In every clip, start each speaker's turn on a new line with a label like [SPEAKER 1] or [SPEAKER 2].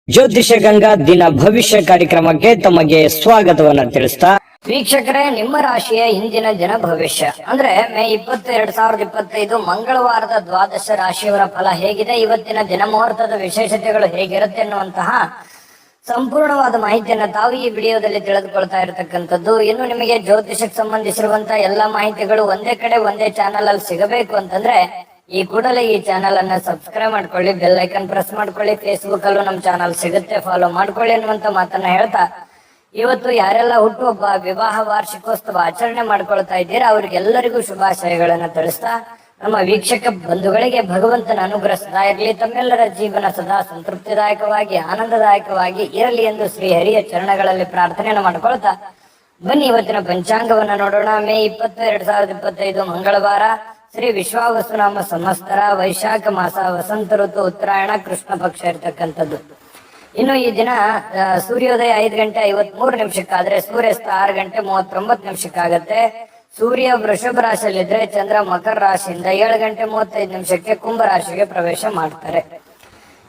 [SPEAKER 1] ಜ್ಯೋತಿಷ ಗಂಗಾ ದಿನ ಭವಿಷ್ಯ ಕಾರ್ಯಕ್ರಮಕ್ಕೆ ತಮಗೆ ಸ್ವಾಗತವನ್ನ ತಿಳಿಸ್ತಾ
[SPEAKER 2] ವೀಕ್ಷಕರೇ, ನಿಮ್ಮ ರಾಶಿಯ ಇಂದಿನ ದಿನ ಭವಿಷ್ಯ ಅಂದ್ರೆ ಮೇ 20, 2025 ಮಂಗಳವಾರದ ದ್ವಾದಶ ರಾಶಿಯವರ ಫಲ ಹೇಗಿದೆ, ಇವತ್ತಿನ ದಿನ ಮುಹೂರ್ತದ ವಿಶೇಷತೆಗಳು ಹೇಗಿರುತ್ತೆ ಅನ್ನುವಂತಹ ಸಂಪೂರ್ಣವಾದ ಮಾಹಿತಿಯನ್ನ ತಾವು ಈ ವಿಡಿಯೋದಲ್ಲಿ ತಿಳಿದುಕೊಳ್ತಾ ಇರತಕ್ಕಂಥದ್ದು. ಇನ್ನು ನಿಮಗೆ ಜ್ಯೋತಿಷಕ್ಕೆ ಸಂಬಂಧಿಸಿರುವಂತಹ ಎಲ್ಲಾ ಮಾಹಿತಿಗಳು ಒಂದೇ ಕಡೆ ಒಂದೇ ಚಾನಲ್ ಅಲ್ಲಿ ಸಿಗಬೇಕು ಅಂತಂದ್ರೆ ಈ ಕೂಡಲೇ ಈ ಚಾನಲ್ ಅನ್ನ ಸಬ್ಸ್ಕ್ರೈಬ್ ಮಾಡ್ಕೊಳ್ಳಿ, ಬೆಲ್ ಐಕನ್ ಪ್ರೆಸ್ ಮಾಡ್ಕೊಳ್ಳಿ, ಫೇಸ್ಬುಕ್ ಅಲ್ಲೂ ನಮ್ಮ ಚಾನಲ್ ಸಿಗುತ್ತೆ, ಫಾಲೋ ಮಾಡ್ಕೊಳ್ಳಿ ಅನ್ನುವಂತ ಮಾತನ್ನ ಹೇಳ್ತಾ, ಇವತ್ತು ಯಾರೆಲ್ಲ ಹುಟ್ಟುಹಬ್ಬ, ವಿವಾಹ ವಾರ್ಷಿಕೋತ್ಸವ ಆಚರಣೆ ಮಾಡ್ಕೊಳ್ತಾ ಇದ್ದೀರಾ ಅವ್ರಿಗೆಲ್ಲರಿಗೂ ಶುಭಾಶಯಗಳನ್ನ ತಿಳಿಸ್ತಾ, ನಮ್ಮ ವೀಕ್ಷಕ ಬಂಧುಗಳಿಗೆ ಭಗವಂತನ ಅನುಗ್ರಹ ಸದಾ ಇರಲಿ, ತಮ್ಮೆಲ್ಲರ ಜೀವನ ಸದಾ ಸಂತೃಪ್ತಿದಾಯಕವಾಗಿ ಆನಂದದಾಯಕವಾಗಿ ಇರಲಿ ಎಂದು ಶ್ರೀ ಹರಿಯ ಚರಣಗಳಲ್ಲಿ ಪ್ರಾರ್ಥನೆಯನ್ನು ಮಾಡ್ಕೊಳ್ತಾ ಬನ್ನಿ ಇವತ್ತಿನ ಪಂಚಾಂಗವನ್ನ ನೋಡೋಣ. ಮೇ 20, 2025 ಮಂಗಳವಾರ, ಶ್ರೀ ವಿಶ್ವಾವಸುನಾಮ ಸಂವತ್ಸರ, ವೈಶಾಖ ಮಾಸ, ವಸಂತ ಋತು, ಉತ್ತರಾಯಣ, ಕೃಷ್ಣ ಪಕ್ಷ ಇರ್ತಕ್ಕಂಥದ್ದು. ಇನ್ನು ಈ ದಿನ ಸೂರ್ಯೋದಯ 5:53 ಸೂರ್ಯಾಸ್ತ 6:39 ಸೂರ್ಯ ವೃಷಭ ರಾಶಿಯಲ್ಲಿದ್ರೆ ಚಂದ್ರ ಮಕರ ರಾಶಿಯಿಂದ 7:35 ಕುಂಭ ರಾಶಿಗೆ ಪ್ರವೇಶ ಮಾಡ್ತಾರೆ.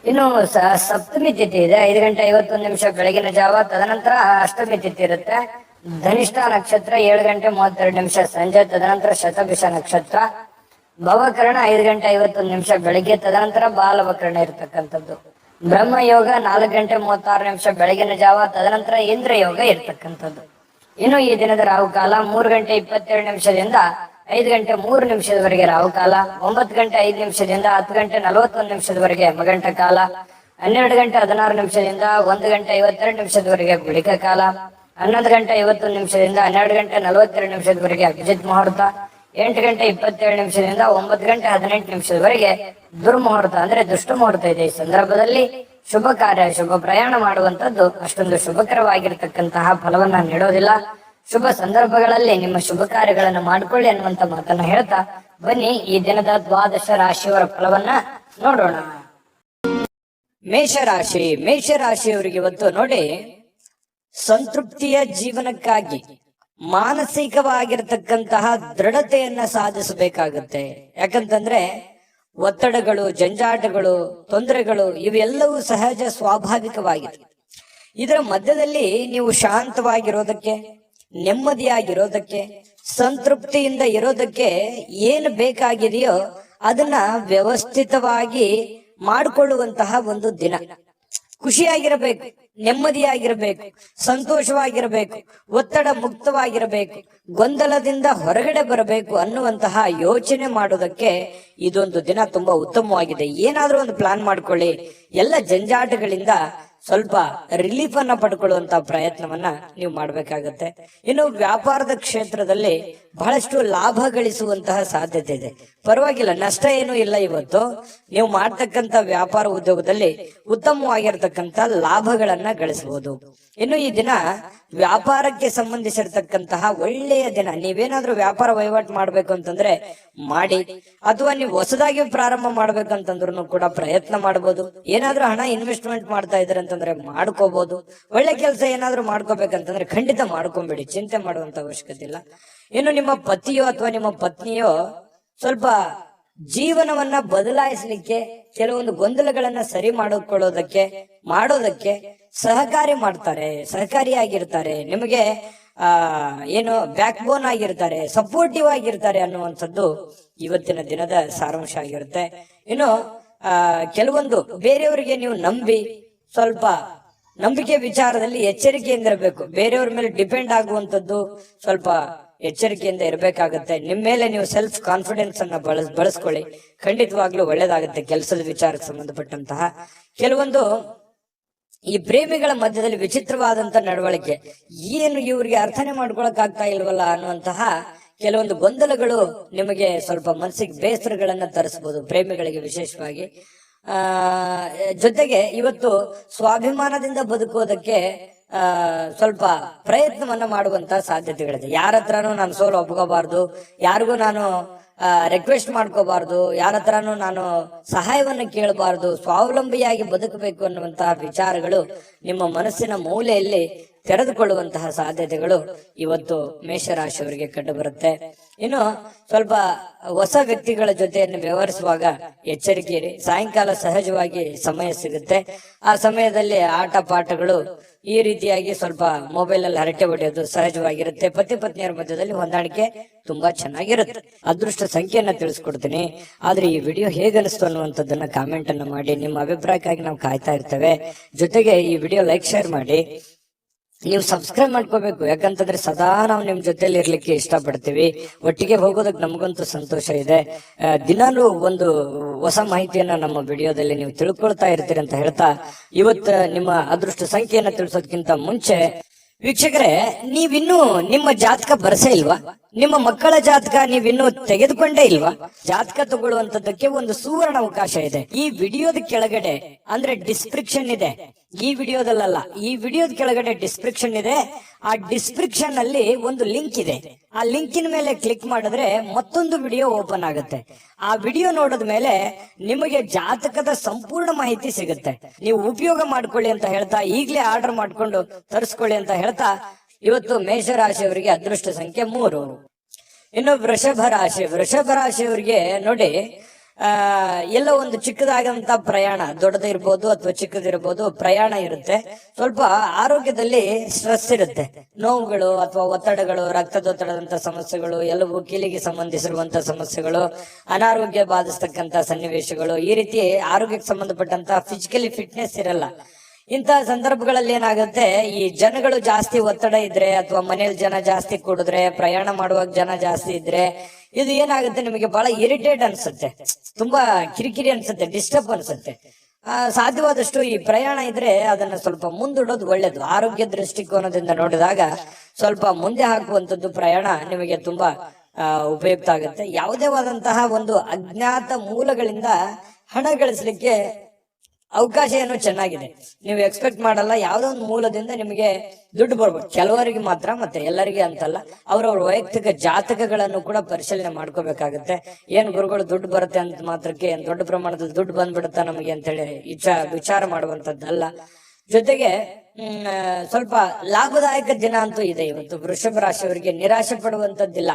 [SPEAKER 2] ಇನ್ನು ಸಪ್ತಮಿ ತಿಥಿ ಇದೆ 5:51 ಬೆಳಗಿನ ಜಾವ, ತದನಂತರ ಅಷ್ಟಮಿ ತಿಥಿ ಇರುತ್ತೆ. ಧನಿಷ್ಠ ನಕ್ಷತ್ರ 7:32 ಸಂಜೆ, ತದನಂತರ ಶತಭಿಷ ನಕ್ಷತ್ರ. ಭವಕರಣ 5:51 ಬೆಳಿಗ್ಗೆ, ತದನಂತರ ಬಾಲವಕರಣ ಇರ್ತಕ್ಕಂಥದ್ದು. ಬ್ರಹ್ಮ ಯೋಗ 4:36 ಬೆಳಗಿನ ಜಾವ, ತದನಂತರ ಇಂದ್ರ ಯೋಗ ಇರ್ತಕ್ಕಂಥದ್ದು. ಇನ್ನು ಈ ದಿನದ ರಾಹುಕಾಲ 3:22 5:03 ರಾಹುಕಾಲ, 9:05 10:41 ಮಗಂಟ ಕಾಲ, 12:16 1:52 ಗುಳಿಕ ಕಾಲ, 11:51 12:42 ಅಭಿಜಿತ್ ಮುಹೂರ್ತ, 8:27 9:18 ದುರ್ಮುಹೂರ್ತ ಅಂದ್ರೆ ದುಷ್ಟ ಮುಹೂರ್ತ ಇದೆ. ಈ ಸಂದರ್ಭದಲ್ಲಿ ಶುಭ ಕಾರ್ಯ, ಶುಭ ಪ್ರಯಾಣ ಮಾಡುವಂತದ್ದು ಅಷ್ಟೊಂದು ಶುಭಕರವಾಗಿರ್ತಕ್ಕಂತಹ ಫಲವನ್ನ ನೀಡೋದಿಲ್ಲ. ಶುಭ ಸಂದರ್ಭಗಳಲ್ಲಿ ನಿಮ್ಮ ಶುಭ ಕಾರ್ಯಗಳನ್ನು ಮಾಡ್ಕೊಳ್ಳಿ ಅನ್ನುವಂತ ಮಾತನ್ನ ಹೇಳ್ತಾ ಬನ್ನಿ ಈ ದಿನದ ದ್ವಾದಶ ರಾಶಿಯವರ ಫಲವನ್ನ ನೋಡೋಣ.
[SPEAKER 1] ಮೇಷರಾಶಿ. ಮೇಷರಾಶಿಯವರಿಗೆ ಇವತ್ತು ನೋಡಿ, ಸಂತೃಪ್ತಿಯ ಜೀವನಕ್ಕಾಗಿ ಮಾನಸಿಕವಾಗಿರ್ತಕ್ಕಂತಹ ದೃಢತೆಯನ್ನ ಸಾಧಿಸಬೇಕಾಗುತ್ತೆ. ಯಾಕಂತಂದ್ರೆ ಒತ್ತಡಗಳು, ಜಂಜಾಟಗಳು, ತೊಂದರೆಗಳು ಇವೆಲ್ಲವೂ ಸಹಜ, ಸ್ವಾಭಾವಿಕವಾಗಿದೆ. ಇದರ ಮಧ್ಯದಲ್ಲಿ ನೀವು ಶಾಂತವಾಗಿರೋದಕ್ಕೆ, ನೆಮ್ಮದಿಯಾಗಿರೋದಕ್ಕೆ, ಸಂತೃಪ್ತಿಯಿಂದ ಇರೋದಕ್ಕೆ ಏನು ಬೇಕಾಗಿದೆಯೋ ಅದನ್ನ ವ್ಯವಸ್ಥಿತವಾಗಿ ಮಾಡಿಕೊಳ್ಳುವಂತಹ ಒಂದು ದಿನ. ಖುಷಿಯಾಗಿರಬೇಕು, ನೆಮ್ಮದಿಯಾಗಿರಬೇಕು, ಸಂತೋಷವಾಗಿರಬೇಕು, ಒತ್ತಡ ಮುಕ್ತವಾಗಿರಬೇಕು, ಗೊಂದಲದಿಂದ ಹೊರಗಡೆ ಬರಬೇಕು ಅನ್ನುವಂತಹ ಯೋಚನೆ ಮಾಡೋದಕ್ಕೆ ಇದೊಂದು ದಿನ ತುಂಬಾ ಉತ್ತಮವಾಗಿದೆ. ಏನಾದ್ರೂ ಒಂದು ಪ್ಲಾನ್ ಮಾಡ್ಕೊಳ್ಳಿ, ಎಲ್ಲ ಜಂಜಾಟಗಳಿಂದ ಸ್ವಲ್ಪ ರಿಲೀಫ್ ಅನ್ನ ಪಡ್ಕೊಳ್ಳುವಂತ ಪ್ರಯತ್ನವನ್ನ ನೀವು ಮಾಡ್ಬೇಕಾಗತ್ತೆ. ಇನ್ನು ವ್ಯಾಪಾರದ ಕ್ಷೇತ್ರದಲ್ಲಿ ಬಹಳಷ್ಟು ಲಾಭ ಗಳಿಸುವಂತಹ ಸಾಧ್ಯತೆ ಇದೆ. ಪರವಾಗಿಲ್ಲ, ನಷ್ಟ ಏನೂ ಇಲ್ಲ. ಇವತ್ತು ನೀವು ಮಾಡ್ತಕ್ಕಂತ ವ್ಯಾಪಾರ ಉದ್ಯೋಗದಲ್ಲಿ ಉತ್ತಮವಾಗಿರ್ತಕ್ಕಂಥ ಲಾಭಗಳನ್ನ ಗಳಿಸಬಹುದು. ಇನ್ನು ಈ ದಿನ ವ್ಯಾಪಾರಕ್ಕೆ ಸಂಬಂಧಿಸಿರ್ತಕ್ಕಂತಹ ಒಳ್ಳೆಯ ದಿನ. ನೀವೇನಾದ್ರೂ ವ್ಯಾಪಾರ ವಹಿವಾಟು ಮಾಡ್ಬೇಕು ಅಂತಂದ್ರೆ ಮಾಡಿ, ಅಥವಾ ನೀವು ಹೊಸದಾಗಿ ಪ್ರಾರಂಭ ಮಾಡ್ಬೇಕಂತಂದ್ರೂ ಕೂಡ ಪ್ರಯತ್ನ ಮಾಡಬಹುದು. ಏನಾದ್ರೂ ಹಣ ಇನ್ವೆಸ್ಟ್ಮೆಂಟ್ ಮಾಡ್ತಾ ಇದ್ರೆ ಅಂತಂದ್ರೆ ಮಾಡ್ಕೋಬಹುದು. ಒಳ್ಳೆ ಕೆಲಸ ಏನಾದ್ರೂ ಮಾಡ್ಕೋಬೇಕಂತಂದ್ರೆ ಖಂಡಿತ ಮಾಡ್ಕೊಂಬೇಡಿ, ಚಿಂತೆ ಮಾಡುವಂತ ಅವಶ್ಯಕತೆ ಇಲ್ಲ. ಇನ್ನು ನಿಮ್ಮ ಪತಿಯೋ ಅಥವಾ ನಿಮ್ಮ ಪತ್ನಿಯೋ ಸ್ವಲ್ಪ ಜೀವನವನ್ನ ಬದಲಾಯಿಸಲಿಕ್ಕೆ, ಕೆಲವೊಂದು ಗೊಂದಲಗಳನ್ನ ಸರಿ ಮಾಡೋದಕ್ಕೆ ಸಹಕಾರಿಯಾಗಿರ್ತಾರೆ. ನಿಮಗೆ ಏನು ಬ್ಯಾಕ್ ಬೋನ್ ಆಗಿರ್ತಾರೆ, ಸಪೋರ್ಟಿವ್ ಆಗಿರ್ತಾರೆ ಅನ್ನುವಂಥದ್ದು ಇವತ್ತಿನ ದಿನದ ಸಾರಾಂಶ ಆಗಿರುತ್ತೆ. ಇನ್ನು ಕೆಲವೊಂದು ಬೇರೆಯವರಿಗೆ ನೀವು ನಂಬಿ ಸ್ವಲ್ಪ ನಂಬಿಕೆ ವಿಚಾರದಲ್ಲಿ ಎಚ್ಚರಿಕೆಯಿಂದ ಇರಬೇಕು. ಬೇರೆಯವ್ರ ಮೇಲೆ ಡಿಪೆಂಡ್ ಆಗುವಂತದ್ದು ಸ್ವಲ್ಪ ಎಚ್ಚರಿಕೆಯಿಂದ ಇರಬೇಕಾಗತ್ತೆ. ನಿಮ್ಮ ಮೇಲೆ ನೀವು ಸೆಲ್ಫ್ ಕಾನ್ಫಿಡೆನ್ಸ್ ಅನ್ನ ಬಳಸ್ಕೊಳ್ಳಿ, ಖಂಡಿತವಾಗ್ಲೂ ಒಳ್ಳೇದಾಗುತ್ತೆ. ಕೆಲಸದ ವಿಚಾರಕ್ಕೆ ಸಂಬಂಧಪಟ್ಟಂತಹ ಕೆಲವೊಂದು ಈ ಪ್ರೇಮಿಗಳ ಮಧ್ಯದಲ್ಲಿ ವಿಚಿತ್ರವಾದಂತ ನಡವಳಿಕೆ, ಏನು ಇವ್ರಿಗೆ ಅರ್ಥನೆ ಮಾಡ್ಕೊಳಕ್ ಆಗ್ತಾ ಇಲ್ವಲ್ಲ ಅನ್ನುವಂತಹ ಕೆಲವೊಂದು ಗೊಂದಲಗಳು ನಿಮಗೆ ಸ್ವಲ್ಪ ಮನಸ್ಸಿಗೆ ಬೇಸರಗಳನ್ನ ತರಿಸಬಹುದು, ಪ್ರೇಮಿಗಳಿಗೆ ವಿಶೇಷವಾಗಿ. ಜೊತೆಗೆ ಇವತ್ತು ಸ್ವಾಭಿಮಾನದಿಂದ ಬದುಕೋದಕ್ಕೆ ಸ್ವಲ್ಪ ಪ್ರಯತ್ನವನ್ನ ಮಾಡುವಂತ ಸಾಧ್ಯತೆಗಳಿದೆ. ಯಾರ ಹತ್ರನೂ ನಾನು ಸೋಲು ಒಪ್ಕೋಬಾರ್ದು, ಯಾರಿಗೂ ನಾನು ರಿಕ್ವೆಸ್ಟ್ ಮಾಡ್ಕೋಬಾರ್ದು, ಯಾರ ಹತ್ರನೂ ನಾನು ಸಹಾಯವನ್ನ ಕೇಳಬಾರ್ದು, ಸ್ವಾವಲಂಬಿಯಾಗಿ ಬದುಕಬೇಕು ಅನ್ನುವಂತಹ ವಿಚಾರಗಳು ನಿಮ್ಮ ಮನಸ್ಸಿನ ಮೂಲೆಯಲ್ಲಿ ತೆರೆದುಕೊಳ್ಳುವಂತಹ ಸಾಧ್ಯತೆಗಳು ಇವತ್ತು ಮೇಷರಾಶಿಯವರಿಗೆ ಕಂಡು ಬರುತ್ತೆ. ಇನ್ನು ಸ್ವಲ್ಪ ಹೊಸ ವ್ಯಕ್ತಿಗಳ ಜೊತೆಯನ್ನು ವ್ಯವಹರಿಸುವಾಗ ಎಚ್ಚರಿಕೆ ಇರಿ. ಸಾಯಂಕಾಲ ಸಹಜವಾಗಿ ಸಮಯ ಸಿಗುತ್ತೆ. ಆ ಸಮಯದಲ್ಲಿ ಆಟ ಪಾಠಗಳು ಈ ರೀತಿಯಾಗಿ ಸ್ವಲ್ಪ ಮೊಬೈಲ್ ಅಲ್ಲಿ ಹರಟೆ ಹೊಡೆಯೋದು ಸಹಜವಾಗಿರುತ್ತೆ. ಪತಿ ಪತ್ನಿಯರ ಮಧ್ಯದಲ್ಲಿ ಹೊಂದಾಣಿಕೆ ತುಂಬಾ ಚೆನ್ನಾಗಿರುತ್ತೆ. ಅದೃಷ್ಟ ಸಂಖ್ಯೆಯನ್ನ ತಿಳಿಸ್ಕೊಡ್ತೀನಿ. ಆದ್ರೆ ಈ ವಿಡಿಯೋ ಹೇಗನಿಸ್ತು ಅನ್ನುವಂಥದ್ದನ್ನ ಕಾಮೆಂಟ್ ಅನ್ನ ಮಾಡಿ. ನಿಮ್ಮ ಅಭಿಪ್ರಾಯಕ್ಕಾಗಿ ನಾವು ಕಾಯ್ತಾ ಇರ್ತೇವೆ. ಜೊತೆಗೆ ಈ ವಿಡಿಯೋ ಲೈಕ್ ಶೇರ್ ಮಾಡಿ. ನೀವು ಸಬ್ಸ್ಕ್ರೈಬ್ ಮಾಡ್ಕೋಬೇಕು, ಯಾಕಂತಂದ್ರೆ ಸದಾ ನಾವು ನಿಮ್ ಜೊತೆಲಿ ಇರ್ಲಿಕ್ಕೆ ಇಷ್ಟಪಡ್ತೀವಿ. ಒಟ್ಟಿಗೆ ಹೋಗೋದಕ್ಕೆ ನಮಗಂತೂ ಸಂತೋಷ ಇದೆ. ದಿನಾಲೂ ಒಂದು ಹೊಸ ಮಾಹಿತಿಯನ್ನ ನಮ್ಮ ವಿಡಿಯೋದಲ್ಲಿ ನೀವು ತಿಳ್ಕೊಳ್ತಾ ಇರ್ತೀರಿ ಅಂತ ಹೇಳ್ತಾ, ಇವತ್ತು ನಿಮ್ಮ ಅದೃಷ್ಟ ಸಂಖ್ಯೆಯನ್ನ ತಿಳಿಸೋದಕ್ಕಿಂತ ಮುಂಚೆ ವೀಕ್ಷಕರೇ, ನೀವಿನ್ನೂ ನಿಮ್ಮ ಜಾತಕ ಬರಸೇ ಇಲ್ವಾ? ನಿಮ್ಮ ಮಕ್ಕಳ ಜಾತಕ ನೀವಿನ್ನೂ ತೆಗೆದುಕೊಂಡೇ ಇಲ್ವಾ? ಜಾತಕ ತಗೊಳ್ಳುವಂತದ್ದಕ್ಕೆ ಒಂದು ಸುವರ್ಣ ಅವಕಾಶ ಇದೆ. ಈ ವಿಡಿಯೋದ ಕೆಳಗಡೆ ಅಂದ್ರೆ ಡಿಸ್ಕ್ರಿಪ್ಷನ್ ಇದೆ. ಈ ವಿಡಿಯೋದಲ್ಲ, ಈ ವಿಡಿಯೋದ ಕೆಳಗಡೆ ಡಿಸ್ಕ್ರಿಪ್ಷನ್ ಇದೆ. ಆ ಡಿಸ್ಕ್ರಿಪ್ಷನ್ ಅಲ್ಲಿ ಒಂದು ಲಿಂಕ್ ಇದೆ. ಆ ಲಿಂಕಿನ ಮೇಲೆ ಕ್ಲಿಕ್ ಮಾಡಿದ್ರೆ ಮತ್ತೊಂದು ವಿಡಿಯೋ ಓಪನ್ ಆಗುತ್ತೆ. ಆ ವಿಡಿಯೋ ನೋಡಿದ ಮೇಲೆ ನಿಮಗೆ ಜಾತಕದ ಸಂಪೂರ್ಣ ಮಾಹಿತಿ ಸಿಗುತ್ತೆ. ನೀವು ಉಪಯೋಗ ಮಾಡ್ಕೊಳ್ಳಿ ಅಂತ ಹೇಳ್ತಾ, ಈಗಲೇ ಆರ್ಡರ್ ಮಾಡ್ಕೊಂಡು ತರಿಸ್ಕೊಳ್ಳಿ ಅಂತ ಹೇಳ್ತಾ, ಇವತ್ತು ಮೇಷರಾಶಿಯವರಿಗೆ ಅದೃಷ್ಟ ಸಂಖ್ಯೆ 3. ಇನ್ನು ವೃಷಭ ರಾಶಿಯವರಿಗೆ ನೋಡಿ, ಎಲ್ಲ ಒಂದು ಚಿಕ್ಕದಾಗಂತ ಪ್ರಯಾಣ, ದೊಡ್ಡದಿರ್ಬೋದು ಅಥವಾ ಚಿಕ್ಕದಿರ್ಬೋದು, ಪ್ರಯಾಣ ಇರುತ್ತೆ. ಸ್ವಲ್ಪ ಆರೋಗ್ಯದಲ್ಲಿ ಸ್ಟ್ರೆಸ್ ಇರುತ್ತೆ, ನೋವುಗಳು ಅಥವಾ ಒತ್ತಡಗಳು, ರಕ್ತದೊತ್ತಡದಂತ ಸಮಸ್ಯೆಗಳು, ಎಲ್ಲವೂ ಕೀಲಿಗೆ ಸಂಬಂಧಿಸಿರುವಂತ ಸಮಸ್ಯೆಗಳು, ಅನಾರೋಗ್ಯ ಬಾಧಿಸ್ತಕ್ಕಂತ ಸನ್ನಿವೇಶಗಳು, ಈ ರೀತಿ ಆರೋಗ್ಯಕ್ಕೆ ಸಂಬಂಧಪಟ್ಟಂತ ಫಿಸಿಕಲಿ ಫಿಟ್ನೆಸ್ ಇರಲ್ಲ. ಇಂತಹ ಸಂದರ್ಭಗಳಲ್ಲಿ ಏನಾಗುತ್ತೆ, ಈ ಜನಗಳು ಜಾಸ್ತಿ ಒತ್ತಡ ಇದ್ರೆ ಅಥವಾ ಮನೇಲಿ ಜನ ಜಾಸ್ತಿ ಕೂಡಿದ್ರೆ, ಪ್ರಯಾಣ ಮಾಡುವಾಗ ಜನ ಜಾಸ್ತಿ ಇದ್ರೆ, ಇದು ಏನಾಗುತ್ತೆ, ನಿಮಗೆ ಬಹಳ ಇರಿಟೇಟ್ ಅನ್ಸುತ್ತೆ, ತುಂಬಾ ಕಿರಿಕಿರಿ ಅನ್ಸುತ್ತೆ, ಡಿಸ್ಟರ್ಬ್ ಅನ್ಸುತ್ತೆ. ಸಾಧ್ಯವಾದಷ್ಟು ಈ ಪ್ರಯಾಣ ಇದ್ರೆ ಅದನ್ನ ಸ್ವಲ್ಪ ಮುಂದೂಡೋದು ಒಳ್ಳೇದು. ಆರೋಗ್ಯ ದೃಷ್ಟಿಕೋನದಿಂದ ನೋಡಿದಾಗ ಸ್ವಲ್ಪ ಮುಂದೆ ಹಾಕುವಂತದ್ದು ಪ್ರಯಾಣ ನಿಮಗೆ ತುಂಬಾ ಉಪಯುಕ್ತ ಆಗುತ್ತೆ. ಯಾವುದೇ ಆದಂತಹ ಒಂದು ಅಜ್ಞಾತ ಮೂಲಗಳಿಂದ ಹಣ ಗಳಿಸಲಿಕ್ಕೆ ಅವಕಾಶ ಏನೋ ಚೆನ್ನಾಗಿದೆ. ನೀವು ಎಕ್ಸ್ಪೆಕ್ಟ್ ಮಾಡಲ್ಲ, ಯಾವ್ದೋ ಒಂದು ಮೂಲದಿಂದ ನಿಮಗೆ ದುಡ್ಡು ಬರ್ಬೋದು. ಕೆಲವರಿಗೆ ಮಾತ್ರ, ಮತ್ತೆ ಎಲ್ಲರಿಗೆ ಅಂತಲ್ಲ. ಅವ್ರವ್ರ ವೈಯಕ್ತಿಕ ಜಾತಕಗಳನ್ನು ಕೂಡ ಪರಿಶೀಲನೆ ಮಾಡ್ಕೋಬೇಕಾಗತ್ತೆ. ಏನ್ ಗುರುಗಳು ದುಡ್ಡು ಬರುತ್ತೆ ಅಂತ ಮಾತ್ರಕ್ಕೆ ಏನ್ ದೊಡ್ಡ ಪ್ರಮಾಣದ ದುಡ್ಡು ಬಂದ್ಬಿಡುತ್ತಾ ನಮಗೆ ಅಂತ ಹೇಳಿ ವಿಚಾರ ಮಾಡುವಂತದ್ದಲ್ಲ. ಜೊತೆಗೆ ಸ್ವಲ್ಪ ಲಾಭದಾಯಕ ದಿನ ಅಂತೂ ಇದೆ ಇವತ್ತು. ವೃಷಭ ರಾಶಿಯವರಿಗೆ ನಿರಾಶೆ ಪಡುವಂತದ್ದಿಲ್ಲ.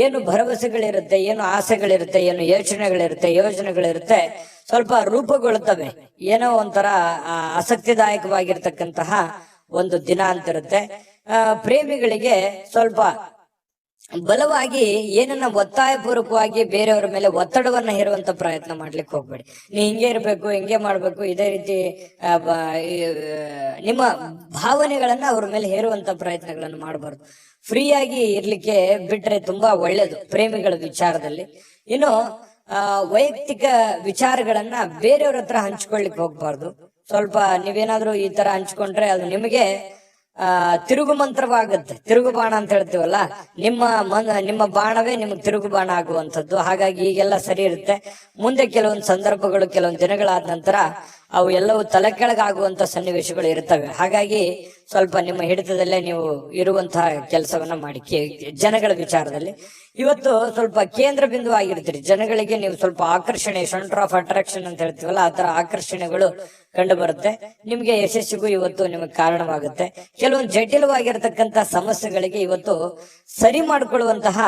[SPEAKER 1] ಏನು ಭರವಸೆಗಳಿರುತ್ತೆ, ಏನು ಆಸೆಗಳಿರುತ್ತೆ, ಏನು ಯೋಜನೆಗಳಿರುತ್ತೆ, ಸ್ವಲ್ಪ ರೂಪುಗೊಳ್ಳುತ್ತವೆ. ಏನೋ ಒಂಥರ ಆಸಕ್ತಿದಾಯಕವಾಗಿರ್ತಕ್ಕಂತಹ ಒಂದು ದಿನ ಅಂತಿರುತ್ತೆ. ಪ್ರೇಮಿಗಳಿಗೆ ಸ್ವಲ್ಪ ಬಲವಾಗಿ ಏನನ್ನ ಒತ್ತಾಯ ಪೂರ್ವಕವಾಗಿ ಬೇರೆಯವರ ಮೇಲೆ ಒತ್ತಡವನ್ನ ಹೇರುವಂತ ಪ್ರಯತ್ನ ಮಾಡ್ಲಿಕ್ಕೆ ಹೋಗ್ಬೇಡಿ. ನೀ ಹಿಂಗೆ ಇರ್ಬೇಕು, ಹಿಂಗೆ ಮಾಡ್ಬೇಕು, ಇದೇ ರೀತಿ ನಿಮ್ಮ ಭಾವನೆಗಳನ್ನ ಅವ್ರ ಮೇಲೆ ಹೇರುವಂತ ಪ್ರಯತ್ನಗಳನ್ನು ಮಾಡಬಾರ್ದು. ಫ್ರೀಯಾಗಿ ಇರ್ಲಿಕ್ಕೆ ಬಿಟ್ರೆ ತುಂಬಾ ಒಳ್ಳೇದು ಪ್ರೇಮಿಗಳ ವಿಚಾರದಲ್ಲಿ. ಇನ್ನು ವೈಯಕ್ತಿಕ ವಿಚಾರಗಳನ್ನ ಬೇರೆಯವ್ರ ಹತ್ರ ಹಂಚ್ಕೊಳ್ಲಿಕ್ಕೆ ಹೋಗ್ಬಾರ್ದು. ಸ್ವಲ್ಪ ನೀವೇನಾದ್ರೂ ಈ ತರ ಹಂಚ್ಕೊಂಡ್ರೆ ಅದು ನಿಮಗೆ ತಿರುಗು ಮಂತ್ರವಾಗುತ್ತೆ. ತಿರುಗು ಬಾಣ ಅಂತ ಹೇಳ್ತೀವಲ್ಲ, ನಿಮ್ಮ ಬಾಣವೇ ನಿಮ್ಗೆ ತಿರುಗು ಬಾಣ ಆಗುವಂಥದ್ದು. ಹಾಗಾಗಿ ಈಗೆಲ್ಲ ಸರಿ ಇರುತ್ತೆ. ಮುಂದೆ ಕೆಲವೊಂದು ಸಂದರ್ಭಗಳು, ಕೆಲವೊಂದು ದಿನಗಳಾದ ನಂತರ ಅವು ಎಲ್ಲವೂ ತಲೆ ಕೆಳಗಾಗುವಂತ ಸನ್ನಿವೇಶಗಳು ಇರ್ತವೆ. ಹಾಗಾಗಿ ಸ್ವಲ್ಪ ನಿಮ್ಮ ಹಿಡಿತದಲ್ಲೇ ನೀವು ಇರುವಂತಹ ಕೆಲಸವನ್ನ ಮಾಡಿ. ಜನಗಳ ವಿಚಾರದಲ್ಲಿ ಇವತ್ತು ಸ್ವಲ್ಪ ಕೇಂದ್ರ ಬಿಂದು ಆಗಿರ್ತೀರಿ. ಜನಗಳಿಗೆ ನೀವು ಸ್ವಲ್ಪ ಆಕರ್ಷಣೆ, ಸೆಂಟರ್ ಆಫ್ ಅಟ್ರಾಕ್ಷನ್ ಅಂತ ಹೇಳ್ತೀವಲ್ಲ, ಆ ತರ ಆಕರ್ಷಣೆಗಳು ಕಂಡು ಬರುತ್ತೆ. ನಿಮ್ಗೆ ಯಶಸ್ಸಿಗೂ ಇವತ್ತು ನಿಮಗೆ ಕಾರಣವಾಗುತ್ತೆ. ಕೆಲವೊಂದು ಜಟಿಲವಾಗಿರ್ತಕ್ಕಂತ ಸಮಸ್ಯೆಗಳಿಗೆ ಇವತ್ತು ಸರಿ ಮಾಡಿಕೊಳ್ಳುವಂತಹ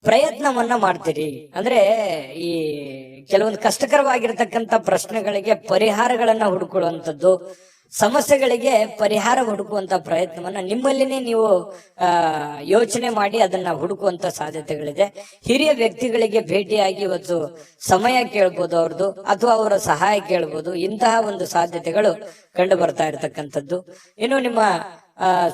[SPEAKER 1] ಪ್ರಯತ್ನವನ್ನ ಮಾಡ್ತೀರಿ. ಅಂದ್ರೆ ಈ ಕೆಲವೊಂದು ಕಷ್ಟಕರವಾಗಿರ್ತಕ್ಕಂಥ ಪ್ರಶ್ನೆಗಳಿಗೆ ಪರಿಹಾರಗಳನ್ನ ಹುಡುಕೊಳ್ಳುವಂಥದ್ದು, ಸಮಸ್ಯೆಗಳಿಗೆ ಪರಿಹಾರ ಹುಡುಕುವಂತ ಪ್ರಯತ್ನವನ್ನ ನಿಮ್ಮಲ್ಲಿನೇ ನೀವು ಯೋಚನೆ ಮಾಡಿ ಅದನ್ನ ಹುಡುಕುವಂತ ಸಾಧ್ಯತೆಗಳಿದೆ. ಹಿರಿಯ ವ್ಯಕ್ತಿಗಳಿಗೆ ಭೇಟಿಯಾಗಿ ಇವತ್ತು ಸಮಯ ಕೇಳ್ಬೋದು ಅವ್ರದ್ದು, ಅಥವಾ ಅವರ ಸಹಾಯ ಕೇಳ್ಬೋದು. ಇಂತಹ ಒಂದು ಸಾಧ್ಯತೆಗಳು ಕಂಡು ಬರ್ತಾ ಇರತಕ್ಕಂಥದ್ದು. ಇನ್ನು ನಿಮ್ಮ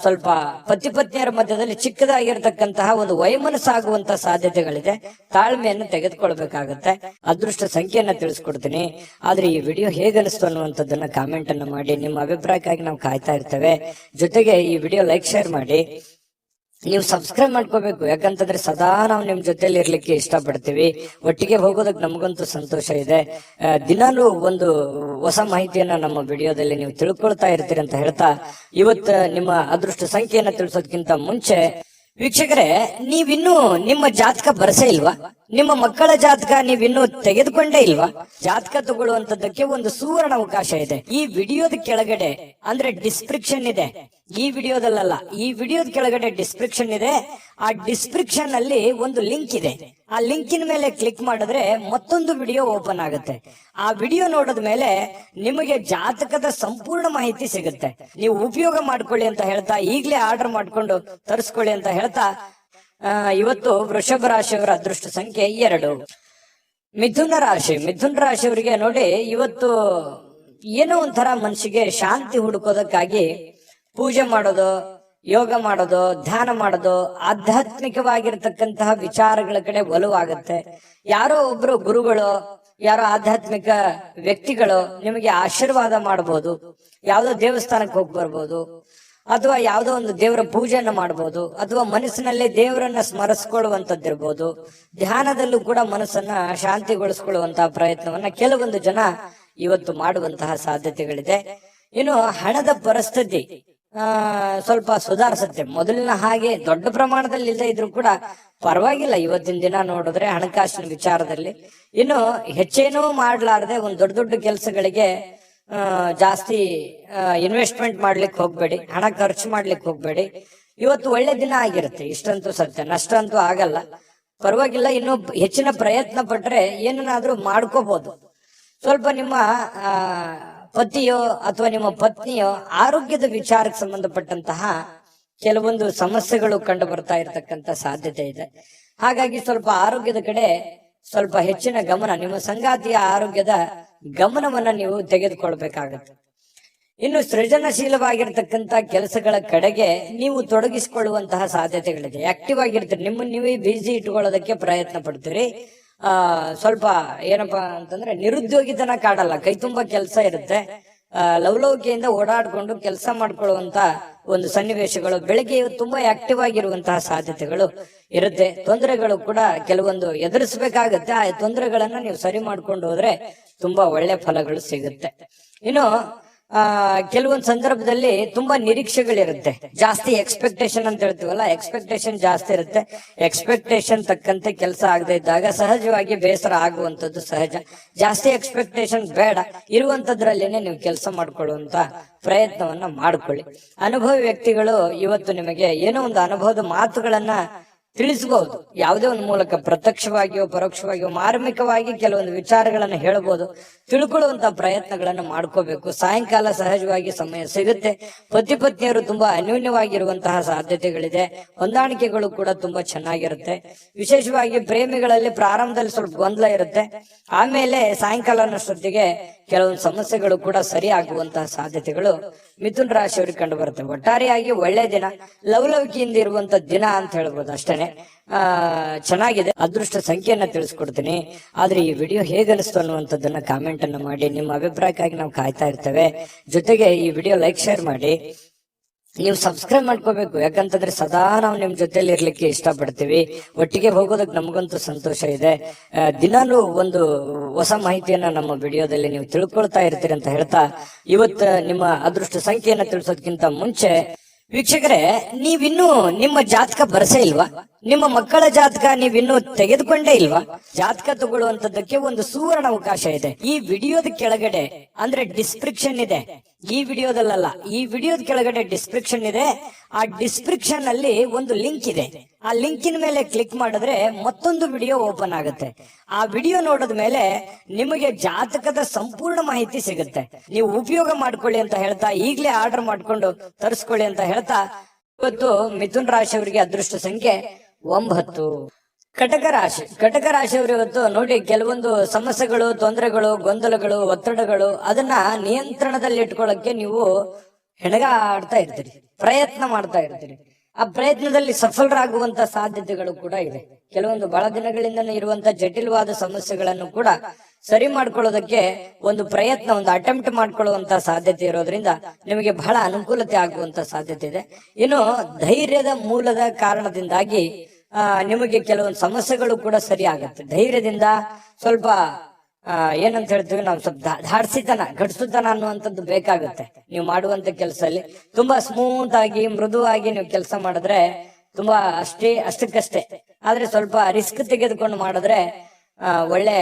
[SPEAKER 1] ಸ್ವಲ್ಪ ಪತಿ ಪತ್ನಿಯರ ಮಧ್ಯದಲ್ಲಿ ಚಿಕ್ಕದಾಗಿರ್ತಕ್ಕಂತಹ ಒಂದು ವೈಮನಸ್ಸಾಗುವಂತ ಸಾಧ್ಯತೆಗಳಿದೆ. ತಾಳ್ಮೆಯನ್ನು ತೆಗೆದುಕೊಳ್ಬೇಕಾಗತ್ತೆ. ಅದೃಷ್ಟ ಸಂಖ್ಯೆಯನ್ನ ತಿಳಿಸ್ಕೊಡ್ತೀನಿ. ಆದ್ರೆ ಈ ವಿಡಿಯೋ ಹೇಗನಿಸ್ತು ಅನ್ನುವಂಥದ್ದನ್ನ ಕಾಮೆಂಟ್ ಅನ್ನ ಮಾಡಿ. ನಿಮ್ಮ ಅಭಿಪ್ರಾಯಕ್ಕಾಗಿ ನಾವು ಕಾಯ್ತಾ ಇರ್ತೇವೆ. ಜೊತೆಗೆ ಈ ವಿಡಿಯೋ ಲೈಕ್ ಶೇರ್ ಮಾಡಿ. ನೀವು ಸಬ್ಸ್ಕ್ರೈಬ್ ಮಾಡ್ಕೋಬೇಕು, ಯಾಕಂತಂದ್ರೆ ಸದಾ ನಾವು ನಿಮ್ ಜೊತೆಲಿ ಇರ್ಲಿಕ್ಕೆ ಇಷ್ಟಪಡ್ತೀವಿ. ಒಟ್ಟಿಗೆ ಹೋಗೋದಕ್ಕೆ ನಮಗಂತೂ ಸಂತೋಷ ಇದೆ. ದಿನಾಲೂ ಒಂದು ಹೊಸ ಮಾಹಿತಿಯನ್ನ ನಮ್ಮ ವಿಡಿಯೋದಲ್ಲಿ ನೀವು ತಿಳ್ಕೊಳ್ತಾ ಇರ್ತೀರಿ ಅಂತ ಹೇಳ್ತಾ, ಇವತ್ತು ನಿಮ್ಮ ಅದೃಷ್ಟ ಸಂಖ್ಯೆಯನ್ನ ತಿಳಿಸೋದಕ್ಕಿಂತ ಮುಂಚೆ ವೀಕ್ಷಕರೇ, ನೀವಿನ್ನೂ ನಿಮ್ಮ ಜಾತಕ ಬರಸೇ ಇಲ್ವಾ? ನಿಮ್ಮ ಮಕ್ಕಳ ಜಾತಕ ನೀವಿನ್ನೂ ತೆಗೆದುಕೊಂಡೇ ಇಲ್ವಾ? ಜಾತಕ ತಗೊಳ್ಳುವಂತದ್ದಕ್ಕೆ ಒಂದು ಸುವರ್ಣ ಅವಕಾಶ ಇದೆ. ಈ ವಿಡಿಯೋದ ಕೆಳಗಡೆ ಅಂದ್ರೆ ಡಿಸ್ಕ್ರಿಪ್ಷನ್ ಇದೆ, ಈ ವಿಡಿಯೋದಲ್ಲ, ಈ ವಿಡಿಯೋದ ಕೆಳಗಡೆ ಡಿಸ್ಕ್ರಿಪ್ಷನ್ ಇದೆ. ಆ ಡಿಸ್ಕ್ರಿಪ್ಷನ್ ಅಲ್ಲಿ ಒಂದು ಲಿಂಕ್ ಇದೆ. ಆ ಲಿಂಕಿನ ಮೇಲೆ ಕ್ಲಿಕ್ ಮಾಡಿದ್ರೆ ಮತ್ತೊಂದು ವಿಡಿಯೋ ಓಪನ್ ಆಗುತ್ತೆ. ಆ ವಿಡಿಯೋ ನೋಡಿದ ಮೇಲೆ ನಿಮಗೆ ಜಾತಕದ ಸಂಪೂರ್ಣ ಮಾಹಿತಿ ಸಿಗುತ್ತೆ. ನೀವು ಉಪಯೋಗ ಮಾಡ್ಕೊಳ್ಳಿ ಅಂತ ಹೇಳ್ತಾ, ಈಗಲೇ ಆರ್ಡರ್ ಮಾಡ್ಕೊಂಡು ತರಿಸ್ಕೊಳ್ಳಿ ಅಂತ ಹೇಳ್ತಾ, ಇವತ್ತು ವೃಷಭ ರಾಶಿಯವರ ಅದೃಷ್ಟ ಸಂಖ್ಯೆ 2. ಮಿಥುನ ರಾಶಿಯವರಿಗೆ ನೋಡಿ, ಇವತ್ತು ಏನೋ ಒಂಥರ ಮನಸ್ಸಿಗೆ ಶಾಂತಿ ಹುಡುಕೋದಕ್ಕಾಗಿ ಪೂಜೆ ಮಾಡೋದು, ಯೋಗ ಮಾಡೋದು, ಧ್ಯಾನ ಮಾಡೋದು, ಆಧ್ಯಾತ್ಮಿಕವಾಗಿರ್ತಕ್ಕಂತಹ ವಿಚಾರಗಳ ಕಡೆ ಒಲವಾಗುತ್ತೆ. ಯಾರೋ ಒಬ್ರು ಗುರುಗಳು, ಯಾರೋ ಆಧ್ಯಾತ್ಮಿಕ ವ್ಯಕ್ತಿಗಳು ನಿಮಗೆ ಆಶೀರ್ವಾದ ಮಾಡಬಹುದು. ಯಾವ್ದೋ ದೇವಸ್ಥಾನಕ್ಕೆ ಹೋಗಿ ಬರ್ಬೋದು, ಅಥವಾ ಯಾವುದೋ ಒಂದು ದೇವರ ಪೂಜೆಯನ್ನ ಮಾಡಬಹುದು, ಅಥವಾ ಮನಸ್ಸಿನಲ್ಲೇ ದೇವರನ್ನ ಸ್ಮರಿಸ್ಕೊಳ್ಳುವಂತದ್ದಿರ್ಬೋದು. ಧ್ಯಾನದಲ್ಲೂ ಕೂಡ ಮನಸ್ಸನ್ನ ಶಾಂತಿಗೊಳಿಸ್ಕೊಳ್ಳುವಂತಹ ಪ್ರಯತ್ನವನ್ನ ಕೆಲವೊಂದು ಜನ ಇವತ್ತು ಮಾಡುವಂತಹ ಸಾಧ್ಯತೆಗಳಿದೆ. ಇನ್ನು ಹಣದ ಪರಿಸ್ಥಿತಿ ಸ್ವಲ್ಪ ಸುಧಾರಿಸುತ್ತೆ. ಮೊದಲಿನ ಹಾಗೆ ದೊಡ್ಡ ಪ್ರಮಾಣದಲ್ಲಿ ಇಲ್ಲದೆ ಇದ್ರೂ ಕೂಡ ಪರವಾಗಿಲ್ಲ. ಇವತ್ತಿನ ದಿನ ನೋಡಿದ್ರೆ ಹಣಕಾಸಿನ ವಿಚಾರದಲ್ಲಿ ಇನ್ನು ಹೆಚ್ಚೇನೂ ಮಾಡ್ಲಾರ್ದೆ ಒಂದು ದೊಡ್ಡ ದೊಡ್ಡ ಕೆಲಸಗಳಿಗೆ ಜಾಸ್ತಿ ಇನ್ವೆಸ್ಟ್ಮೆಂಟ್ ಮಾಡ್ಲಿಕ್ಕೆ ಹೋಗ್ಬೇಡಿ, ಹಣ ಖರ್ಚು ಮಾಡ್ಲಿಕ್ಕೆ ಹೋಗ್ಬೇಡಿ. ಇವತ್ತು ಒಳ್ಳೆ ದಿನ ಆಗಿರುತ್ತೆ, ಇಷ್ಟಂತೂ ಸತ್ಯ. ನಷ್ಟ ಅಂತೂ ಆಗಲ್ಲ, ಪರವಾಗಿಲ್ಲ. ಇನ್ನು ಹೆಚ್ಚಿನ ಪ್ರಯತ್ನ ಪಟ್ರೆ ಏನನ್ನಾದ್ರೂ ಮಾಡ್ಕೋಬಹುದು. ಸ್ವಲ್ಪ ನಿಮ್ಮ ಪತಿಯೋ ಅಥವಾ ನಿಮ್ಮ ಪತ್ನಿಯೋ ಆರೋಗ್ಯದ ವಿಚಾರಕ್ಕೆ ಸಂಬಂಧಪಟ್ಟಂತಹ ಕೆಲವೊಂದು ಸಮಸ್ಯೆಗಳು ಕಂಡು ಬರ್ತಾ ಇರತಕ್ಕಂತ ಸಾಧ್ಯತೆ ಇದೆ. ಹಾಗಾಗಿ ಸ್ವಲ್ಪ ಆರೋಗ್ಯದ ಕಡೆ ಸ್ವಲ್ಪ ಹೆಚ್ಚಿನ ಗಮನ, ನಿಮ್ಮ ಸಂಗಾತಿಯ ಆರೋಗ್ಯದ ಗಮನವನ್ನ ನೀವು ತೆಗೆದುಕೊಳ್ಬೇಕಾಗತ್ತೆ. ಇನ್ನು ಸೃಜನಶೀಲವಾಗಿರ್ತಕ್ಕಂತ ಕೆಲಸಗಳ ಕಡೆಗೆ ನೀವು ತೊಡಗಿಸಿಕೊಳ್ಳುವಂತಹ ಸಾಧ್ಯತೆಗಳಿದೆ. ಆಕ್ಟಿವ್ ಆಗಿರ್ತೀರಿ, ನಿಮ್ಮನ್ನು ನೀವೇ ಬಿಸಿ ಇಟ್ಕೊಳ್ಳೋದಕ್ಕೆ ಪ್ರಯತ್ನ ಪಡ್ತೀರಿ. ಸ್ವಲ್ಪ ಏನಪ್ಪಾ ಅಂತಂದ್ರೆ ನಿರುದ್ಯೋಗಿತನ ಕಾಡಲ್ಲ, ಕೈ ತುಂಬಾ ಕೆಲಸ ಇರುತ್ತೆ. ಲವಲವಿಕೆಯಿಂದ ಓಡಾಡ್ಕೊಂಡು ಕೆಲಸ ಮಾಡ್ಕೊಳ್ಳುವಂತ ಒಂದು ಸನ್ನಿವೇಶಗಳು, ಬೆಳಗ್ಗೆ ತುಂಬಾ ಆಕ್ಟಿವ್ ಆಗಿರುವಂತಹ ಸಾಧ್ಯತೆಗಳು ಇರುತ್ತೆ. ತೊಂದರೆಗಳು ಕೂಡ ಕೆಲವೊಂದು ಎದುರಿಸಬೇಕಾಗತ್ತೆ. ಆ ತೊಂದರೆಗಳನ್ನ ನೀವು ಸರಿ ಮಾಡ್ಕೊಂಡು ಹೋದ್ರೆ ತುಂಬಾ ಒಳ್ಳೆ ಫಲಗಳು ಸಿಗುತ್ತೆ. ಇನ್ನು ಕೆಲವೊಂದು ಸಂದರ್ಭದಲ್ಲಿ ತುಂಬಾ ನಿರೀಕ್ಷೆಗಳಿರುತ್ತೆ, ಜಾಸ್ತಿ ಎಕ್ಸ್ಪೆಕ್ಟೇಷನ್ ಅಂತ ಹೇಳ್ತೀವಲ್ಲ, ಎಕ್ಸ್ಪೆಕ್ಟೇಷನ್ ಜಾಸ್ತಿ ಇರುತ್ತೆ. ಎಕ್ಸ್ಪೆಕ್ಟೇಷನ್ ತಕ್ಕಂತೆ ಕೆಲಸ ಆಗದೆ ಇದ್ದಾಗ ಸಹಜವಾಗಿ ಬೇಸರ ಆಗುವಂತದ್ದು ಸಹಜ. ಜಾಸ್ತಿ ಎಕ್ಸ್ಪೆಕ್ಟೇಷನ್ ಬೇಡ, ಇರುವಂತದ್ರಲ್ಲೇನೆ ನೀವು ಕೆಲಸ ಮಾಡ್ಕೊಳ್ಳುವಂತ ಪ್ರಯತ್ನವನ್ನ ಮಾಡ್ಕೊಳ್ಳಿ. ಅನುಭವಿ ವ್ಯಕ್ತಿಗಳು ಇವತ್ತು ನಿಮಗೆ ಏನೋ ಒಂದು ಅನುಭವದ ಮಾತುಗಳನ್ನ ತಿಳಿಸಬಹುದು. ಯಾವುದೇ ಒಂದು ಮೂಲಕ ಪ್ರತ್ಯಕ್ಷವಾಗಿಯೋ ಪರೋಕ್ಷವಾಗಿಯೋ ಮಾರ್ಮಿಕವಾಗಿ ಕೆಲವೊಂದು ವಿಚಾರಗಳನ್ನ ಹೇಳಬಹುದು. ತಿಳ್ಕೊಳ್ಳುವಂತ ಪ್ರಯತ್ನಗಳನ್ನ ಮಾಡ್ಕೋಬೇಕು. ಸಾಯಂಕಾಲ ಸಹಜವಾಗಿ ಸಮಯ ಸಿಗುತ್ತೆ. ಪತಿ ಪತ್ನಿಯರು ತುಂಬಾ ಅನ್ಯೋನ್ಯವಾಗಿರುವಂತಹ ಸಾಧ್ಯತೆಗಳಿದೆ. ಹೊಂದಾಣಿಕೆಗಳು ಕೂಡ ತುಂಬಾ ಚೆನ್ನಾಗಿರುತ್ತೆ. ವಿಶೇಷವಾಗಿ ಪ್ರೇಮಿಗಳಲ್ಲಿ ಪ್ರಾರಂಭದಲ್ಲಿ ಸ್ವಲ್ಪ ಗೊಂದಲ ಇರುತ್ತೆ, ಆಮೇಲೆ ಸಾಯಂಕಾಲ ಅನ್ನೋಷ್ಟೊತ್ತಿಗೆ ಕೆಲವೊಂದು ಸಮಸ್ಯೆಗಳು ಕೂಡ ಸರಿ ಆಗುವಂತಹ ಸಾಧ್ಯತೆಗಳು ಮಿಥುನ್ ರಾಶಿಯವರಿಗೆ ಕಂಡು ಬರುತ್ತೆ. ಒಟ್ಟಾರೆಯಾಗಿ ಒಳ್ಳೆ ದಿನ, ಲವಲವಿಕೆಯಿಂದ ಇರುವಂತ ದಿನ ಅಂತ ಹೇಳ್ಬೋದು ಅಷ್ಟೇನೆ. ಚೆನ್ನಾಗಿದೆ. ಅದೃಷ್ಟ ಸಂಖ್ಯೆಯನ್ನ ತಿಳಿಸ್ಕೊಡ್ತೀನಿ. ಆದ್ರೆ ಈ ವಿಡಿಯೋ ಹೇಗನಿಸ್ತು ಅನ್ನುವಂಥದ್ದನ್ನ ಕಾಮೆಂಟ್ ಅನ್ನ ಮಾಡಿ. ನಿಮ್ಮ ಅಭಿಪ್ರಾಯಕ್ಕಾಗಿ ನಾವು ಕಾಯ್ತಾ ಇರ್ತೇವೆ. ಜೊತೆಗೆ ಈ ವಿಡಿಯೋ ಲೈಕ್ ಶೇರ್ ಮಾಡಿ. ನೀವು ಸಬ್ಸ್ಕ್ರೈಬ್ ಮಾಡ್ಕೋಬೇಕು, ಯಾಕಂತಂದ್ರೆ ಸದಾ ನಾವು ನಿಮ್ ಜೊತೆಲಿ ಇರ್ಲಿಕ್ಕೆ ಇಷ್ಟಪಡ್ತೀವಿ. ಒಟ್ಟಿಗೆ ಹೋಗೋದಕ್ಕೆ ನಮಗಂತೂ ಸಂತೋಷ ಇದೆ. ದಿನಾಲೂ ಒಂದು ಹೊಸ ಮಾಹಿತಿಯನ್ನ ನಮ್ಮ ವಿಡಿಯೋದಲ್ಲಿ ನೀವು ತಿಳ್ಕೊಳ್ತಾ ಇರ್ತೀರಿ ಅಂತ ಹೇಳ್ತಾ, ಇವತ್ತು ನಿಮ್ಮ ಅದೃಷ್ಟ ಸಂಖ್ಯೆಯನ್ನ ತಿಳಿಸೋದಕ್ಕಿಂತ ಮುಂಚೆ ವೀಕ್ಷಕರೇ, ನೀವಿನ್ನೂ ನಿಮ್ಮ ಜಾತಕ ಬರಸೇ ಇಲ್ವಾ? ನಿಮ್ಮ ಮಕ್ಕಳ ಜಾತಕ ನೀವಿನ್ನೂ ತೆಗೆದುಕೊಂಡೇ ಇಲ್ವಾ? ಜಾತಕ ತಗೊಳ್ಳುವಂತದ್ದಕ್ಕೆ ಒಂದು ಸುವರ್ಣ ಅವಕಾಶ ಇದೆ. ಈ ವಿಡಿಯೋದ ಕೆಳಗಡೆ ಅಂದ್ರೆ ಡಿಸ್ಕ್ರಿಪ್ಷನ್ ಇದೆ, ಈ ವಿಡಿಯೋದಲ್ಲ, ಈ ವಿಡಿಯೋದ ಕೆಳಗಡೆ ಡಿಸ್ಕ್ರಿಪ್ಷನ್ ಇದೆ. ಆ ಡಿಸ್ಕ್ರಿಪ್ಷನ್ ಅಲ್ಲಿ ಒಂದು ಲಿಂಕ್ ಇದೆ. ಆ ಲಿಂಕಿನ ಮೇಲೆ ಕ್ಲಿಕ್ ಮಾಡಿದ್ರೆ ಮತ್ತೊಂದು ವಿಡಿಯೋ ಓಪನ್ ಆಗುತ್ತೆ. ಆ ವಿಡಿಯೋ ನೋಡಿದ ಮೇಲೆ ನಿಮಗೆ ಜಾತಕದ ಸಂಪೂರ್ಣ ಮಾಹಿತಿ ಸಿಗುತ್ತೆ. ನೀವು ಉಪಯೋಗ ಮಾಡ್ಕೊಳ್ಳಿ ಅಂತ ಹೇಳ್ತಾ, ಈಗಲೇ ಆರ್ಡರ್ ಮಾಡ್ಕೊಂಡು ತರಿಸ್ಕೊಳ್ಳಿ ಅಂತ ಹೇಳ್ತಾ, ಇವತ್ತು ಮಿಥುನ್ ರಾಶಿಯವರಿಗೆ ಅದೃಷ್ಟ ಸಂಖ್ಯೆ 9. ಕಟಕ ರಾಶಿಯವರು ಇವತ್ತು ನೋಡಿ, ಕೆಲವೊಂದು ಸಮಸ್ಯೆಗಳು, ತೊಂದರೆಗಳು, ಗೊಂದಲಗಳು, ಒತ್ತಡಗಳು, ಅದನ್ನ ನಿಯಂತ್ರಣದಲ್ಲಿ ಇಟ್ಕೊಳ್ಳಕ್ಕೆ ನೀವು ಹೆಣಗಾಡ್ತಾ ಇರ್ತೀರಿ, ಪ್ರಯತ್ನ ಮಾಡ್ತಾ ಇರ್ತೀರಿ. ಆ ಪ್ರಯತ್ನದಲ್ಲಿ ಸಫಲರಾಗುವಂತ ಸಾಧ್ಯತೆಗಳು ಕೂಡ ಇದೆ. ಕೆಲವೊಂದು ಬಹಳ ದಿನಗಳಿಂದ ಇರುವಂತ ಜಟಿಲವಾದ ಸಮಸ್ಯೆಗಳನ್ನು ಕೂಡ ಸರಿ ಮಾಡ್ಕೊಳ್ಳೋದಕ್ಕೆ ಒಂದು ಪ್ರಯತ್ನ, ಒಂದು ಅಟೆಂಪ್ಟ್ ಮಾಡ್ಕೊಳ್ಳುವಂತ ಸಾಧ್ಯತೆ ಇರೋದ್ರಿಂದ ನಿಮಗೆ ಬಹಳ ಅನುಕೂಲತೆ ಆಗುವಂತ ಸಾಧ್ಯತೆ ಇದೆ. ಇನ್ನು ಧೈರ್ಯದ ಮೂಲದ ಕಾರಣದಿಂದಾಗಿ ನಿಮಗೆ ಕೆಲವೊಂದು ಸಮಸ್ಯೆಗಳು ಕೂಡ ಸರಿ ಆಗುತ್ತೆ. ಧೈರ್ಯದಿಂದ ಸ್ವಲ್ಪ ಏನಂತ ಹೇಳ್ತೀವಿ ನಾವು, ಸ್ವಲ್ಪ ಧಾಡ್ಸಿತನ, ಗಡ್ಸುತನ ಅನ್ನುವಂಥದ್ದು ಬೇಕಾಗುತ್ತೆ. ನೀವು ಮಾಡುವಂತ ಕೆಲಸದಲ್ಲಿ ತುಂಬಾ ಸ್ಮೂತ್ ಆಗಿ, ಮೃದುವಾಗಿ ನೀವು ಕೆಲಸ ಮಾಡಿದ್ರೆ ತುಂಬಾ ಅಷ್ಟಕ್ಕಷ್ಟೇ. ಆದ್ರೆ ಸ್ವಲ್ಪ ರಿಸ್ಕ್ ತೆಗೆದುಕೊಂಡು ಮಾಡಿದ್ರೆ ಒಳ್ಳೆ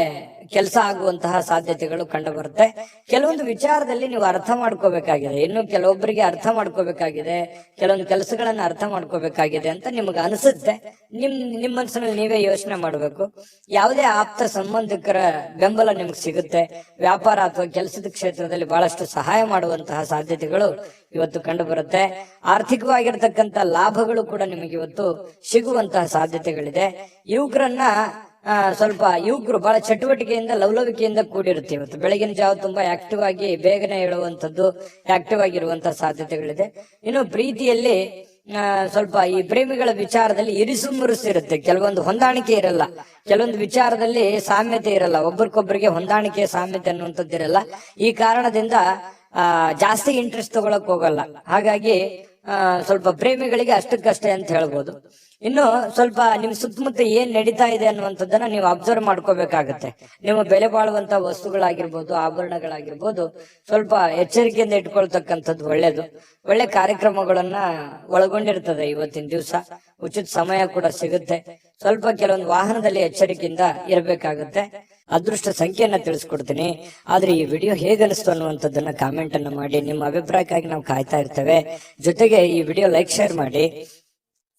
[SPEAKER 1] ಕೆಲಸ ಆಗುವಂತಹ ಸಾಧ್ಯತೆಗಳು ಕಂಡು ಬರುತ್ತೆ. ಕೆಲವೊಂದು ವಿಚಾರದಲ್ಲಿ ನೀವು ಅರ್ಥ ಮಾಡ್ಕೋಬೇಕಾಗಿದೆ, ಇನ್ನು ಕೆಲವೊಬ್ಬರಿಗೆ ಅರ್ಥ ಮಾಡ್ಕೋಬೇಕಾಗಿದೆ, ಕೆಲವೊಂದು ಕೆಲಸಗಳನ್ನ ಅರ್ಥ ಮಾಡ್ಕೋಬೇಕಾಗಿದೆ ಅಂತ ನಿಮ್ಗೆ ಅನಿಸುತ್ತೆ. ನಿಮ್ಮ ಮನಸ್ಸಿನಲ್ಲಿ ನೀವೇ ಯೋಚನೆ ಮಾಡಬೇಕು. ಯಾವುದೇ ಆಪ್ತ ಸಂಬಂಧಿಕರ ಬೆಂಬಲ ನಿಮ್ಗೆ ಸಿಗುತ್ತೆ. ವ್ಯಾಪಾರ ಅಥವಾ ಕೆಲಸದ ಕ್ಷೇತ್ರದಲ್ಲಿ ಬಹಳಷ್ಟು ಸಹಾಯ ಮಾಡುವಂತಹ ಸಾಧ್ಯತೆಗಳು ಇವತ್ತು ಕಂಡು ಬರುತ್ತೆ. ಆರ್ಥಿಕವಾಗಿರ್ತಕ್ಕಂಥ ಲಾಭಗಳು ಕೂಡ ನಿಮಗೆ ಇವತ್ತು ಸಿಗುವಂತಹ ಸಾಧ್ಯತೆಗಳಿದೆ. ಯುವಕರು ಬಹಳ ಚಟುವಟಿಕೆಯಿಂದ ಲವಲವಿಕೆಯಿಂದ ಕೂಡಿರುತ್ತೆ. ಇವತ್ತು ಬೆಳಗಿನ ಜಾವ ತುಂಬಾ ಆಕ್ಟಿವ್ ಆಗಿ ಬೇಗನೆ ಹೇಳುವಂತದ್ದು, ಆಕ್ಟಿವ್ ಆಗಿರುವಂತಹ ಸಾಧ್ಯತೆಗಳಿದೆ. ಇನ್ನು ಪ್ರೀತಿಯಲ್ಲಿ ಸ್ವಲ್ಪ ಈ ಪ್ರೇಮಿಗಳ ವಿಚಾರದಲ್ಲಿ ಇರಿಸುಮುರುಸಿರುತ್ತೆ. ಕೆಲವೊಂದು ಹೊಂದಾಣಿಕೆ ಇರಲ್ಲ, ಕೆಲವೊಂದು ವಿಚಾರದಲ್ಲಿ ಸಾಮ್ಯತೆ ಇರಲ್ಲ, ಒಬ್ರಿಗೊಬ್ಬರಿಗೆ ಹೊಂದಾಣಿಕೆ ಸಾಮ್ಯತೆ ಅನ್ನುವಂಥದ್ದು ಇರಲ್ಲ. ಈ ಕಾರಣದಿಂದ ಜಾಸ್ತಿ ಇಂಟ್ರೆಸ್ಟ್ ತಗೊಳಕ್ ಹೋಗಲ್ಲ. ಹಾಗಾಗಿ ಸ್ವಲ್ಪ ಪ್ರೇಮಿಗಳಿಗೆ ಅಷ್ಟಕ್ಕಷ್ಟೇ ಅಂತ ಹೇಳ್ಬೋದು. ಇನ್ನು ಸ್ವಲ್ಪ ನಿಮ್ ಸುತ್ತಮುತ್ತ ಏನ್ ನಡೀತಾ ಇದೆ ಅನ್ನುವಂಥದ್ದನ್ನ ನೀವು ಅಬ್ಸರ್ವ್ ಮಾಡ್ಕೋಬೇಕಾಗತ್ತೆ. ನಿಮ್ಮ ಬೆಲೆ ಬಾಳುವಂತ ವಸ್ತುಗಳಾಗಿರ್ಬೋದು, ಆಭರಣಗಳಾಗಿರ್ಬೋದು, ಸ್ವಲ್ಪ ಎಚ್ಚರಿಕೆಯಿಂದ ಇಟ್ಕೊಳ್ತಕ್ಕಂಥದ್ದು ಒಳ್ಳೇದು. ಒಳ್ಳೆ ಕಾರ್ಯಕ್ರಮಗಳನ್ನ ಒಳಗೊಂಡಿರ್ತದೆ ಇವತ್ತಿನ ದಿವಸ. ಉಚಿತ ಸಮಯ ಕೂಡ ಸಿಗುತ್ತೆ. ಸ್ವಲ್ಪ ಕೆಲವೊಂದು ವಾಹನದಲ್ಲಿ ಎಚ್ಚರಿಕೆಯಿಂದ ಇರಬೇಕಾಗುತ್ತೆ. ಅದೃಷ್ಟ ಸಂಖ್ಯೆಯನ್ನ ತಿಳಿಸ್ಕೊಡ್ತೀನಿ. ಆದ್ರೆ ಈ ವಿಡಿಯೋ ಹೇಗನಿಸ್ತು ಅನ್ನುವಂಥದ್ದನ್ನ ಕಾಮೆಂಟ್ ಅನ್ನ ಮಾಡಿ. ನಿಮ್ಮ ಅಭಿಪ್ರಾಯಕ್ಕಾಗಿ ನಾವು ಕಾಯ್ತಾ ಇರ್ತೇವೆ. ಜೊತೆಗೆ ಈ ವಿಡಿಯೋ ಲೈಕ್, ಶೇರ್ ಮಾಡಿ.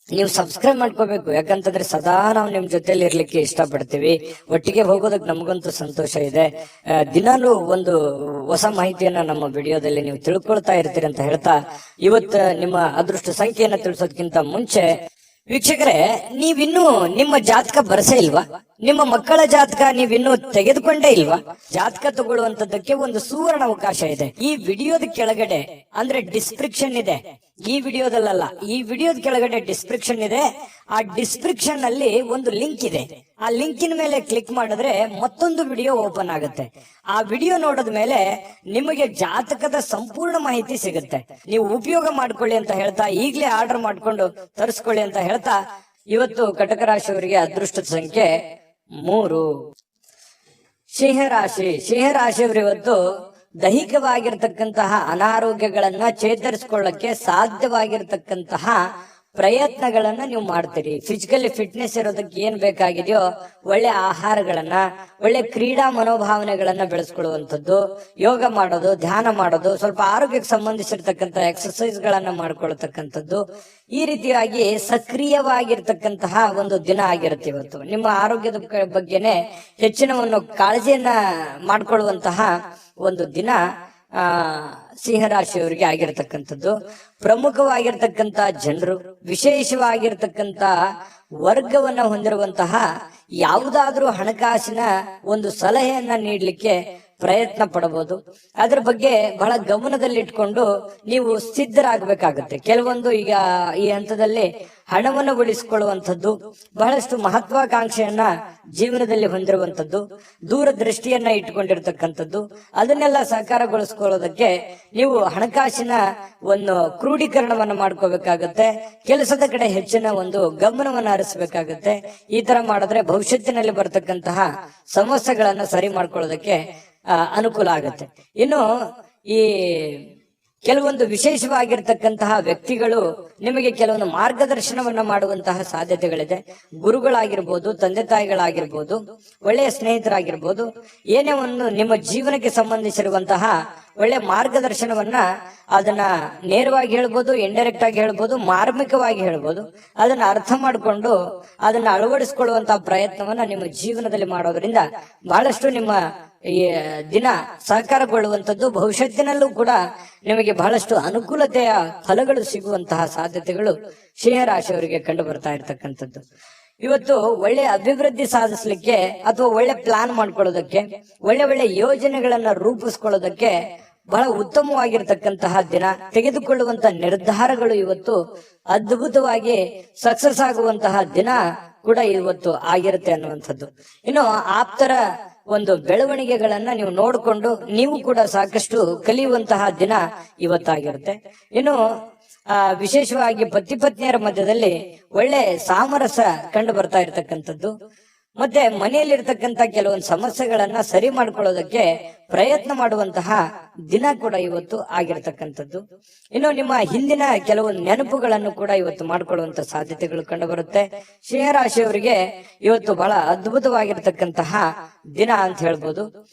[SPEAKER 1] ನೀವು ಸಬ್ಸ್ಕ್ರೈಬ್ ಮಾಡ್ಕೋಬೇಕು, ಯಾಕಂತಂದ್ರೆ ಸದಾ ನಾವು ನಿಮ್ ಜೊತೆಲಿ ಇರ್ಲಿಕ್ಕೆ ಇಷ್ಟಪಡ್ತೀವಿ. ಒಟ್ಟಿಗೆ ಹೋಗೋದಕ್ಕೆ ನಮಗಂತೂ ಸಂತೋಷ ಇದೆ. ದಿನಾಲೂ ಒಂದು ಹೊಸ ಮಾಹಿತಿಯನ್ನ ನಮ್ಮ ವಿಡಿಯೋದಲ್ಲಿ ನೀವು ತಿಳ್ಕೊಳ್ತಾ ಇರ್ತೀರಿ ಅಂತ ಹೇಳ್ತಾ, ಇವತ್ತು ನಿಮ್ಮ ಅದೃಷ್ಟ ಸಂಖ್ಯೆಯನ್ನ ತಿಳಿಸೋದಕ್ಕಿಂತ ಮುಂಚೆ ವೀಕ್ಷಕರೇ, ನೀವಿನ್ನೂ ನಿಮ್ಮ ಜಾತಕ ಬರಸೇ ಇಲ್ವಾ? ನಿಮ್ಮ ಮಕ್ಕಳ ಜಾತಕ ನೀವಿನ್ನೂ ತೆಗೆದುಕೊಂಡೇ ಇಲ್ವಾ? ಜಾತಕ ತಗೊಳ್ಳುವಂತದ್ದಕ್ಕೆ ಒಂದು ಸುವರ್ಣ ಅವಕಾಶ ಇದೆ. ಈ ವಿಡಿಯೋದ ಕೆಳಗಡೆ ಅಂದ್ರೆ ಡಿಸ್ಕ್ರಿಪ್ಷನ್ ಇದೆ. ಈ ವಿಡಿಯೋದಲ್ಲ, ಈ ವಿಡಿಯೋದ ಕೆಳಗಡೆ ಡಿಸ್ಕ್ರಿಪ್ಷನ್ ಇದೆ. ಆ ಡಿಸ್ಕ್ರಿಪ್ಷನ್ ಅಲ್ಲಿ ಒಂದು ಲಿಂಕ್ ಇದೆ. ಆ ಲಿಂಕಿನ ಮೇಲೆ ಕ್ಲಿಕ್ ಮಾಡಿದ್ರೆ ಮತ್ತೊಂದು ವಿಡಿಯೋ ಓಪನ್ ಆಗುತ್ತೆ. ಆ ವಿಡಿಯೋ ನೋಡಿದ ಮೇಲೆ ನಿಮಗೆ ಜಾತಕದ ಸಂಪೂರ್ಣ ಮಾಹಿತಿ ಸಿಗುತ್ತೆ. ನೀವು ಉಪಯೋಗ ಮಾಡ್ಕೊಳ್ಳಿ ಅಂತ ಹೇಳ್ತಾ, ಈಗಲೇ ಆರ್ಡರ್ ಮಾಡ್ಕೊಂಡು ತರಿಸ್ಕೊಳ್ಳಿ ಅಂತ ಹೇಳ್ತಾ, ಇವತ್ತು ಕಟಕ ರಾಶಿಯವರಿಗೆ ಅದೃಷ್ಟದ ಸಂಖ್ಯೆ 3. ಸಿಂಹರಾಶಿಯವರು ಇವತ್ತು ದೈಹಿಕವಾಗಿರ್ತಕ್ಕಂತಹ ಅನಾರೋಗ್ಯಗಳನ್ನ ಚೇತರಿಸಿಕೊಳ್ಳಕ್ಕೆ ಸಾಧ್ಯವಾಗಿರ್ತಕ್ಕಂತಹ ಪ್ರಯತ್ನಗಳನ್ನ ನೀವು ಮಾಡ್ತೀರಿ. ಫಿಸಿಕಲಿ ಫಿಟ್ನೆಸ್ ಇರೋದಕ್ಕೆ ಏನ್ ಬೇಕಾಗಿದೆಯೋ ಒಳ್ಳೆ ಆಹಾರಗಳನ್ನ, ಒಳ್ಳೆ ಕ್ರೀಡಾ ಮನೋಭಾವನೆಗಳನ್ನ ಬೆಳೆಸ್ಕೊಳ್ಳುವಂಥದ್ದು, ಯೋಗ ಮಾಡೋದು, ಧ್ಯಾನ ಮಾಡೋದು, ಸ್ವಲ್ಪ ಆರೋಗ್ಯಕ್ಕೆ ಸಂಬಂಧಿಸಿರ್ತಕ್ಕಂಥ ಎಕ್ಸರ್ಸೈಸ್ ಗಳನ್ನ ಮಾಡ್ಕೊಳ್ತಕ್ಕಂಥದ್ದು, ಈ ರೀತಿಯಾಗಿ ಸಕ್ರಿಯವಾಗಿರ್ತಕ್ಕಂತಹ ಒಂದು ದಿನ ಆಗಿರುತ್ತೆ ಇವತ್ತು. ನಿಮ್ಮ ಆರೋಗ್ಯದ ಬಗ್ಗೆನೆ ಹೆಚ್ಚಿನ ಒಂದು ಕಾಳಜಿಯನ್ನ ಮಾಡ್ಕೊಳ್ಳುವಂತಹ ಒಂದು ದಿನ ಸಿಂಹರಾಶಿಯವರಿಗೆ ಆಗಿರ್ತಕ್ಕಂಥದ್ದು. ಪ್ರಮುಖವಾಗಿರ್ತಕ್ಕಂಥ ಜನರು, ವಿಶೇಷವಾಗಿರ್ತಕ್ಕಂಥ ವರ್ಗವನ್ನ ಹೊಂದಿರುವಂತಹ ಯಾವುದಾದ್ರೂ ಹಣಕಾಸಿನ ಒಂದು ಸಲಹೆಯನ್ನ ನೀಡಲಿಕ್ಕೆ ಪ್ರಯತ್ನ ಪಡಬಹುದು. ಅದ್ರ ಬಗ್ಗೆ ಬಹಳ ಗಮನದಲ್ಲಿಟ್ಕೊಂಡು ನೀವು ಸಿದ್ಧರಾಗಬೇಕಾಗುತ್ತೆ. ಕೆಲವೊಂದು ಈಗ ಈ ಹಂತದಲ್ಲಿ ಹಣವನ್ನು ಉಳಿಸಿಕೊಳ್ಳುವಂಥದ್ದು, ಬಹಳಷ್ಟು ಮಹತ್ವಾಕಾಂಕ್ಷೆಯನ್ನ ಜೀವನದಲ್ಲಿ ಹೊಂದಿರುವಂಥದ್ದು, ದೂರದೃಷ್ಟಿಯನ್ನ ಇಟ್ಕೊಂಡಿರ್ತಕ್ಕಂಥದ್ದು, ಅದನ್ನೆಲ್ಲ ಸಾಕಾರಗೊಳಿಸ್ಕೊಳ್ಳೋದಕ್ಕೆ ನೀವು ಹಣಕಾಸಿನ ಒಂದು ಕ್ರೋಢೀಕರಣವನ್ನ ಮಾಡ್ಕೋಬೇಕಾಗತ್ತೆ. ಕೆಲಸದ ಕಡೆ ಹೆಚ್ಚಿನ ಒಂದು ಗಮನವನ್ನ ಹರಿಸಬೇಕಾಗತ್ತೆ. ಈ ತರ ಮಾಡಿದ್ರೆ ಭವಿಷ್ಯತ್ತಿನಲ್ಲಿ ಬರ್ತಕ್ಕಂತಹ ಸಮಸ್ಯೆಗಳನ್ನ ಸರಿ ಮಾಡ್ಕೊಳ್ಳೋದಕ್ಕೆ ಅನುಕೂಲ ಆಗುತ್ತೆ. ಇನ್ನು ಈ ಕೆಲವೊಂದು ವಿಶೇಷವಾಗಿರ್ತಕ್ಕಂತಹ ವ್ಯಕ್ತಿಗಳು ನಿಮಗೆ ಕೆಲವೊಂದು ಮಾರ್ಗದರ್ಶನವನ್ನ ಮಾಡುವಂತಹ ಸಾಧ್ಯತೆಗಳಿದೆ. ಗುರುಗಳಾಗಿರ್ಬೋದು, ತಂದೆ ತಾಯಿಗಳಾಗಿರ್ಬೋದು, ಒಳ್ಳೆಯ ಸ್ನೇಹಿತರಾಗಿರ್ಬೋದು, ಏನೇ ಒಂದು ನಿಮ್ಮ ಜೀವನಕ್ಕೆ ಸಂಬಂಧಿಸಿರುವಂತಹ ಒಳ್ಳೆ ಮಾರ್ಗದರ್ಶನವನ್ನ ಅದನ್ನ ನೇರವಾಗಿ ಹೇಳ್ಬೋದು, ಇಂಡೈರೆಕ್ಟ್ ಆಗಿ ಹೇಳ್ಬೋದು, ಮಾರ್ಮಿಕವಾಗಿ ಹೇಳ್ಬೋದು, ಅದನ್ನ ಅರ್ಥ ಮಾಡಿಕೊಂಡು ಅದನ್ನ ಅಳವಡಿಸಿಕೊಳ್ಳುವಂತಹ ಪ್ರಯತ್ನವನ್ನ ನಿಮ್ಮ ಜೀವನದಲ್ಲಿ ಮಾಡೋದ್ರಿಂದ ಬಹಳಷ್ಟು ನಿಮ್ಮ ಈ ದಿನ ಸಹಕಾರಗೊಳ್ಳುವಂಥದ್ದು, ಭವಿಷ್ಯತ್ತಿನಲ್ಲೂ ಕೂಡ ನಿಮಗೆ ಬಹಳಷ್ಟು ಅನುಕೂಲತೆಯ ಫಲಗಳು ಸಿಗುವಂತಹ ಸಾಧ್ಯತೆಗಳು ಸಿಂಹರಾಶಿಯವರಿಗೆ ಕಂಡು ಬರ್ತಾ ಇರ್ತಕ್ಕಂಥದ್ದು. ಇವತ್ತು ಒಳ್ಳೆ ಅಭಿವೃದ್ಧಿ ಸಾಧಿಸ್ಲಿಕ್ಕೆ ಅಥವಾ ಒಳ್ಳೆ ಪ್ಲಾನ್ ಮಾಡ್ಕೊಳ್ಳೋದಕ್ಕೆ, ಒಳ್ಳೆ ಯೋಜನೆಗಳನ್ನ ರೂಪಿಸ್ಕೊಳ್ಳೋದಕ್ಕೆ ಬಹಳ ಉತ್ತಮವಾಗಿರ್ತಕ್ಕಂತಹ ದಿನ. ತೆಗೆದುಕೊಳ್ಳುವಂತಹ ನಿರ್ಧಾರಗಳು ಇವತ್ತು ಅದ್ಭುತವಾಗಿ ಸಕ್ಸಸ್ ಆಗುವಂತಹ ದಿನ ಕೂಡ ಇವತ್ತು ಆಗಿರುತ್ತೆ ಅನ್ನುವಂಥದ್ದು. ಇನ್ನು ಆಪ್ತರ ಒಂದು ಬೆಳವಣಿಗೆಗಳನ್ನ ನೀವು ನೋಡಿಕೊಂಡು ನೀವು ಕೂಡ ಸಾಕಷ್ಟು ಕಲಿಯುವಂತಹ ದಿನ ಇವತ್ತಾಗಿರುತ್ತೆ. ಇನ್ನು ವಿಶೇಷವಾಗಿ ಪತಿ ಪತ್ನಿಯರ ಮಧ್ಯದಲ್ಲಿ ಒಳ್ಳೆ ಸಾಮರಸ್ಯ ಕಂಡು ಬರ್ತಾ ಇರತಕ್ಕಂಥದ್ದು, ಮತ್ತೆ ಮನೆಯಲ್ಲಿರ್ತಕ್ಕಂಥ ಕೆಲವೊಂದು ಸಮಸ್ಯೆಗಳನ್ನ ಸರಿ ಮಾಡ್ಕೊಳ್ಳೋದಕ್ಕೆ ಪ್ರಯತ್ನ ಮಾಡುವಂತಹ ದಿನ ಕೂಡ ಇವತ್ತು ಆಗಿರತಕ್ಕಂಥದ್ದು. ಇನ್ನು ನಿಮ್ಮ ಹಿಂದಿನ ಕೆಲವು ನೆನಪುಗಳನ್ನು ಕೂಡ ಇವತ್ತು ಮಾಡ್ಕೊಳ್ಳುವಂತ ಸಾಧ್ಯತೆಗಳು ಕಂಡು ಬರುತ್ತೆ. ಸಿಂಹರಾಶಿಯವರಿಗೆ ಇವತ್ತು ಬಹಳ ಅದ್ಭುತವಾಗಿರ್ತಕ್ಕಂತಹ ದಿನ ಅಂತ ಹೇಳ್ಬೋದು.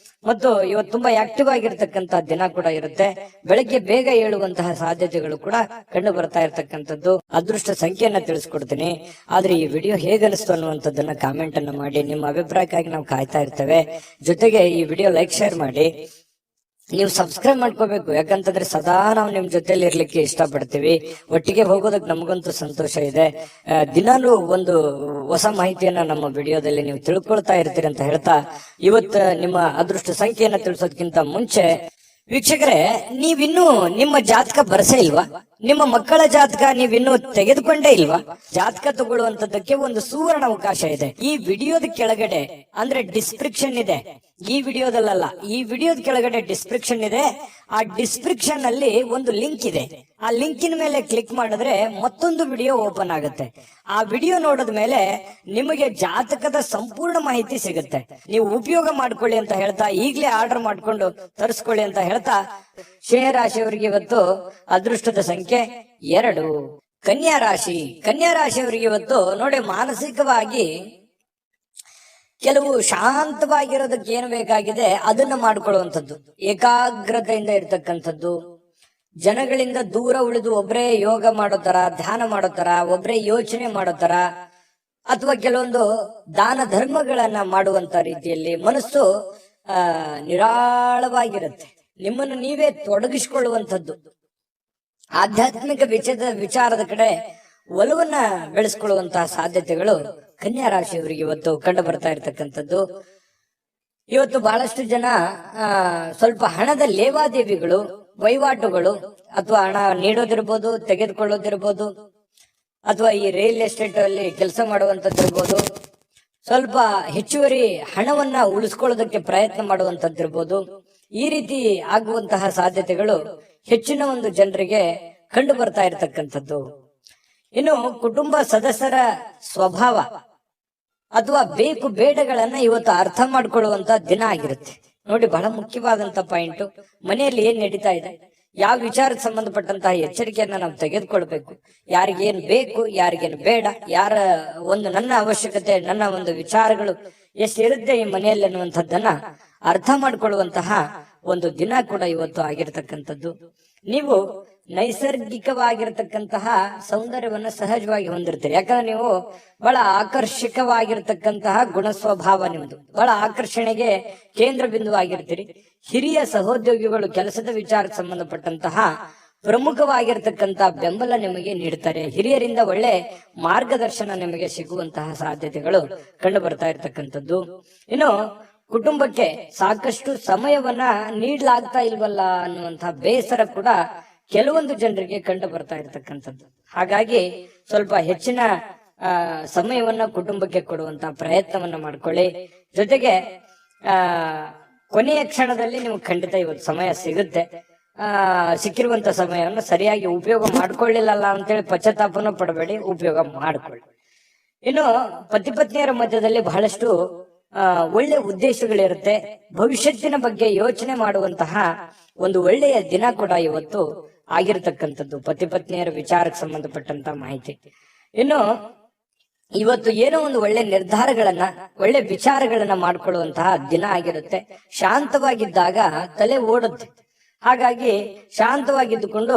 [SPEAKER 1] ಮತ್ತು ಇವತ್ತು ತುಂಬಾ ಆಕ್ಟಿವ್ ಆಗಿರ್ತಕ್ಕಂತಹ ದಿನ ಕೂಡ ಇರುತ್ತೆ. ಬೆಳಗ್ಗೆ ಬೇಗ ಏಳುವಂತಹ ಸಾಧ್ಯತೆಗಳು ಕೂಡ ಕಂಡು ಬರ್ತಾ ಇರತಕ್ಕಂಥದ್ದು. ಅದೃಷ್ಟ ಸಂಖ್ಯೆಯನ್ನ ತಿಳಿಸ್ಕೊಡ್ತೀನಿ. ಆದ್ರೆ ಈ ವಿಡಿಯೋ ಹೇಗನಿಸ್ತು ಅನ್ನುವಂಥದ್ದನ್ನ ಕಾಮೆಂಟ್ ಅನ್ನ ಮಾಡಿ. ನಿಮ್ಮ ಅಭಿಪ್ರಾಯಕ್ಕಾಗಿ ನಾವು ಕಾಯ್ತಾ ಇರ್ತೇವೆ. ಜೊತೆಗೆ ಈ ವಿಡಿಯೋ ಲೈಕ್ ಶೇರ್ ಮಾಡಿ. ನೀವು ಸಬ್ಸ್ಕ್ರೈಬ್ ಮಾಡ್ಕೋಬೇಕು, ಯಾಕಂತಂದ್ರೆ ಸದಾ ನಾವು ನಿಮ್ ಜೊತೆಲಿ ಇರ್ಲಿಕ್ಕೆ ಇಷ್ಟಪಡ್ತೀವಿ. ಒಟ್ಟಿಗೆ ಹೋಗೋದಕ್ಕೆ ನಮಗಂತೂ ಸಂತೋಷ ಇದೆ. ದಿನಾಲೂ ಒಂದು ಹೊಸ ಮಾಹಿತಿಯನ್ನ ನಮ್ಮ ವಿಡಿಯೋದಲ್ಲಿ ನೀವು ತಿಳ್ಕೊಳ್ತಾ ಇರ್ತೀರಿ ಅಂತ ಹೇಳ್ತಾ, ಇವತ್ತು ನಿಮ್ಮ ಅದೃಷ್ಟ ಸಂಖ್ಯೆಯನ್ನ ತಿಳಿಸೋದಕ್ಕಿಂತ ಮುಂಚೆ ವೀಕ್ಷಕರೇ, ನೀವಿನ್ನೂ ನಿಮ್ಮ ಜಾತಕ ಬರಸೇ ಇಲ್ವಾ? ನಿಮ್ಮ ಮಕ್ಕಳ ಜಾತಕ ನೀವಿನ್ನೂ ತೆಗೆದುಕೊಂಡೇ ಇಲ್ವಾ? ಜಾತಕ ತಗೊಳ್ಳುವಂತದ್ದಕ್ಕೆ ಒಂದು ಸುವರ್ಣ ಅವಕಾಶ ಇದೆ. ಈ ವಿಡಿಯೋದ ಕೆಳಗಡೆ ಅಂದ್ರೆ ಡಿಸ್ಕ್ರಿಪ್ಷನ್ ಇದೆ. ಈ ವಿಡಿಯೋದಲ್ಲ, ಈ ವಿಡಿಯೋದ ಕೆಳಗಡೆ ಡಿಸ್ಕ್ರಿಪ್ಷನ್ ಇದೆ. ಆ ಡಿಸ್ಕ್ರಿಪ್ಷನ್ ಅಲ್ಲಿ ಒಂದು ಲಿಂಕ್ ಇದೆ. ಆ ಲಿಂಕಿನ ಮೇಲೆ ಕ್ಲಿಕ್ ಮಾಡಿದ್ರೆ ಮತ್ತೊಂದು ವಿಡಿಯೋ ಓಪನ್ ಆಗುತ್ತೆ. ಆ ವಿಡಿಯೋ ನೋಡಿದ ಮೇಲೆ ನಿಮಗೆ ಜಾತಕದ ಸಂಪೂರ್ಣ ಮಾಹಿತಿ ಸಿಗುತ್ತೆ. ನೀವು ಉಪಯೋಗ ಮಾಡ್ಕೊಳ್ಳಿ ಅಂತ ಹೇಳ್ತಾ, ಈಗಲೇ ಆರ್ಡರ್ ಮಾಡ್ಕೊಂಡು ತರಿಸ್ಕೊಳ್ಳಿ ಅಂತ ಹೇಳ್ತಾ, ಸಿಂಹರಾಶಿಯವರಿಗೆ ಇವತ್ತು ಅದೃಷ್ಟದ ಸಂಖ್ಯೆ 2. ಕನ್ಯಾ ರಾಶಿ, ಕನ್ಯಾ ರಾಶಿಯವರಿಗೆ ಇವತ್ತು ನೋಡಿ, ಮಾನಸಿಕವಾಗಿ ಕೆಲವು ಶಾಂತವಾಗಿರೋದಕ್ಕೆ ಏನು ಬೇಕಾಗಿದೆ ಅದನ್ನ ಮಾಡ್ಕೊಳ್ಳುವಂಥದ್ದು, ಏಕಾಗ್ರತೆಯಿಂದ ಇರ್ತಕ್ಕಂಥದ್ದು, ಜನಗಳಿಂದ ದೂರ ಉಳಿದು ಒಬ್ಬರೇ ಯೋಗ ಮಾಡೋ ತರ, ಧ್ಯಾನ ಮಾಡೋ ತರ, ಒಬ್ಬರೇ ಯೋಚನೆ ಮಾಡೋ ತರ, ಅಥವಾ ಕೆಲವೊಂದು ದಾನ ಧರ್ಮಗಳನ್ನ ಮಾಡುವಂತ ರೀತಿಯಲ್ಲಿ ಮನಸ್ಸು ನಿರಾಳವಾಗಿರುತ್ತೆ. ನಿಮ್ಮನ್ನು ನೀವೇ ತೊಡಗಿಸಿಕೊಳ್ಳುವಂಥದ್ದು, ಆಧ್ಯಾತ್ಮಿಕ ವಿಚಾರದ ಕಡೆ ಒಲವನ್ನ ಬೆಳೆಸ್ಕೊಳ್ಳುವಂತಹ ಸಾಧ್ಯತೆಗಳು ಕನ್ಯಾ ರಾಶಿಯವರಿಗೆ ಇವತ್ತು ಕಂಡು ಬರ್ತಾ ಇರತಕ್ಕಂಥದ್ದು. ಇವತ್ತು ಬಹಳಷ್ಟು ಜನ ಸ್ವಲ್ಪ ಹಣದ ಲೇವಾದೇವಿಗಳು, ವಹಿವಾಟುಗಳು, ಅಥವಾ ಹಣ ನೀಡೋದಿರ್ಬೋದು, ತೆಗೆದುಕೊಳ್ಳೋದಿರ್ಬೋದು, ಅಥವಾ ಈ ರಿಯಲ್ ಎಸ್ಟೇಟ್ ಅಲ್ಲಿ ಕೆಲಸ ಮಾಡುವಂತದ್ದಿರ್ಬೋದು, ಸ್ವಲ್ಪ ಹೆಚ್ಚುವರಿ ಹಣವನ್ನ ಉಳಿಸ್ಕೊಳ್ಳೋದಕ್ಕೆ ಪ್ರಯತ್ನ ಮಾಡುವಂತದ್ದಿರ್ಬೋದು. ಈ ರೀತಿ ಆಗುವಂತಹ ಸಾಧ್ಯತೆಗಳು ಹೆಚ್ಚಿನ ಒಂದು ಜನರಿಗೆ ಕಂಡು ಬರ್ತಾ ಇರತಕ್ಕಂಥದ್ದು. ಇನ್ನು ಕುಟುಂಬ ಸದಸ್ಯರ ಸ್ವಭಾವ ಅಥವಾ ಬೇಕು ಬೇಡಗಳನ್ನ ಇವತ್ತು ಅರ್ಥ ಮಾಡ್ಕೊಳ್ಳುವಂತ ದಿನ ಆಗಿರುತ್ತೆ. ನೋಡಿ, ಬಹಳ ಮುಖ್ಯವಾದಂತ ಪಾಯಿಂಟ್, ಮನೆಯಲ್ಲಿ ಏನ್ ನಡೀತಾ ಇದೆ, ಯಾವ ವಿಚಾರಕ್ಕೆ ಸಂಬಂಧಪಟ್ಟಂತಹ ಎಚ್ಚರಿಕೆಯನ್ನ ನಾವು ತೆಗೆದುಕೊಳ್ಬೇಕು. ಯಾರಿಗೇನ್ ಬೇಕು, ಯಾರಿಗೇನು ಬೇಡ, ಯಾರ ಒಂದು ನನ್ನ ಅವಶ್ಯಕತೆ, ನನ್ನ ಒಂದು ವಿಚಾರಗಳು ಎಷ್ಟಿರುತ್ತೆ ಈ ಮನೆಯಲ್ಲಿ ಅನ್ನುವಂಥದ್ದನ್ನ ಅರ್ಥ ಮಾಡ್ಕೊಳ್ಳುವಂತಹ ಒಂದು ದಿನ ಕೂಡ ಇವತ್ತು ಆಗಿರತಕ್ಕಂಥದ್ದು. ನೀವು ನೈಸರ್ಗಿಕವಾಗಿರತಕ್ಕಂತಹ ಸೌಂದರ್ಯವನ್ನ ಸಹಜವಾಗಿ ಹೊಂದಿರ್ತೀರಿ. ಯಾಕಂದ್ರೆ ನೀವು ಬಹಳ ಆಕರ್ಷಕವಾಗಿರ್ತಕ್ಕಂತಹ ಗುಣ ಸ್ವಭಾವ ನಿಮ್ದು, ಬಹಳ ಆಕರ್ಷಣೆಗೆ ಕೇಂದ್ರ ಬಿಂದು ಆಗಿರ್ತೀರಿ. ಹಿರಿಯ ಸಹೋದ್ಯೋಗಿಗಳು ಕೆಲಸದ ವಿಚಾರಕ್ಕೆ ಸಂಬಂಧಪಟ್ಟಂತಹ ಪ್ರಮುಖವಾಗಿರ್ತಕ್ಕಂತಹ ಬೆಂಬಲ ನಿಮಗೆ ನೀಡ್ತಾರೆ. ಹಿರಿಯರಿಂದ ಒಳ್ಳೆ ಮಾರ್ಗದರ್ಶನ ನಿಮಗೆ ಸಿಗುವಂತಹ ಸಾಧ್ಯತೆಗಳು ಕಂಡು ಬರ್ತಾ ಇರ್ತಕ್ಕಂಥದ್ದು. ಇನ್ನು ಕುಟುಂಬಕ್ಕೆ ಸಾಕಷ್ಟು ಸಮಯವನ್ನ ನೀಡಲಾಗ್ತಾ ಇಲ್ವಲ್ಲ ಅನ್ನುವಂತಹ ಬೇಸರ ಕೂಡ ಕೆಲವೊಂದು ಜನರಿಗೆ ಕಂಡು ಬರ್ತಾ ಇರತಕ್ಕಂಥದ್ದು. ಹಾಗಾಗಿ ಸ್ವಲ್ಪ ಹೆಚ್ಚಿನ ಸಮಯವನ್ನ ಕುಟುಂಬಕ್ಕೆ ಕೊಡುವಂತಹ ಪ್ರಯತ್ನವನ್ನ ಮಾಡ್ಕೊಳ್ಳಿ. ಜೊತೆಗೆ ಕೊನೆಯ ಕ್ಷಣದಲ್ಲಿ ನಿಮ್ಗೆ ಖಂಡಿತ ಇವತ್ತು ಸಮಯ ಸಿಗುತ್ತೆ. ಸಿಕ್ಕಿರುವಂತ ಸಮಯವನ್ನು ಸರಿಯಾಗಿ ಉಪಯೋಗ ಮಾಡ್ಕೊಳ್ಳಿಲ್ಲಲ್ಲ ಅಂತೇಳಿ ಪಶ್ಚಾತ್ತಾಪನ ಪಡಬೇಡಿ, ಉಪಯೋಗ ಮಾಡ್ಕೊಳ್ಳಿ. ಇನ್ನು ಪತಿ ಪತ್ನಿಯರ ಮಧ್ಯದಲ್ಲಿ ಬಹಳಷ್ಟು ಒಳ್ಳೆ ಉದ್ದೇಶಗಳಿರುತ್ತೆ. ಭವಿಷ್ಯತ್ತಿನ ಬಗ್ಗೆ ಯೋಚನೆ ಮಾಡುವಂತಹ ಒಂದು ಒಳ್ಳೆಯ ದಿನ ಕೂಡ ಇವತ್ತು ಆಗಿರತಕ್ಕಂಥದ್ದು, ಪತಿ ಪತ್ನಿಯರ ವಿಚಾರಕ್ಕೆ ಸಂಬಂಧಪಟ್ಟಂತ ಮಾಹಿತಿ. ಇನ್ನು ಇವತ್ತು ಏನೋ ಒಂದು ಒಳ್ಳೆ ನಿರ್ಧಾರಗಳನ್ನ, ಒಳ್ಳೆ ವಿಚಾರಗಳನ್ನ ಮಾಡ್ಕೊಳ್ಳುವಂತಹ ದಿನ ಆಗಿರುತ್ತೆ. ಶಾಂತವಾಗಿದ್ದಾಗ ತಲೆ ಓಡುತ್ತೆ. ಹಾಗಾಗಿ ಶಾಂತವಾಗಿದ್ದುಕೊಂಡು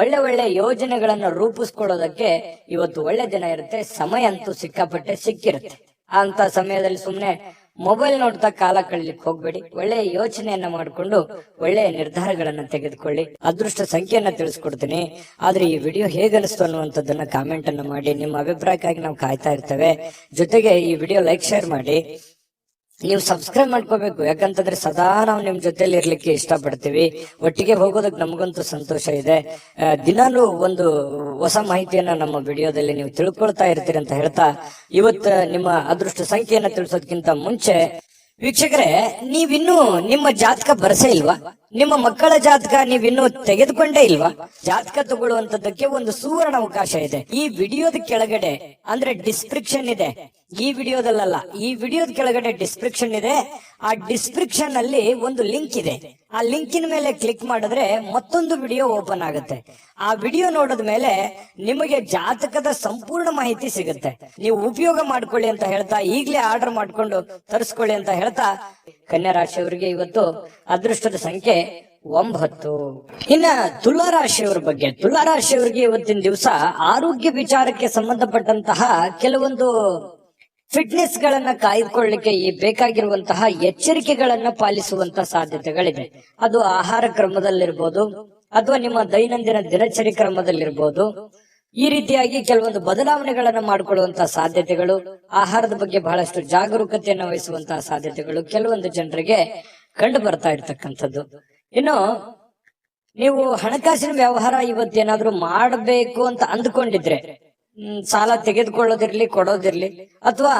[SPEAKER 1] ಒಳ್ಳೆ ಒಳ್ಳೆ ಯೋಜನೆಗಳನ್ನ ರೂಪಿಸ್ಕೊಳ್ಳೋದಕ್ಕೆ ಇವತ್ತು ಒಳ್ಳೆ ದಿನ ಇರುತ್ತೆ. ಸಮಯ ಅಂತೂ ಸಿಕ್ಕಾಪಟ್ಟೆ ಸಿಕ್ಕಿರುತ್ತೆ. ಅಂತ ಸಮಯದಲ್ಲಿ ಸುಮ್ನೆ ಮೊಬೈಲ್ ನೋಡ್ತಾ ಕಾಲ ಕಳಲಿಕ್ಕೆ ಹೋಗ್ಬೇಡಿ. ಒಳ್ಳೆಯ ಯೋಚನೆಯನ್ನ ಮಾಡಿಕೊಂಡು ಒಳ್ಳೆಯ ನಿರ್ಧಾರಗಳನ್ನ ತೆಗೆದುಕೊಳ್ಳಿ. ಅದೃಷ್ಟ ಸಂಖ್ಯೆಯನ್ನ ತಿಳಿಸ್ಕೊಡ್ತೀನಿ. ಆದ್ರೆ ಈ ವಿಡಿಯೋ ಹೇಗನಿಸ್ತು ಅನ್ನುವಂಥದ್ದನ್ನ ಕಾಮೆಂಟ್ ಅನ್ನ ಮಾಡಿ. ನಿಮ್ಮ ಅಭಿಪ್ರಾಯಕ್ಕಾಗಿ ನಾವು ಕಾಯ್ತಾ ಇರ್ತೇವೆ. ಜೊತೆಗೆ ಈ ವಿಡಿಯೋ ಲೈಕ್ ಶೇರ್ ಮಾಡಿ. ನೀವು ಸಬ್ಸ್ಕ್ರೈಬ್ ಮಾಡ್ಕೋಬೇಕು, ಯಾಕಂತಂದ್ರೆ ಸದಾ ನಾವು ನಿಮ್ ಜೊತೆಲಿ ಇರ್ಲಿಕ್ಕೆ ಇಷ್ಟಪಡ್ತೀವಿ. ಒಟ್ಟಿಗೆ ಹೋಗೋದಕ್ಕೆ ನಮಗಂತೂ ಸಂತೋಷ ಇದೆ. ದಿನಾಲೂ ಒಂದು ಹೊಸ ಮಾಹಿತಿಯನ್ನ ನಮ್ಮ ವಿಡಿಯೋದಲ್ಲಿ ನೀವು ತಿಳ್ಕೊಳ್ತಾ ಇರ್ತೀರಿ ಅಂತ ಹೇಳ್ತಾ, ಇವತ್ತು ನಿಮ್ಮ ಅದೃಷ್ಟ ಸಂಖ್ಯೆಯನ್ನ ತಿಳಿಸೋದಕ್ಕಿಂತ ಮುಂಚೆ ವೀಕ್ಷಕರೇ, ನೀವಿನ್ನೂ ನಿಮ್ಮ ಜಾತಕ ಬರಸೇ ಇಲ್ವಾ? ನಿಮ್ಮ ಮಕ್ಕಳ ಜಾತಕ ನೀವಿನ್ನೂ ತೆಗೆದುಕೊಂಡೇ ಇಲ್ವಾ? ಜಾತಕ ತಗೊಳ್ಳುವಂತದ್ದಕ್ಕೆ ಒಂದು ಸುವರ್ಣ ಅವಕಾಶ ಇದೆ. ಈ ವಿಡಿಯೋದ ಕೆಳಗಡೆ ಅಂದ್ರೆ ಡಿಸ್ಕ್ರಿಪ್ಷನ್ ಇದೆ, ಈ ವಿಡಿಯೋದಲ್ಲ, ಈ ವಿಡಿಯೋದ ಕೆಳಗಡೆ ಡಿಸ್ಕ್ರಿಪ್ಷನ್ ಇದೆ. ಆ ಡಿಸ್ಕ್ರಿಪ್ಷನ್ ಅಲ್ಲಿ ಒಂದು ಲಿಂಕ್ ಇದೆ. ಆ ಲಿಂಕಿನ ಮೇಲೆ ಕ್ಲಿಕ್ ಮಾಡಿದ್ರೆ ಮತ್ತೊಂದು ವಿಡಿಯೋ ಓಪನ್ ಆಗುತ್ತೆ. ಆ ವಿಡಿಯೋ ನೋಡಿದ ಮೇಲೆ ನಿಮಗೆ ಜಾತಕದ ಸಂಪೂರ್ಣ ಮಾಹಿತಿ ಸಿಗುತ್ತೆ. ನೀವು ಉಪಯೋಗ ಮಾಡ್ಕೊಳ್ಳಿ ಅಂತ ಹೇಳ್ತಾ, ಈಗಲೇ ಆರ್ಡರ್ ಮಾಡ್ಕೊಂಡು ತರಿಸ್ಕೊಳ್ಳಿ ಅಂತ ಹೇಳ್ತಾ, ಕನ್ಯಾ ರಾಶಿಯವರಿಗೆ ಇವತ್ತು ಅದೃಷ್ಟದ ಸಂಖ್ಯೆ 9. ಇನ್ನ ತುಲಾ ರಾಶಿಯವರ ಬಗ್ಗೆ, ತುಲಾ ರಾಶಿಯವರಿಗೆ ಇವತ್ತಿನ ದಿವಸ ಆರೋಗ್ಯ ವಿಚಾರಕ್ಕೆ ಸಂಬಂಧಪಟ್ಟಂತಹ ಕೆಲವೊಂದು ಫಿಟ್ನೆಸ್ ಗಳನ್ನ ಕಾಯ್ದುಕೊಳ್ಳಲಿಕ್ಕೆ ಬೇಕಾಗಿರುವಂತಹ ಎಚ್ಚರಿಕೆಗಳನ್ನ ಪಾಲಿಸುವಂತ ಸಾಧ್ಯತೆಗಳಿದೆ. ಅದು ಆಹಾರ ಕ್ರಮದಲ್ಲಿರ್ಬೋದು ಅಥವಾ ನಿಮ್ಮ ದೈನಂದಿನ ದಿನಚರಿ ಕ್ರಮದಲ್ಲಿರ್ಬೋದು. ಈ ರೀತಿಯಾಗಿ ಕೆಲವೊಂದು ಬದಲಾವಣೆಗಳನ್ನ ಮಾಡಿಕೊಳ್ಳುವಂತಹ ಸಾಧ್ಯತೆಗಳು, ಆಹಾರದ ಬಗ್ಗೆ ಬಹಳಷ್ಟು ಜಾಗರೂಕತೆಯನ್ನು ವಹಿಸುವಂತಹ ಸಾಧ್ಯತೆಗಳು ಕೆಲವೊಂದು ಜನರಿಗೆ ಕಂಡು ಬರ್ತಾ ಇರ್ತಕ್ಕಂಥದ್ದು. ಇನ್ನು ನೀವು ಹಣಕಾಸಿನ ವ್ಯವಹಾರ ಇವತ್ತೇನಾದ್ರೂ ಮಾಡಬೇಕು ಅಂತ ಅಂದ್ಕೊಂಡಿದ್ರೆ, ಸಾಲ ತೆಗೆದುಕೊಳ್ಳೋದಿರ್ಲಿ ಕೊಡೋದಿರ್ಲಿ, ಅಥವಾ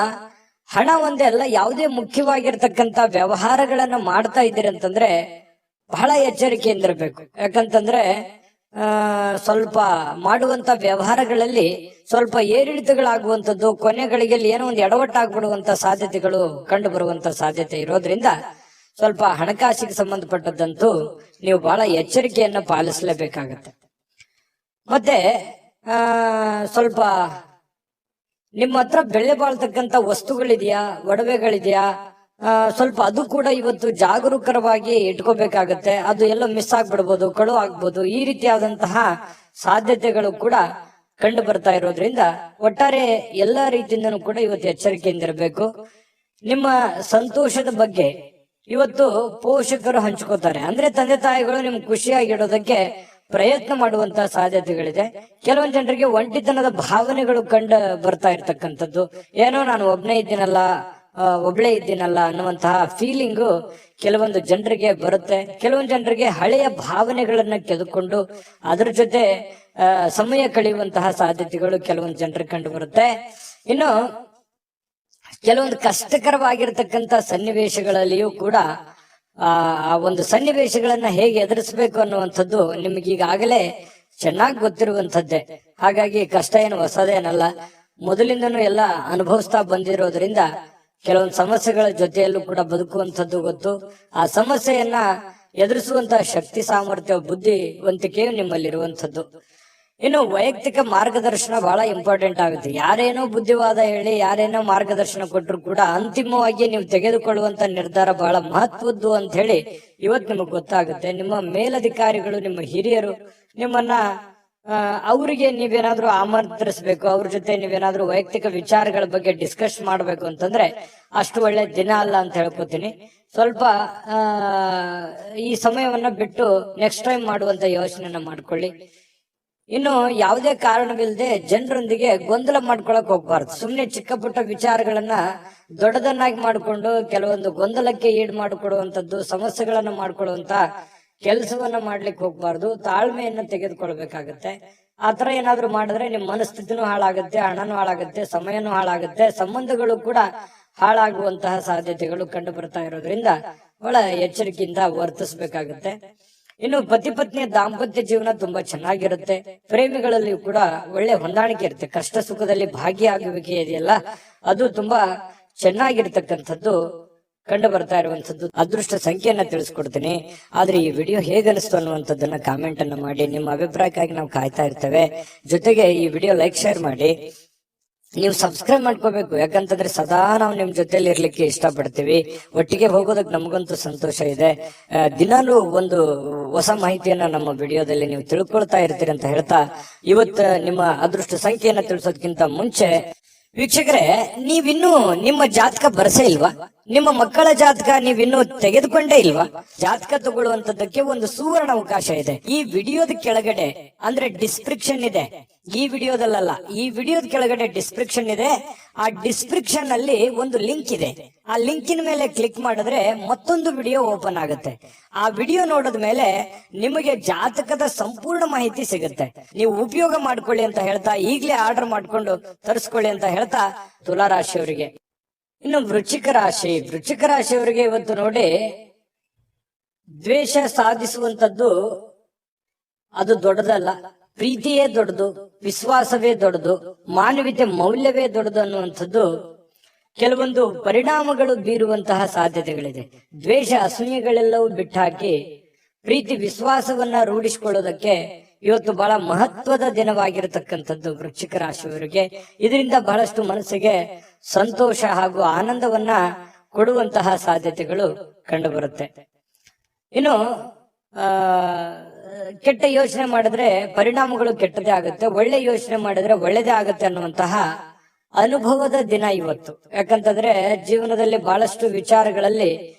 [SPEAKER 1] ಹಣ ಒಂದೇ ಅಲ್ಲ, ಯಾವುದೇ ಮುಖ್ಯವಾಗಿರ್ತಕ್ಕಂಥ ವ್ಯವಹಾರಗಳನ್ನ ಮಾಡ್ತಾ ಇದ್ದೀರಿ ಅಂತಂದ್ರೆ ಬಹಳ ಎಚ್ಚರಿಕೆಯಿಂದಿರಬೇಕು. ಯಾಕಂತಂದ್ರೆ ಸ್ವಲ್ಪ ಮಾಡುವಂತ ವ್ಯವಹಾರಗಳಲ್ಲಿ ಸ್ವಲ್ಪ ಏರಿಳಿತಗಳಾಗುವಂಥದ್ದು, ಕೊನೆಗಳಿಗೆ ಏನೋ ಒಂದು ಎಡವಟ್ಟಾಗ್ಬಿಡುವಂತ ಸಾಧ್ಯತೆಗಳು ಕಂಡು ಬರುವಂತ ಸಾಧ್ಯತೆ ಇರೋದ್ರಿಂದ ಸ್ವಲ್ಪ ಹಣಕಾಸಿಗೆ ಸಂಬಂಧಪಟ್ಟದ್ದಂತೂ ನೀವು ಬಹಳ ಎಚ್ಚರಿಕೆಯನ್ನ ಪಾಲಿಸಲೇಬೇಕಾಗತ್ತೆ. ಮತ್ತೆ ಸ್ವಲ್ಪ ನಿಮ್ಮ ಹತ್ರ ಬೆಲೆ ಬಾಳ್ತಕ್ಕಂತ ವಸ್ತುಗಳಿದೆಯಾ, ಒಡವೆಗಳಿದೆಯಾ, ಸ್ವಲ್ಪ ಅದು ಕೂಡ ಇವತ್ತು ಜಾಗರೂಕರವಾಗಿ ಇಟ್ಕೋಬೇಕಾಗತ್ತೆ. ಅದು ಎಲ್ಲೋ ಮಿಸ್ ಆಗ್ಬಿಡ್ಬೋದು, ಕಳು ಆಗ್ಬೋದು. ಈ ರೀತಿಯಾದಂತಹ ಸಾಧ್ಯತೆಗಳು ಕೂಡ ಕಂಡು ಬರ್ತಾ ಇರೋದ್ರಿಂದ ಒಟ್ಟಾರೆ ಎಲ್ಲಾ ರೀತಿಯಿಂದನೂ ಕೂಡ ಇವತ್ತು ಎಚ್ಚರಿಕೆಯಿಂದಿರಬೇಕು. ನಿಮ್ಮ ಸಂತೋಷದ ಬಗ್ಗೆ ಇವತ್ತು ಪೋಷಕರು ಹಂಚ್ಕೋತಾರೆ. ಅಂದ್ರೆ ತಂದೆ ತಾಯಿಗಳು ನಿಮ್ಗೆ ಖುಷಿಯಾಗಿಡೋದಕ್ಕೆ ಪ್ರಯತ್ನ ಮಾಡುವಂತಹ ಸಾಧ್ಯತೆಗಳಿದೆ. ಕೆಲವೊಂದು ಜನರಿಗೆ ಒಂಟಿತನದ ಭಾವನೆಗಳು ಕಂಡು ಬರ್ತಾ ಇರ್ತಕ್ಕಂಥದ್ದು, ಏನೋ ನಾನು ಒಬ್ನೇ ಇದ್ದೀನಲ್ಲ ಅನ್ನುವಂತಹ ಫೀಲಿಂಗು ಕೆಲವೊಂದು ಜನರಿಗೆ ಬರುತ್ತೆ. ಕೆಲವೊಂದು ಜನರಿಗೆ ಹಳೆಯ ಭಾವನೆಗಳನ್ನ ಕೆದಕೊಂಡು ಅದ್ರ ಜೊತೆ ಸಮಯ ಕಳೆಯುವಂತಹ ಸಾಧ್ಯತೆಗಳು ಕೆಲವೊಂದು ಜನರಿಗೆ ಕಂಡು ಬರುತ್ತೆ. ಇನ್ನು ಕೆಲವೊಂದು ಕಷ್ಟಕರವಾಗಿರ್ತಕ್ಕಂಥ ಸನ್ನಿವೇಶಗಳಲ್ಲಿಯೂ ಕೂಡ ಆ ಒಂದು ಸನ್ನಿವೇಶಗಳನ್ನ ಹೇಗೆ ಎದುರಿಸಬೇಕು ಅನ್ನುವಂಥದ್ದು ನಿಮಗೆ ಈಗಾಗಲೇ ಚೆನ್ನಾಗಿ ಗೊತ್ತಿರುವಂತದ್ದೇ. ಹಾಗಾಗಿ ಕಷ್ಟ ಏನು ಹೊಸದೇನಲ್ಲ, ಮೊದಲಿಂದನೂ ಎಲ್ಲ ಅನುಭವಿಸ್ತಾ ಬಂದಿರೋದ್ರಿಂದ ಕೆಲವೊಂದು ಸಮಸ್ಯೆಗಳ ಜೊತೆಯಲ್ಲೂ ಕೂಡ ಬದುಕುವಂಥದ್ದು ಗೊತ್ತು. ಆ ಸಮಸ್ಯೆಯನ್ನ ಎದುರಿಸುವಂತಹ ಶಕ್ತಿ, ಸಾಮರ್ಥ್ಯ, ಬುದ್ಧಿವಂತಿಕೆಯು ನಿಮ್ಮಲ್ಲಿರುವಂಥದ್ದು. ಇನ್ನು ವೈಯಕ್ತಿಕ ಮಾರ್ಗದರ್ಶನ ಬಹಳ ಇಂಪಾರ್ಟೆಂಟ್ ಆಗುತ್ತೆ. ಯಾರೇನೋ ಬುದ್ಧಿವಾದ ಹೇಳಿ, ಯಾರೇನೋ ಮಾರ್ಗದರ್ಶನ ಕೊಟ್ಟರು ಕೂಡ ಅಂತಿಮವಾಗಿ ನೀವು ತೆಗೆದುಕೊಳ್ಳುವಂತ ನಿರ್ಧಾರ ಬಹಳ ಮಹತ್ವದ್ದು ಅಂತ ಹೇಳಿ ಇವತ್ತು ನಿಮಗೆ ಗೊತ್ತಾಗುತ್ತೆ. ನಿಮ್ಮ ಮೇಲಧಿಕಾರಿಗಳು, ನಿಮ್ಮ ಹಿರಿಯರು ನಿಮ್ಮನ್ನ ಅವರಿಗೆ ನೀವೇನಾದ್ರೂ ಆಮಂತ್ರಿಸಬೇಕು, ಅವ್ರ ಜೊತೆ ನೀವೇನಾದ್ರೂ ವೈಯಕ್ತಿಕ ವಿಚಾರಗಳ ಬಗ್ಗೆ ಡಿಸ್ಕಸ್ ಮಾಡ್ಬೇಕು ಅಂತಂದ್ರೆ ಅಷ್ಟು ಒಳ್ಳೆ ದಿನ ಅಲ್ಲ ಅಂತ ಹೇಳ್ಕೊತೀನಿ. ಸ್ವಲ್ಪ ಈ ಸಮಯವನ್ನ ಬಿಟ್ಟು ನೆಕ್ಸ್ಟ್ ಟೈಮ್ ಮಾಡುವಂತ ಯೋಚನೆಯನ್ನ ಮಾಡ್ಕೊಳ್ಳಿ. ಇನ್ನು ಯಾವುದೇ ಕಾರಣವಿಲ್ಲದೆ ಜನರೊಂದಿಗೆ ಗೊಂದಲ ಮಾಡ್ಕೊಳಕ್ ಹೋಗ್ಬಾರ್ದು. ಸುಮ್ನೆ ಚಿಕ್ಕ ಪುಟ್ಟ ವಿಚಾರಗಳನ್ನ ದೊಡ್ಡದನ್ನಾಗಿ ಮಾಡಿಕೊಂಡು ಕೆಲವೊಂದು ಗೊಂದಲಕ್ಕೆ ಈಡು ಮಾಡಿಕೊಡುವಂತದ್ದು, ಸಮಸ್ಯೆಗಳನ್ನ ಮಾಡ್ಕೊಳ್ಳುವಂತ ಕೆಲಸವನ್ನ ಮಾಡ್ಲಿಕ್ಕೆ ಹೋಗ್ಬಾರ್ದು. ತಾಳ್ಮೆಯನ್ನ ತೆಗೆದುಕೊಳ್ಬೇಕಾಗತ್ತೆ. ಆತರ ಏನಾದ್ರು ಮಾಡಿದ್ರೆ ನಿಮ್ ಮನಸ್ಥಿತಿನೂ ಹಾಳಾಗುತ್ತೆ, ಹಣನೂ ಹಾಳಾಗುತ್ತೆ, ಸಮಯನೂ ಹಾಳಾಗುತ್ತೆ, ಸಂಬಂಧಗಳು ಕೂಡ ಹಾಳಾಗುವಂತಹ ಸಾಧ್ಯತೆಗಳು ಕಂಡು ಬರ್ತಾ ಇರೋದ್ರಿಂದ ಬಹಳ ಎಚ್ಚರಿಕೆಯಿಂದ ವರ್ತಿಸ್ಬೇಕಾಗತ್ತೆ. ಇನ್ನು ಪತಿ ಪತ್ನಿಯ ದಾಂಪತ್ಯ ಜೀವನ ತುಂಬಾ ಚೆನ್ನಾಗಿರುತ್ತೆ. ಪ್ರೇಮಿಗಳಲ್ಲಿ ಕೂಡ ಒಳ್ಳೆ ಹೊಂದಾಣಿಕೆ ಇರುತ್ತೆ. ಕಷ್ಟ ಸುಖದಲ್ಲಿ ಭಾಗಿಯಾಗುವಿಕೆ ಇದೆಯಲ್ಲ, ಅದು ತುಂಬಾ ಚೆನ್ನಾಗಿರ್ತಕ್ಕಂಥದ್ದು ಕಂಡು ಬರ್ತಾ ಇರುವಂತದ್ದು. ಅದೃಷ್ಟ ಸಂಖ್ಯೆಯನ್ನ ತಿಳಿಸ್ಕೊಡ್ತೀನಿ. ಆದ್ರೆ ಈ ವಿಡಿಯೋ ಹೇಗನಿಸ್ತು ಅನ್ನುವಂಥದ್ದನ್ನ ಕಾಮೆಂಟ್ ಅನ್ನ ಮಾಡಿ. ನಿಮ್ಮ ಅಭಿಪ್ರಾಯಕ್ಕಾಗಿ ನಾವು ಕಾಯ್ತಾ ಇರ್ತೇವೆ. ಜೊತೆಗೆ ಈ ವಿಡಿಯೋ ಲೈಕ್, ಶೇರ್ ಮಾಡಿ. ನೀವು ಸಬ್ಸ್ಕ್ರೈಬ್ ಮಾಡ್ಕೋಬೇಕು. ಯಾಕಂತಂದ್ರೆ ಸದಾ ನಾವು ನಿಮ್ ಜೊತೆಲಿ ಇರ್ಲಿಕ್ಕೆ ಇಷ್ಟಪಡ್ತೀವಿ. ಒಟ್ಟಿಗೆ ಹೋಗೋದಕ್ಕೆ ನಮಗಂತೂ ಸಂತೋಷ ಇದೆ. ದಿನಾಲೂ ಒಂದು ಹೊಸ ಮಾಹಿತಿಯನ್ನ ನಮ್ಮ ವಿಡಿಯೋದಲ್ಲಿ ನೀವು ತಿಳ್ಕೊಳ್ತಾ ಇರ್ತೀರಿ ಅಂತ ಹೇಳ್ತಾ, ಇವತ್ತು ನಿಮ್ಮ ಅದೃಷ್ಟ ಸಂಖ್ಯೆಯನ್ನ ತಿಳಿಸೋದಕ್ಕಿಂತ ಮುಂಚೆ ವೀಕ್ಷಕರೇ, ನೀವಿನ್ನೂ ನಿಮ್ಮ ಜಾತಕ ಬರಸೇ ಇಲ್ವಾ? ನಿಮ್ಮ ಮಕ್ಕಳ ಜಾತಕ ನೀವಿನ್ನೂ ತೆಗೆದುಕೊಂಡೇ ಇಲ್ವಾ? ಜಾತಕ ತಗೊಳ್ಳುವಂತದ್ದಕ್ಕೆ ಒಂದು ಸುವರ್ಣ ಅವಕಾಶ ಇದೆ. ಈ ವಿಡಿಯೋದ ಕೆಳಗಡೆ ಅಂದ್ರೆ ಡಿಸ್ಕ್ರಿಪ್ಷನ್ ಇದೆ, ಈ ವಿಡಿಯೋದಲ್ಲ, ಈ ವಿಡಿಯೋದ ಕೆಳಗಡೆ ಡಿಸ್ಕ್ರಿಪ್ಷನ್ ಇದೆ. ಆ ಡಿಸ್ಕ್ರಿಪ್ಷನ್ ಅಲ್ಲಿ ಒಂದು ಲಿಂಕ್ ಇದೆ. ಆ ಲಿಂಕಿನ ಮೇಲೆ ಕ್ಲಿಕ್ ಮಾಡಿದ್ರೆ ಮತ್ತೊಂದು ವಿಡಿಯೋ ಓಪನ್ ಆಗುತ್ತೆ. ಆ ವಿಡಿಯೋ ನೋಡಿದ ಮೇಲೆ ನಿಮಗೆ ಜಾತಕದ ಸಂಪೂರ್ಣ ಮಾಹಿತಿ ಸಿಗುತ್ತೆ. ನೀವು ಉಪಯೋಗ ಮಾಡ್ಕೊಳ್ಳಿ ಅಂತ ಹೇಳ್ತಾ, ಈಗಲೇ ಆರ್ಡರ್ ಮಾಡ್ಕೊಂಡು ತರಿಸ್ಕೊಳ್ಳಿ ಅಂತ ಹೇಳ್ತಾ, ತುಲಾ ರಾಶಿಯವರಿಗೆ. ಇನ್ನು ವೃಶ್ಚಿಕ ರಾಶಿಯವರಿಗೆ ಇವತ್ತು ನೋಡಿ ದ್ವೇಷ ಸಾಧಿಸುವಂತದ್ದು ಅದು ದೊಡ್ಡದಲ್ಲ, ಪ್ರೀತಿಯೇ ದೊಡ್ಡದು, ವಿಶ್ವಾಸವೇ ದೊಡ್ಡದು, ಮಾನವೀಯತೆ ಮೌಲ್ಯವೇ ದೊಡ್ಡದು ಅನ್ನುವಂಥದ್ದು ಕೆಲವೊಂದು ಪರಿಣಾಮಗಳು ಬೀರುವಂತಹ ಸಾಧ್ಯತೆಗಳಿದೆ. ದ್ವೇಷ ಅಸೂಯೆಗಳೆಲ್ಲವೂ ಬಿಟ್ಟಾಕಿ ಪ್ರೀತಿ ವಿಶ್ವಾಸವನ್ನ ರೂಢಿಸಿಕೊಳ್ಳೋದಕ್ಕೆ ಇವತ್ತು ಬಹಳ ಮಹತ್ವದ ದಿನವಾಗಿರತಕ್ಕಂಥದ್ದು ವೃಶ್ಚಿಕ ರಾಶಿಯವರಿಗೆ. ಇದರಿಂದ ಬಹಳಷ್ಟು ಮನಸ್ಸಿಗೆ ಸಂತೋಷ ಹಾಗೂ ಆನಂದವನ್ನ ಕೊಡುವಂತಹ ಸಾಧ್ಯತೆಗಳು ಕಂಡುಬರುತ್ತೆ. ಇನ್ನು ಕೆಟ್ಟ ಯೋಚನೆ ಮಾಡಿದ್ರೆ ಪರಿಣಾಮಗಳು ಕೆಟ್ಟದೇ ಆಗುತ್ತೆ, ಒಳ್ಳೆ ಯೋಚನೆ ಮಾಡಿದ್ರೆ ಒಳ್ಳೇದೇ ಆಗುತ್ತೆ ಅನ್ನುವಂತಹ ಅನುಭವದ ದಿನ ಇವತ್ತು. ಯಾಕಂತಂದ್ರೆ ಜೀವನದಲ್ಲಿ ಬಹಳಷ್ಟು ವಿಚಾರಗಳಲ್ಲಿ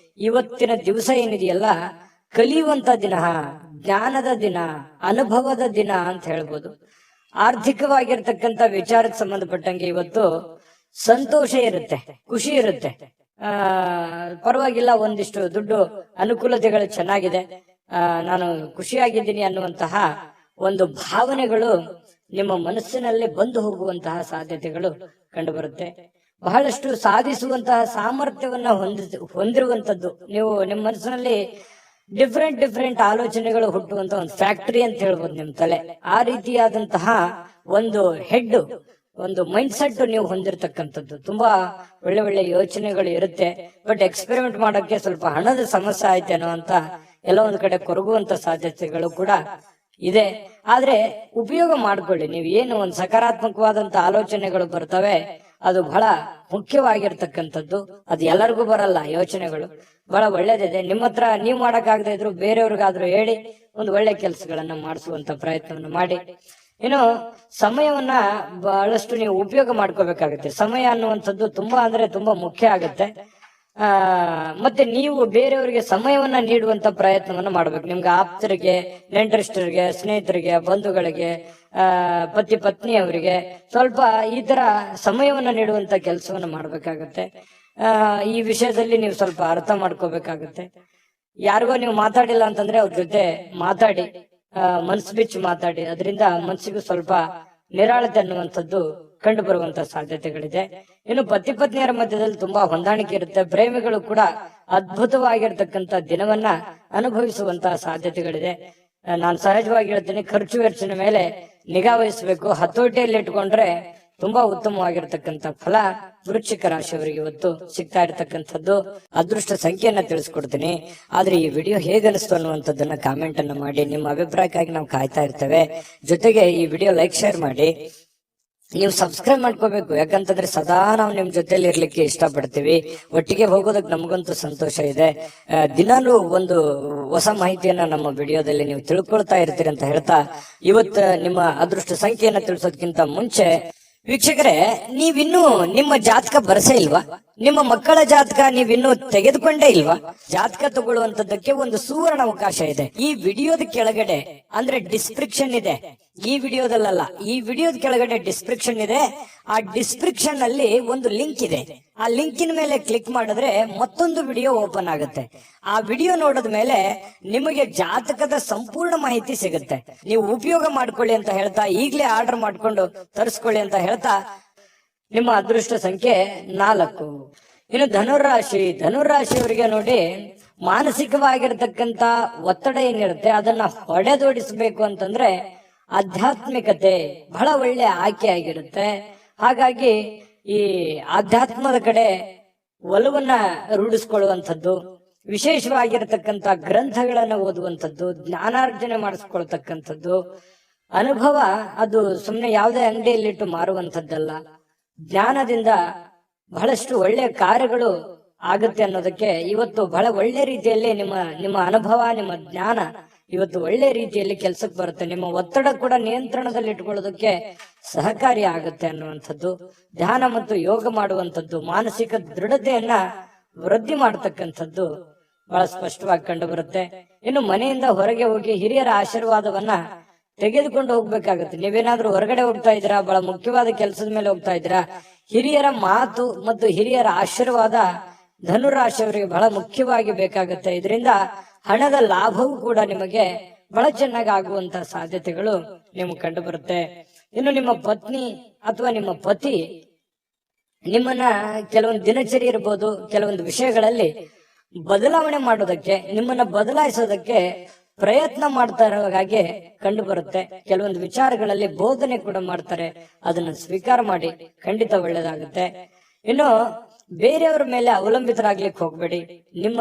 [SPEAKER 1] ಇವತ್ತಿನ ದಿವಸ ಏನಿದೆಯಲ್ಲ ಕಲಿಯುವಂತ ದಿನ, ಜ್ಞಾನದ ದಿನ, ಅನುಭವದ ದಿನ ಅಂತ ಹೇಳ್ಬೋದು. ಆರ್ಥಿಕವಾಗಿರ್ತಕ್ಕಂಥ ವಿಚಾರಕ್ಕೆ ಸಂಬಂಧಪಟ್ಟಂಗೆ ಇವತ್ತು ಸಂತೋಷ ಇರುತ್ತೆ, ಖುಷಿ ಇರುತ್ತೆ. ಪರವಾಗಿಲ್ಲ, ಒಂದಿಷ್ಟು ದುಡ್ಡು ಅನುಕೂಲತೆಗಳು ಚೆನ್ನಾಗಿದೆ, ನಾನು ಖುಷಿಯಾಗಿದ್ದೀನಿ ಅನ್ನುವಂತಹ ಒಂದು ಭಾವನೆಗಳು ನಿಮ್ಮ ಮನಸ್ಸಿನಲ್ಲಿ ಬಂದು ಹೋಗುವಂತಹ ಸಾಧ್ಯತೆಗಳು ಕಂಡುಬರುತ್ತೆ. ಬಹಳಷ್ಟು ಸಾಧಿಸುವಂತಹ ಸಾಮರ್ಥ್ಯವನ್ನ ಹೊಂದಿರುವಂತದ್ದು. ನೀವು ನಿಮ್ಮ ಮನಸ್ಸಿನಲ್ಲಿ ಡಿಫ್ರೆಂಟ್ ಆಲೋಚನೆಗಳು ಹುಟ್ಟುವಂತ ಒಂದು ಫ್ಯಾಕ್ಟರಿ ಅಂತ ಹೇಳ್ಬೋದು ನಿಮ್ ತಲೆ. ಆ ರೀತಿಯಾದಂತಹ ಒಂದು ಹೆಡ್, ಒಂದು ಮೈಂಡ್ ಸೆಟ್ ನೀವು ಹೊಂದಿರತಕ್ಕಂಥದ್ದು. ತುಂಬಾ ಒಳ್ಳೆ ಯೋಚನೆಗಳು ಇರುತ್ತೆ. ಬಟ್ ಎಕ್ಸ್ಪೆರಿಮೆಂಟ್ ಮಾಡೋಕೆ ಸ್ವಲ್ಪ ಹಣದ ಸಮಸ್ಯೆ ಆಯ್ತೇನೋ ಅಂತ ಎಲ್ಲ ಒಂದ್ ಕಡೆ ಕೊರಗುವಂತ ಸಾಧ್ಯತೆಗಳು ಕೂಡ ಇದೆ. ಆದ್ರೆ ಉಪಯೋಗ ಮಾಡ್ಕೊಳ್ಳಿ. ನೀವು ಏನು ಒಂದು ಸಕಾರಾತ್ಮಕವಾದಂತ ಆಲೋಚನೆಗಳು ಬರ್ತವೆ, ಅದು ಬಹಳ ಮುಖ್ಯವಾಗಿರ್ತಕ್ಕಂಥದ್ದು. ಅದು ಎಲ್ಲರಿಗೂ ಬರಲ್ಲ. ಯೋಚನೆಗಳು ಬಹಳ ಒಳ್ಳೇದಿದೆ. ನಿಮ್ಮ ಹತ್ರ ನೀವು ಮಾಡಕ್ಕಾಗದೇ ಇದ್ರು ಬೇರೆಯವ್ರಿಗಾದ್ರೂ ಹೇಳಿ ಒಂದು ಒಳ್ಳೆ ಕೆಲಸಗಳನ್ನ ಮಾಡಿಸುವಂತ ಪ್ರಯತ್ನವನ್ನು ಮಾಡಿ. ಇನ್ನು ಸಮಯವನ್ನ ಬಹಳಷ್ಟು ನೀವು ಉಪಯೋಗ ಮಾಡ್ಕೋಬೇಕಾಗುತ್ತೆ. ಸಮಯ ಅನ್ನುವಂಥದ್ದು ತುಂಬಾ ಅಂದ್ರೆ ತುಂಬಾ ಮುಖ್ಯ ಆಗುತ್ತೆ. ಮತ್ತೆ ನೀವು ಬೇರೆಯವರಿಗೆ ಸಮಯವನ್ನ ನೀಡುವಂತ ಪ್ರಯತ್ನವನ್ನ ಮಾಡ್ಬೇಕು. ನಿಮ್ಗೆ ಆಪ್ತರಿಗೆ, ನೆಂಟರಿಷ್ಟರಿಗೆ, ಸ್ನೇಹಿತರಿಗೆ, ಬಂಧುಗಳಿಗೆ, ಪತಿ ಪತ್ನಿಯವರಿಗೆ ಸ್ವಲ್ಪ ಈ ತರ ಸಮಯವನ್ನ ನೀಡುವಂತ ಕೆಲಸವನ್ನ ಮಾಡ್ಬೇಕಾಗತ್ತೆ. ಈ ವಿಷಯದಲ್ಲಿ ನೀವು ಸ್ವಲ್ಪ ಅರ್ಥ ಮಾಡ್ಕೋಬೇಕಾಗತ್ತೆ. ಯಾರಿಗೋ ನೀವು ಮಾತಾಡಿಲ್ಲ ಅಂತಂದ್ರೆ ಅವ್ರ ಜೊತೆ ಮಾತಾಡಿ, ಮನ್ಸು ಬಿಚ್ಚಿ ಮಾತಾಡಿ. ಅದರಿಂದ ಮನ್ಸಿಗೂ ಸ್ವಲ್ಪ ನಿರಾಳತೆ ಅನ್ನುವಂಥದ್ದು ಕಂಡು ಬರುವಂತ ಸಾಧ್ಯತೆಗಳಿದೆ. ಇನ್ನು ಪತಿ ಪತ್ನಿಯರ ಮಧ್ಯದಲ್ಲಿ ತುಂಬಾ ಹೊಂದಾಣಿಕೆ ಇರುತ್ತೆ. ಪ್ರೇಮಿಗಳು ಕೂಡ ಅದ್ಭುತವಾಗಿರ್ತಕ್ಕಂಥ ದಿನವನ್ನ ಅನುಭವಿಸುವಂತಹ ಸಾಧ್ಯತೆಗಳಿದೆ. ನಾನು ಸಹಜವಾಗಿ ಹೇಳ್ತೀನಿ, ಖರ್ಚು ವೆಚ್ಚದ ಮೇಲೆ ನಿಗಾ ವಹಿಸಬೇಕು. ಹತೋಟಿಯಲ್ಲಿ ಇಟ್ಕೊಂಡ್ರೆ ತುಂಬಾ ಉತ್ತಮವಾಗಿರ್ತಕ್ಕಂಥ ಫಲ ವೃಶ್ಚಿಕ ರಾಶಿಯವರಿಗೆ ಇವತ್ತು ಸಿಗ್ತಾ ಇರತಕ್ಕಂಥದ್ದು. ಅದೃಷ್ಟ ಸಂಖ್ಯೆಯನ್ನ ತಿಳಿಸ್ಕೊಡ್ತೀನಿ. ಆದ್ರೆ ಈ ವಿಡಿಯೋ ಹೇಗನಿಸ್ತು ಅನ್ನುವಂಥದ್ದನ್ನ ಕಾಮೆಂಟ್ ಅನ್ನ ಮಾಡಿ. ನಿಮ್ಮ ಅಭಿಪ್ರಾಯಕ್ಕಾಗಿ ನಾವು ಕಾಯ್ತಾ ಇರ್ತೇವೆ. ಜೊತೆಗೆ ಈ ವಿಡಿಯೋ ಲೈಕ್, ಶೇರ್ ಮಾಡಿ. ನೀವು ಸಬ್ಸ್ಕ್ರೈಬ್ ಮಾಡ್ಕೋಬೇಕು. ಯಾಕಂತಂದ್ರೆ ಸದಾ ನಾವು ನಿಮ್ ಜೊತೆಲಿ ಇರ್ಲಿಕ್ಕೆ ಇಷ್ಟಪಡ್ತೀವಿ. ಒಟ್ಟಿಗೆ ಹೋಗೋದಕ್ಕೆ ನಮಗಂತೂ ಸಂತೋಷ ಇದೆ. ದಿನಾಲೂ ಒಂದು ಹೊಸ ಮಾಹಿತಿಯನ್ನ ನಮ್ಮ ವಿಡಿಯೋದಲ್ಲಿ ನೀವು ತಿಳ್ಕೊಳ್ತಾ ಇರ್ತೀರಿ ಅಂತ ಹೇಳ್ತಾ, ಇವತ್ತು ನಿಮ್ಮ ಅದೃಷ್ಟ ಸಂಖ್ಯೆಯನ್ನ ತಿಳಿಸೋದಕ್ಕಿಂತ ಮುಂಚೆ ವೀಕ್ಷಕರೇ, ನೀವಿನ್ನೂ ನಿಮ್ಮ ಜಾತಕ ಬರಸೇ ಇಲ್ವಾ? ನಿಮ್ಮ ಮಕ್ಕಳ ಜಾತಕ ನೀವಿನ್ನೂ ತೆಗೆದುಕೊಂಡೇ ಇಲ್ವಾ? ಜಾತಕ ತಗೊಳ್ಳುವಂತದ್ದಕ್ಕೆ ಒಂದು ಸುವರ್ಣ ಅವಕಾಶ ಇದೆ. ಈ ವಿಡಿಯೋದ ಕೆಳಗಡೆ ಅಂದ್ರೆ ಡಿಸ್ಕ್ರಿಪ್ಷನ್ ಇದೆ. ಈ ವಿಡಿಯೋದಲ್ಲ, ಈ ವಿಡಿಯೋದ ಕೆಳಗಡೆ ಡಿಸ್ಕ್ರಿಪ್ಷನ್ ಇದೆ. ಆ ಡಿಸ್ಕ್ರಿಪ್ಷನ್ ಅಲ್ಲಿ ಒಂದು ಲಿಂಕ್ ಇದೆ. ಆ ಲಿಂಕಿನ ಮೇಲೆ ಕ್ಲಿಕ್ ಮಾಡಿದ್ರೆ ಮತ್ತೊಂದು ವಿಡಿಯೋ ಓಪನ್ ಆಗುತ್ತೆ. ಆ ವಿಡಿಯೋ ನೋಡಿದ ಮೇಲೆ ನಿಮಗೆ ಜಾತಕದ ಸಂಪೂರ್ಣ ಮಾಹಿತಿ ಸಿಗುತ್ತೆ. ನೀವು ಉಪಯೋಗ ಮಾಡ್ಕೊಳ್ಳಿ ಅಂತ ಹೇಳ್ತಾ, ಈಗಲೇ ಆರ್ಡರ್ ಮಾಡ್ಕೊಂಡು ತರಿಸ್ಕೊಳ್ಳಿ ಅಂತ ಹೇಳ್ತಾ, ನಿಮ್ಮ ಅದೃಷ್ಟ ಸಂಖ್ಯೆ 4. ಇನ್ನು ಧನುರಾಶಿಯವರಿಗೆ ನೋಡಿ, ಮಾನಸಿಕವಾಗಿರ್ತಕ್ಕಂತ ಒತ್ತಡ ಏನಿರುತ್ತೆ ಅದನ್ನ ಹೊಡೆದೋಡಿಸ್ಬೇಕು ಅಂತಂದ್ರೆ ಆಧ್ಯಾತ್ಮಿಕತೆ ಬಹಳ ಒಳ್ಳೆ ಆಯ್ಕೆ ಆಗಿರುತ್ತೆ. ಹಾಗಾಗಿ ಈ ಆಧ್ಯಾತ್ಮದ ಕಡೆ ಒಲವನ್ನ ರೂಢಿಸ್ಕೊಳ್ಳುವಂಥದ್ದು, ವಿಶೇಷವಾಗಿರತಕ್ಕಂತ ಗ್ರಂಥಗಳನ್ನ ಓದುವಂಥದ್ದು, ಜ್ಞಾನಾರ್ಜನೆ ಮಾಡಿಸ್ಕೊಳ್ತಕ್ಕಂಥದ್ದು, ಅನುಭವ ಅದು ಸುಮ್ಮನೆ ಯಾವುದೇ ಅಂಗಡಿಯಲ್ಲಿಟ್ಟು ಮಾರುವಂಥದ್ದಲ್ಲ. ಜ್ಞಾನದಿಂದ ಬಹಳಷ್ಟು ಒಳ್ಳೆಯ ಕಾರ್ಯಗಳು ಆಗುತ್ತೆ ಅನ್ನೋದಕ್ಕೆ ಇವತ್ತು ಬಹಳ ಒಳ್ಳೆ ರೀತಿಯಲ್ಲಿ ನಿಮ್ಮ ಅನುಭವ, ನಿಮ್ಮ ಜ್ಞಾನ ಇವತ್ತು ಒಳ್ಳೆ ರೀತಿಯಲ್ಲಿ ಕೆಲಸಕ್ಕೆ ಬರುತ್ತೆ. ನಿಮ್ಮ ಒತ್ತಡ ಕೂಡ ನಿಯಂತ್ರಣದಲ್ಲಿ ಇಟ್ಕೊಳ್ಳೋದಕ್ಕೆ ಸಹಕಾರಿ ಆಗುತ್ತೆ ಅನ್ನುವಂಥದ್ದು. ಧ್ಯಾನ ಮತ್ತು ಯೋಗ ಮಾಡುವಂಥದ್ದು ಮಾನಸಿಕ ದೃಢತೆಯನ್ನ ವೃದ್ಧಿ ಮಾಡತಕ್ಕಂಥದ್ದು ಬಹಳ ಸ್ಪಷ್ಟವಾಗಿ ಕಂಡು ಬರುತ್ತೆ. ಇನ್ನು ಮನೆಯಿಂದ ಹೊರಗೆ ಹೋಗಿ ಹಿರಿಯರ ಆಶೀರ್ವಾದವನ್ನ ತೆಗೆದುಕೊಂಡು ಹೋಗ್ಬೇಕಾಗುತ್ತೆ. ನೀವೇನಾದ್ರೂ ಹೊರಗಡೆ ಹೋಗ್ತಾ ಇದ್ದೀರಾ, ಬಹಳ ಮುಖ್ಯವಾದ ಕೆಲಸದ ಮೇಲೆ ಹೋಗ್ತಾ ಇದ್ದೀರಾ, ಹಿರಿಯರ ಮಾತು ಮತ್ತು ಹಿರಿಯರ ಆಶೀರ್ವಾದ ಧನುರಾಶಿಯವರಿಗೆ ಬಹಳ ಮುಖ್ಯವಾಗಿ ಬೇಕಾಗುತ್ತೆ. ಇದರಿಂದ ಹಣದ ಲಾಭವೂ ಕೂಡ ನಿಮಗೆ ಬಹಳ ಚೆನ್ನಾಗಿ ಆಗುವಂತಹ ಸಾಧ್ಯತೆಗಳು ನಿಮ್ಗೆ ಕಂಡು ಬರುತ್ತೆ. ಇನ್ನು ನಿಮ್ಮ ಪತ್ನಿ ಅಥವಾ ನಿಮ್ಮ ಪತಿ ನಿಮ್ಮನ್ನ ಕೆಲವೊಂದು ದಿನಚರಿ ಇರ್ಬೋದು, ಕೆಲವೊಂದು ವಿಷಯಗಳಲ್ಲಿ ಬದಲಾವಣೆ ಮಾಡೋದಕ್ಕೆ, ನಿಮ್ಮನ್ನ ಬದಲಾಯಿಸೋದಕ್ಕೆ ಪ್ರಯತ್ನ ಮಾಡ್ತಾ ಇರೋ ಹಾಗೆ ಕಂಡು ಬರುತ್ತೆ. ಕೆಲವೊಂದು ವಿಚಾರಗಳಲ್ಲಿ ಬೋಧನೆ ಕೂಡ ಮಾಡ್ತಾರೆ, ಅದನ್ನ ಸ್ವೀಕಾರ ಮಾಡಿ, ಖಂಡಿತ ಒಳ್ಳೇದಾಗುತ್ತೆ. ಇನ್ನು ಬೇರೆಯವರ ಮೇಲೆ ಅವಲಂಬಿತರಾಗ್ಲಿಕ್ಕೆ ಹೋಗ್ಬೇಡಿ. ನಿಮ್ಮ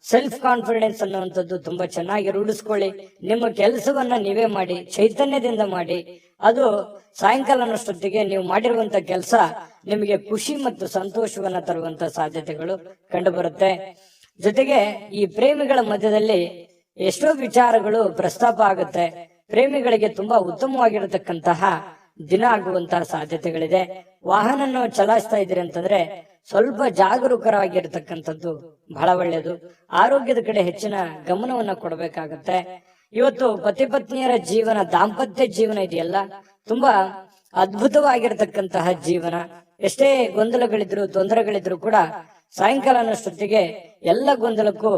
[SPEAKER 1] ಸೆಲ್ಫ್ ಕಾನ್ಫಿಡೆನ್ಸ್ ಅನ್ನುವಂಥದ್ದು ತುಂಬಾ ಚೆನ್ನಾಗಿ ರೂಢಿಸ್ಕೊಳ್ಳಿ. ನಿಮ್ಮ ಕೆಲಸವನ್ನ ನೀವೇ ಮಾಡಿ, ಚೈತನ್ಯದಿಂದ ಮಾಡಿ. ಅದು ಸಾಯಂಕಾಲ ಅನ್ನೋಷ್ಟೊತ್ತಿಗೆ ನೀವು ಮಾಡಿರುವಂತ ಕೆಲಸ ನಿಮಗೆ ಖುಷಿ ಮತ್ತು ಸಂತೋಷವನ್ನ ತರುವಂತ ಸಾಧ್ಯತೆಗಳು ಕಂಡು ಬರುತ್ತೆ. ಜೊತೆಗೆ ಈ ಪ್ರೇಮಿಗಳ ಮಧ್ಯದಲ್ಲಿ ಎಷ್ಟೋ ವಿಚಾರಗಳು ಪ್ರಸ್ತಾಪ ಆಗುತ್ತೆ. ಪ್ರೇಮಿಗಳಿಗೆ ತುಂಬಾ ಉತ್ತಮವಾಗಿರತಕ್ಕಂತಹ ದಿನ ಆಗುವಂತಹ ಸಾಧ್ಯತೆಗಳಿದೆ. ವಾಹನ ಚಲಾಯಿಸ್ತಾ ಇದ್ದೀರಿ ಅಂತಂದ್ರೆ ಸ್ವಲ್ಪ ಜಾಗರೂಕರಾಗಿರ್ತಕ್ಕಂಥದ್ದು ಬಹಳ ಒಳ್ಳೆಯದು. ಆರೋಗ್ಯದ ಕಡೆ ಹೆಚ್ಚಿನ ಗಮನವನ್ನ ಕೊಡಬೇಕಾಗತ್ತೆ. ಇವತ್ತು ಪತಿ ಪತ್ನಿಯರ ಜೀವನ, ದಾಂಪತ್ಯ ಜೀವನ ಇದೆಯಲ್ಲ, ತುಂಬಾ ಅದ್ಭುತವಾಗಿರತಕ್ಕಂತಹ ಜೀವನ. ಎಷ್ಟೇ ಗೊಂದಲಗಳಿದ್ರು, ತೊಂದರೆಗಳಿದ್ರು ಕೂಡ ಸಾಯಂಕಾಲ ಅನ್ನೋಷ್ಟೊತ್ತಿಗೆ ಎಲ್ಲ ಗೊಂದಲಕ್ಕೂ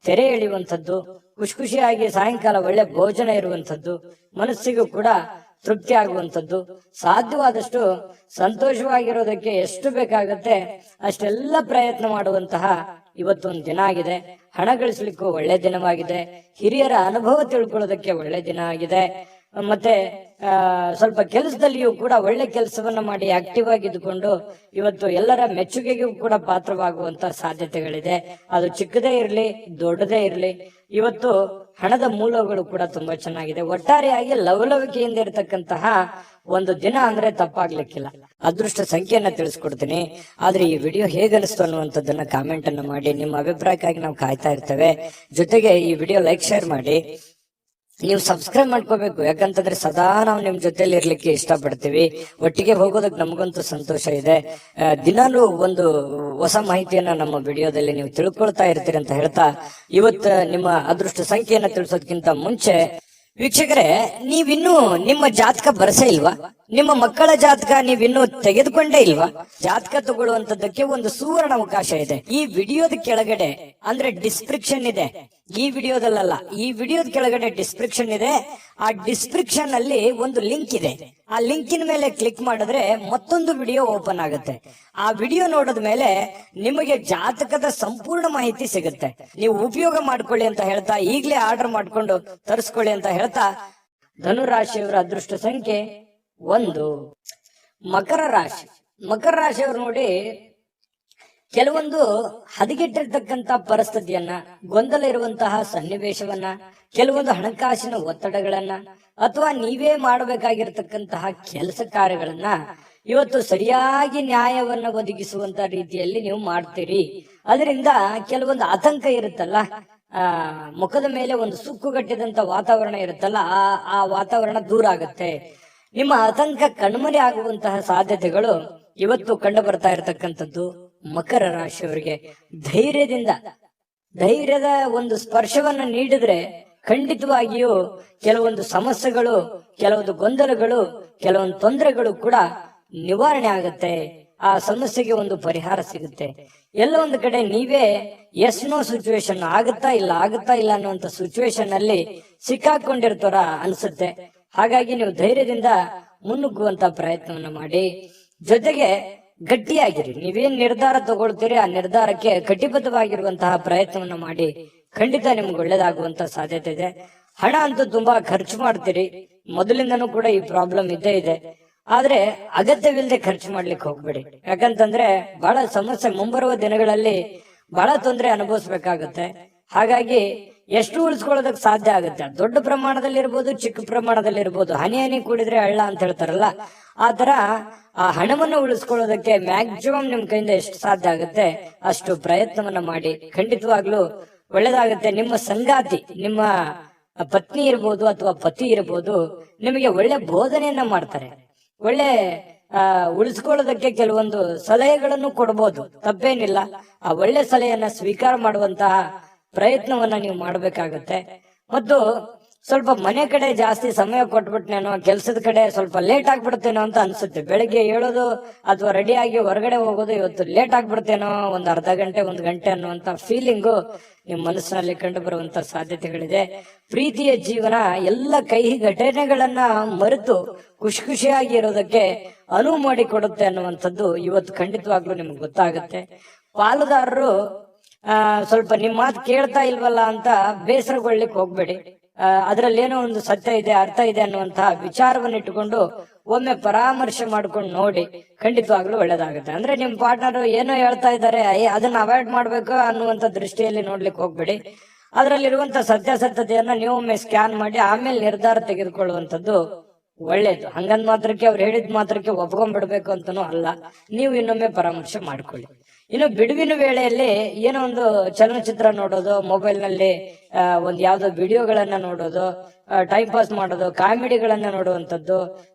[SPEAKER 1] ತೆರೆ ಎಳೆಯುವಂಥದ್ದು, ಖುಷಿ ಖುಷಿಯಾಗಿ ಸಾಯಂಕಾಲ ಒಳ್ಳೆ ಭೋಜನ ಇರುವಂಥದ್ದು, ಮನಸ್ಸಿಗೂ ಕೂಡ ತೃಪ್ತಿ ಆಗುವಂಥದ್ದು, ಸಾಧ್ಯವಾದಷ್ಟು ಸಂತೋಷವಾಗಿರೋದಕ್ಕೆ ಎಷ್ಟು ಬೇಕಾಗತ್ತೆ ಅಷ್ಟೆಲ್ಲ ಪ್ರಯತ್ನ ಮಾಡುವಂತಹ ಇವತ್ತೊಂದು ದಿನ ಆಗಿದೆ. ಹಣ ಗಳಿಸ್ಲಿಕ್ಕೂ ಒಳ್ಳೆ ದಿನವಾಗಿದೆ. ಹಿರಿಯರ ಅನುಭವ ತಿಳ್ಕೊಳ್ಳೋದಕ್ಕೆ ಒಳ್ಳೆ ದಿನ ಆಗಿದೆ. ಮತ್ತೆ ಸ್ವಲ್ಪ ಕೆಲಸದಲ್ಲಿಯೂ ಕೂಡ ಒಳ್ಳೆ ಕೆಲಸವನ್ನ ಮಾಡಿ ಆಕ್ಟಿವ್ ಆಗಿದ್ದುಕೊಂಡು ಇವತ್ತು ಎಲ್ಲರ ಮೆಚ್ಚುಗೆಗೂ ಕೂಡ ಪಾತ್ರವಾಗುವಂತ ಸಾಧ್ಯತೆಗಳಿದೆ. ಅದು ಚಿಕ್ಕದೇ ಇರಲಿ, ದೊಡ್ಡದೇ ಇರಲಿ, ಇವತ್ತು ಹಣದ ಮೂಲಗಳು ಕೂಡ ತುಂಬಾ ಚೆನ್ನಾಗಿದೆ. ಒಟ್ಟಾರೆಯಾಗಿ ಲವಲವಿಕೆಯಿಂದ ಇರತಕ್ಕಂತಹ ಒಂದು ದಿನ ಅಂದ್ರೆ ತಪ್ಪಾಗ್ಲಿಕ್ಕಿಲ್ಲ. ಅದೃಷ್ಟ ಸಂಖ್ಯೆಯನ್ನ ತಿಳಿಸ್ಕೊಡ್ತೀನಿ. ಆದ್ರೆ ಈ ವಿಡಿಯೋ ಹೇಗನಿಸ್ತು ಅನ್ನುವಂಥದ್ದನ್ನ ಕಾಮೆಂಟ್ ಅನ್ನ ಮಾಡಿ. ನಿಮ್ಮ ಅಭಿಪ್ರಾಯಕ್ಕಾಗಿ ನಾವು ಕಾಯ್ತಾ ಇರ್ತೇವೆ. ಜೊತೆಗೆ ಈ ವಿಡಿಯೋ ಲೈಕ್, ಶೇರ್ ಮಾಡಿ. ನೀವು ಸಬ್ಸ್ಕ್ರೈಬ್ ಮಾಡ್ಕೋಬೇಕು, ಯಾಕಂತಂದ್ರೆ ಸದಾ ನಾವು ನಿಮ್ ಜೊತೆಲಿ ಇರ್ಲಿಕ್ಕೆ ಇಷ್ಟಪಡ್ತೀವಿ. ಒಟ್ಟಿಗೆ ಹೋಗೋದಕ್ಕೆ ನಮಗಂತೂ ಸಂತೋಷ ಇದೆ. ದಿನಾಲೂ ಒಂದು ಹೊಸ ಮಾಹಿತಿಯನ್ನ ನಮ್ಮ ವಿಡಿಯೋದಲ್ಲಿ ನೀವು ತಿಳ್ಕೊಳ್ತಾ ಇರ್ತೀರಿ ಅಂತ ಹೇಳ್ತಾ, ಇವತ್ತು ನಿಮ್ಮ ಅದೃಷ್ಟ ಸಂಖ್ಯೆಯನ್ನ ತಿಳಿಸೋದಕ್ಕಿಂತ ಮುಂಚೆ ವೀಕ್ಷಕರೇ, ನೀವಿನ್ನೂ ನಿಮ್ಮ ಜಾತಕ ಬರಸೇ ಇಲ್ವಾ? ನಿಮ್ಮ ಮಕ್ಕಳ ಜಾತಕ ನೀವಿನ್ನೂ ತೆಗೆದುಕೊಂಡೇ ಇಲ್ವಾ? ಜಾತಕ ತಗೊಳ್ಳುವಂತದ್ದಕ್ಕೆ ಒಂದು ಸುವರ್ಣ ಅವಕಾಶ ಇದೆ. ಈ ವಿಡಿಯೋದ ಕೆಳಗಡೆ ಅಂದ್ರೆ ಡಿಸ್ಕ್ರಿಪ್ಷನ್ ಇದೆ. ಈ ವಿಡಿಯೋದಲ್ಲ, ಈ ವಿಡಿಯೋದ ಕೆಳಗಡೆ ಡಿಸ್ಕ್ರಿಪ್ಷನ್ ಇದೆ. ಆ ಡಿಸ್ಕ್ರಿಪ್ಷನ್ ಅಲ್ಲಿ ಒಂದು ಲಿಂಕ್ ಇದೆ. ಆ ಲಿಂಕಿನ ಮೇಲೆ ಕ್ಲಿಕ್ ಮಾಡಿದ್ರೆ ಮತ್ತೊಂದು ವಿಡಿಯೋ ಓಪನ್ ಆಗುತ್ತೆ. ಆ ವಿಡಿಯೋ ನೋಡಿದ ಮೇಲೆ ನಿಮಗೆ ಜಾತಕದ ಸಂಪೂರ್ಣ ಮಾಹಿತಿ ಸಿಗುತ್ತೆ. ನೀವು ಉಪಯೋಗ ಮಾಡ್ಕೊಳ್ಳಿ ಅಂತ ಹೇಳ್ತಾ, ಈಗಲೇ ಆರ್ಡರ್ ಮಾಡ್ಕೊಂಡು ತರಿಸ್ಕೊಳ್ಳಿ ಅಂತ ಹೇಳ್ತಾ, ಧನುರಾಶಿಯವರ ಅದೃಷ್ಟ ಸಂಖ್ಯೆ 1. ಮಕರ ರಾಶಿ. ಮಕರ ರಾಶಿಯವರು ನೋಡಿ, ಕೆಲವೊಂದು ಹದಗೆಟ್ಟಿರ್ತಕ್ಕಂತ ಪರಿಸ್ಥಿತಿಯನ್ನ, ಗೊಂದಲ ಇರುವಂತಹ ಸನ್ನಿವೇಶವನ್ನ, ಕೆಲವೊಂದು ಹಣಕಾಸಿನ ಒತ್ತಡಗಳನ್ನ, ಅಥವಾ ನೀವೇ ಮಾಡಬೇಕಾಗಿರ್ತಕ್ಕಂತಹ ಕೆಲಸ ಕಾರ್ಯಗಳನ್ನ ಇವತ್ತು ಸರಿಯಾಗಿ ನ್ಯಾಯವನ್ನ ಒದಗಿಸುವಂತ ರೀತಿಯಲ್ಲಿ ನೀವು ಮಾಡ್ತೀರಿ. ಅದರಿಂದ ಕೆಲವೊಂದು ಆತಂಕ ಇರುತ್ತಲ್ಲ, ಮುಖದ ಮೇಲೆ ಒಂದು ಸುಕ್ಕುಗಟ್ಟಿದಂತ ವಾತಾವರಣ ಇರುತ್ತಲ್ಲ, ಆ ವಾತಾವರಣ ದೂರ ಆಗುತ್ತೆ. ನಿಮ್ಮ ಆತಂಕ ಕಣ್ಮರೆ ಆಗುವಂತಹ ಸಾಧ್ಯತೆಗಳು ಇವತ್ತು ಕಂಡು ಬರ್ತಾ ಇರತಕ್ಕಂಥದ್ದು ಮಕರ ರಾಶಿಯವರಿಗೆ. ಧೈರ್ಯದ ಒಂದು ಸ್ಪರ್ಶವನ್ನ ನೀಡಿದ್ರೆ ಖಂಡಿತವಾಗಿಯೂ ಕೆಲವೊಂದು ಸಮಸ್ಯೆಗಳು, ಕೆಲವೊಂದು ಗೊಂದಲಗಳು, ಕೆಲವೊಂದು ತೊಂದರೆಗಳು ಕೂಡ ನಿವಾರಣೆ ಆಗುತ್ತೆ. ಆ ಸಮಸ್ಯೆಗೆ ಒಂದು ಪರಿಹಾರ ಸಿಗುತ್ತೆ. ಎಲ್ಲ ಒಂದು ಕಡೆ ನೀವೇ ಎಸ್ ನೋ ಸಿಚುವೇಶನ್, ಆಗುತ್ತಾ ಇಲ್ಲ ಅನ್ನುವಂತ ಸಿಚುವೇಶನ್ ಅಲ್ಲಿ ಸಿಕ್ಕಾಕೊಂಡಿರ್ತಾರ ಅನ್ಸುತ್ತೆ. ಹಾಗಾಗಿ ನೀವು ಧೈರ್ಯದಿಂದ ಮುನ್ನುಗ್ಗುವಂತ ಪ್ರಯತ್ನವನ್ನ ಮಾಡಿ. ಜೊತೆಗೆ ಗಟ್ಟಿಯಾಗಿರಿ. ನೀವೇನ್ ನಿರ್ಧಾರ ತಗೊಳ್ತೀರಿ ಆ ನಿರ್ಧಾರಕ್ಕೆ ಕಟಿಬದ್ಧವಾಗಿರುವಂತಹ ಪ್ರಯತ್ನವನ್ನ ಮಾಡಿ. ಖಂಡಿತ ನಿಮ್ಗೆ ಒಳ್ಳೇದಾಗುವಂತ ಸಾಧ್ಯತೆ ಇದೆ. ಹಣ ಅಂತೂ ತುಂಬಾ ಖರ್ಚು ಮಾಡ್ತೀರಿ, ಮೊದಲಿಂದನೂ ಕೂಡ ಈ ಪ್ರಾಬ್ಲಮ್ ಇದ್ದೇ ಇದೆ. ಆದ್ರೆ ಅಗತ್ಯವಿಲ್ಲದೆ ಖರ್ಚು ಮಾಡ್ಲಿಕ್ಕೆ ಹೋಗ್ಬೇಡಿ. ಯಾಕಂತಂದ್ರೆ ಬಹಳ ಸಮಸ್ಯೆ, ಮುಂಬರುವ ದಿನಗಳಲ್ಲಿ ಬಹಳ ತೊಂದರೆ ಅನುಭವಿಸ್ಬೇಕಾಗತ್ತೆ. ಹಾಗಾಗಿ ಎಷ್ಟು ಉಳಿಸ್ಕೊಳ್ಳೋದಕ್ಕೆ ಸಾಧ್ಯ ಆಗುತ್ತೆ, ದೊಡ್ಡ ಪ್ರಮಾಣದಲ್ಲಿ ಇರ್ಬೋದು, ಚಿಕ್ಕ ಪ್ರಮಾಣದಲ್ಲಿ ಇರ್ಬೋದು, ಹನಿ ಹನಿ ಕೂಡಿದ್ರೆ ಹಳ್ಳ ಅಂತ ಹೇಳ್ತಾರಲ್ಲ, ಆ ತರ ಆ ಹಣವನ್ನು ಉಳಿಸ್ಕೊಳ್ಳೋದಕ್ಕೆ ಮ್ಯಾಕ್ಸಿಮಮ್ ನಿಮ್ ಕೈಯಿಂದ ಎಷ್ಟು ಸಾಧ್ಯ ಆಗುತ್ತೆ ಅಷ್ಟು ಪ್ರಯತ್ನವನ್ನ ಮಾಡಿ. ಖಂಡಿತವಾಗ್ಲೂ ಒಳ್ಳೇದಾಗುತ್ತೆ. ನಿಮ್ಮ ಸಂಗಾತಿ, ನಿಮ್ಮ ಪತ್ನಿ ಇರ್ಬೋದು ಅಥವಾ ಪತಿ ಇರ್ಬೋದು, ನಿಮಗೆ ಒಳ್ಳೆ ಬೋಧನೆಯನ್ನ ಮಾಡ್ತಾರೆ. ಒಳ್ಳೆ ಉಳಿಸ್ಕೊಳ್ಳೋದಕ್ಕೆ ಕೆಲವೊಂದು ಸಲಹೆಗಳನ್ನು ಕೊಡಬಹುದು, ತಪ್ಪೇನಿಲ್ಲ. ಆ ಒಳ್ಳೆ ಸಲಹೆಯನ್ನ ಸ್ವೀಕಾರ ಮಾಡುವಂತಹ ಪ್ರಯತ್ನವನ್ನ ನೀವು ಮಾಡ್ಬೇಕಾಗತ್ತೆ. ಮತ್ತು ಸ್ವಲ್ಪ ಮನೆ ಕಡೆ ಜಾಸ್ತಿ ಸಮಯ ಕೊಟ್ಬಿಟ್ನೇನೋ, ಕೆಲಸದ ಕಡೆ ಸ್ವಲ್ಪ ಲೇಟ್ ಆಗ್ಬಿಡ್ತೇನೋ ಅಂತ ಅನ್ಸುತ್ತೆ. ಬೆಳಿಗ್ಗೆ ಹೇಳೋದು ಅಥವಾ ರೆಡಿಯಾಗಿ ಹೊರಗಡೆ ಹೋಗೋದು ಇವತ್ತು ಲೇಟ್ ಆಗ್ಬಿಡ್ತೇನೋ, ಒಂದು ಅರ್ಧ ಗಂಟೆ 1 ಗಂಟೆ ಅನ್ನುವಂತ ಫೀಲಿಂಗು ನಿಮ್ ಮನಸ್ಸಿನಲ್ಲಿ ಕಂಡು ಬರುವಂತ ಸಾಧ್ಯತೆಗಳಿದೆ. ಪ್ರೀತಿಯ ಜೀವನ ಎಲ್ಲ ಕಹಿ ಘಟನೆಗಳನ್ನ ಮರೆತು ಖುಷಿ ಖುಷಿಯಾಗಿ ಇರೋದಕ್ಕೆ ಅನುವು ಮಾಡಿ ಕೊಡುತ್ತೆ ಅನ್ನುವಂಥದ್ದು ಇವತ್ತು ಖಂಡಿತವಾಗ್ಲೂ ನಿಮ್ಗೆ ಗೊತ್ತಾಗುತ್ತೆ. ಪಾಲುದಾರರು ಸ್ವಲ್ಪ ನಿಮ್ ಮಾತು ಕೇಳ್ತಾ ಇಲ್ವಲ್ಲ ಅಂತ ಬೇಸರಗೊಳ್ಳಿಕ್ ಹೋಗ್ಬೇಡಿ. ಅದ್ರಲ್ಲಿ ಏನೋ ಒಂದು ಸತ್ಯ ಇದೆ, ಅರ್ಥ ಇದೆ ಅನ್ನುವಂತಹ ವಿಚಾರವನ್ನು ಇಟ್ಟುಕೊಂಡು ಒಮ್ಮೆ ಪರಾಮರ್ಶೆ ಮಾಡ್ಕೊಂಡು ನೋಡಿ, ಖಂಡಿತವಾಗ್ಲೂ ಒಳ್ಳೇದಾಗುತ್ತೆ. ಅಂದ್ರೆ ನಿಮ್ ಪಾರ್ಟ್ನರ್ ಏನೋ ಹೇಳ್ತಾ ಇದ್ದಾರೆ, ಅದನ್ನ ಅವಾಯ್ಡ್ ಮಾಡ್ಬೇಕು ಅನ್ನುವಂತ ದೃಷ್ಟಿಯಲ್ಲಿ ನೋಡ್ಲಿಕ್ಕೆ ಹೋಗ್ಬೇಡಿ. ಅದರಲ್ಲಿರುವಂತ ಸತ್ಯಾಸತ್ಯತೆಯನ್ನ ನೀವು ಒಮ್ಮೆ ಸ್ಕ್ಯಾನ್ ಮಾಡಿ ಆಮೇಲೆ ನಿರ್ಧಾರ ತೆಗೆದುಕೊಳ್ಳುವಂತದ್ದು ಒಳ್ಳೇದು. ಹಂಗಂದ್ ಮಾತ್ರಕ್ಕೆ ಅವ್ರು ಹೇಳಿದ ಮಾತ್ರಕ್ಕೆ ಒಪ್ಕೊಂಡ್ಬಿಡ್ಬೇಕು ಅಂತನೂ ಅಲ್ಲ, ನೀವು ಇನ್ನೊಮ್ಮೆ ಪರಾಮರ್ಶೆ ಮಾಡ್ಕೊಳ್ಳಿ. ಇನ್ನು ಬಿಡುವಿನ ವೇಳೆಯಲ್ಲಿ ಏನೋ ಒಂದು ಚಲನಚಿತ್ರ ನೋಡೋದು, ಮೊಬೈಲ್ ನಲ್ಲಿ ಒಂದ್ ಯಾವ್ದೋ ವಿಡಿಯೋಗಳನ್ನ ನೋಡೋದು, ಟೈಮ್ ಪಾಸ್ ಮಾಡೋದು, ಕಾಮಿಡಿಗಳನ್ನ ನೋಡುವಂತದ್ದು,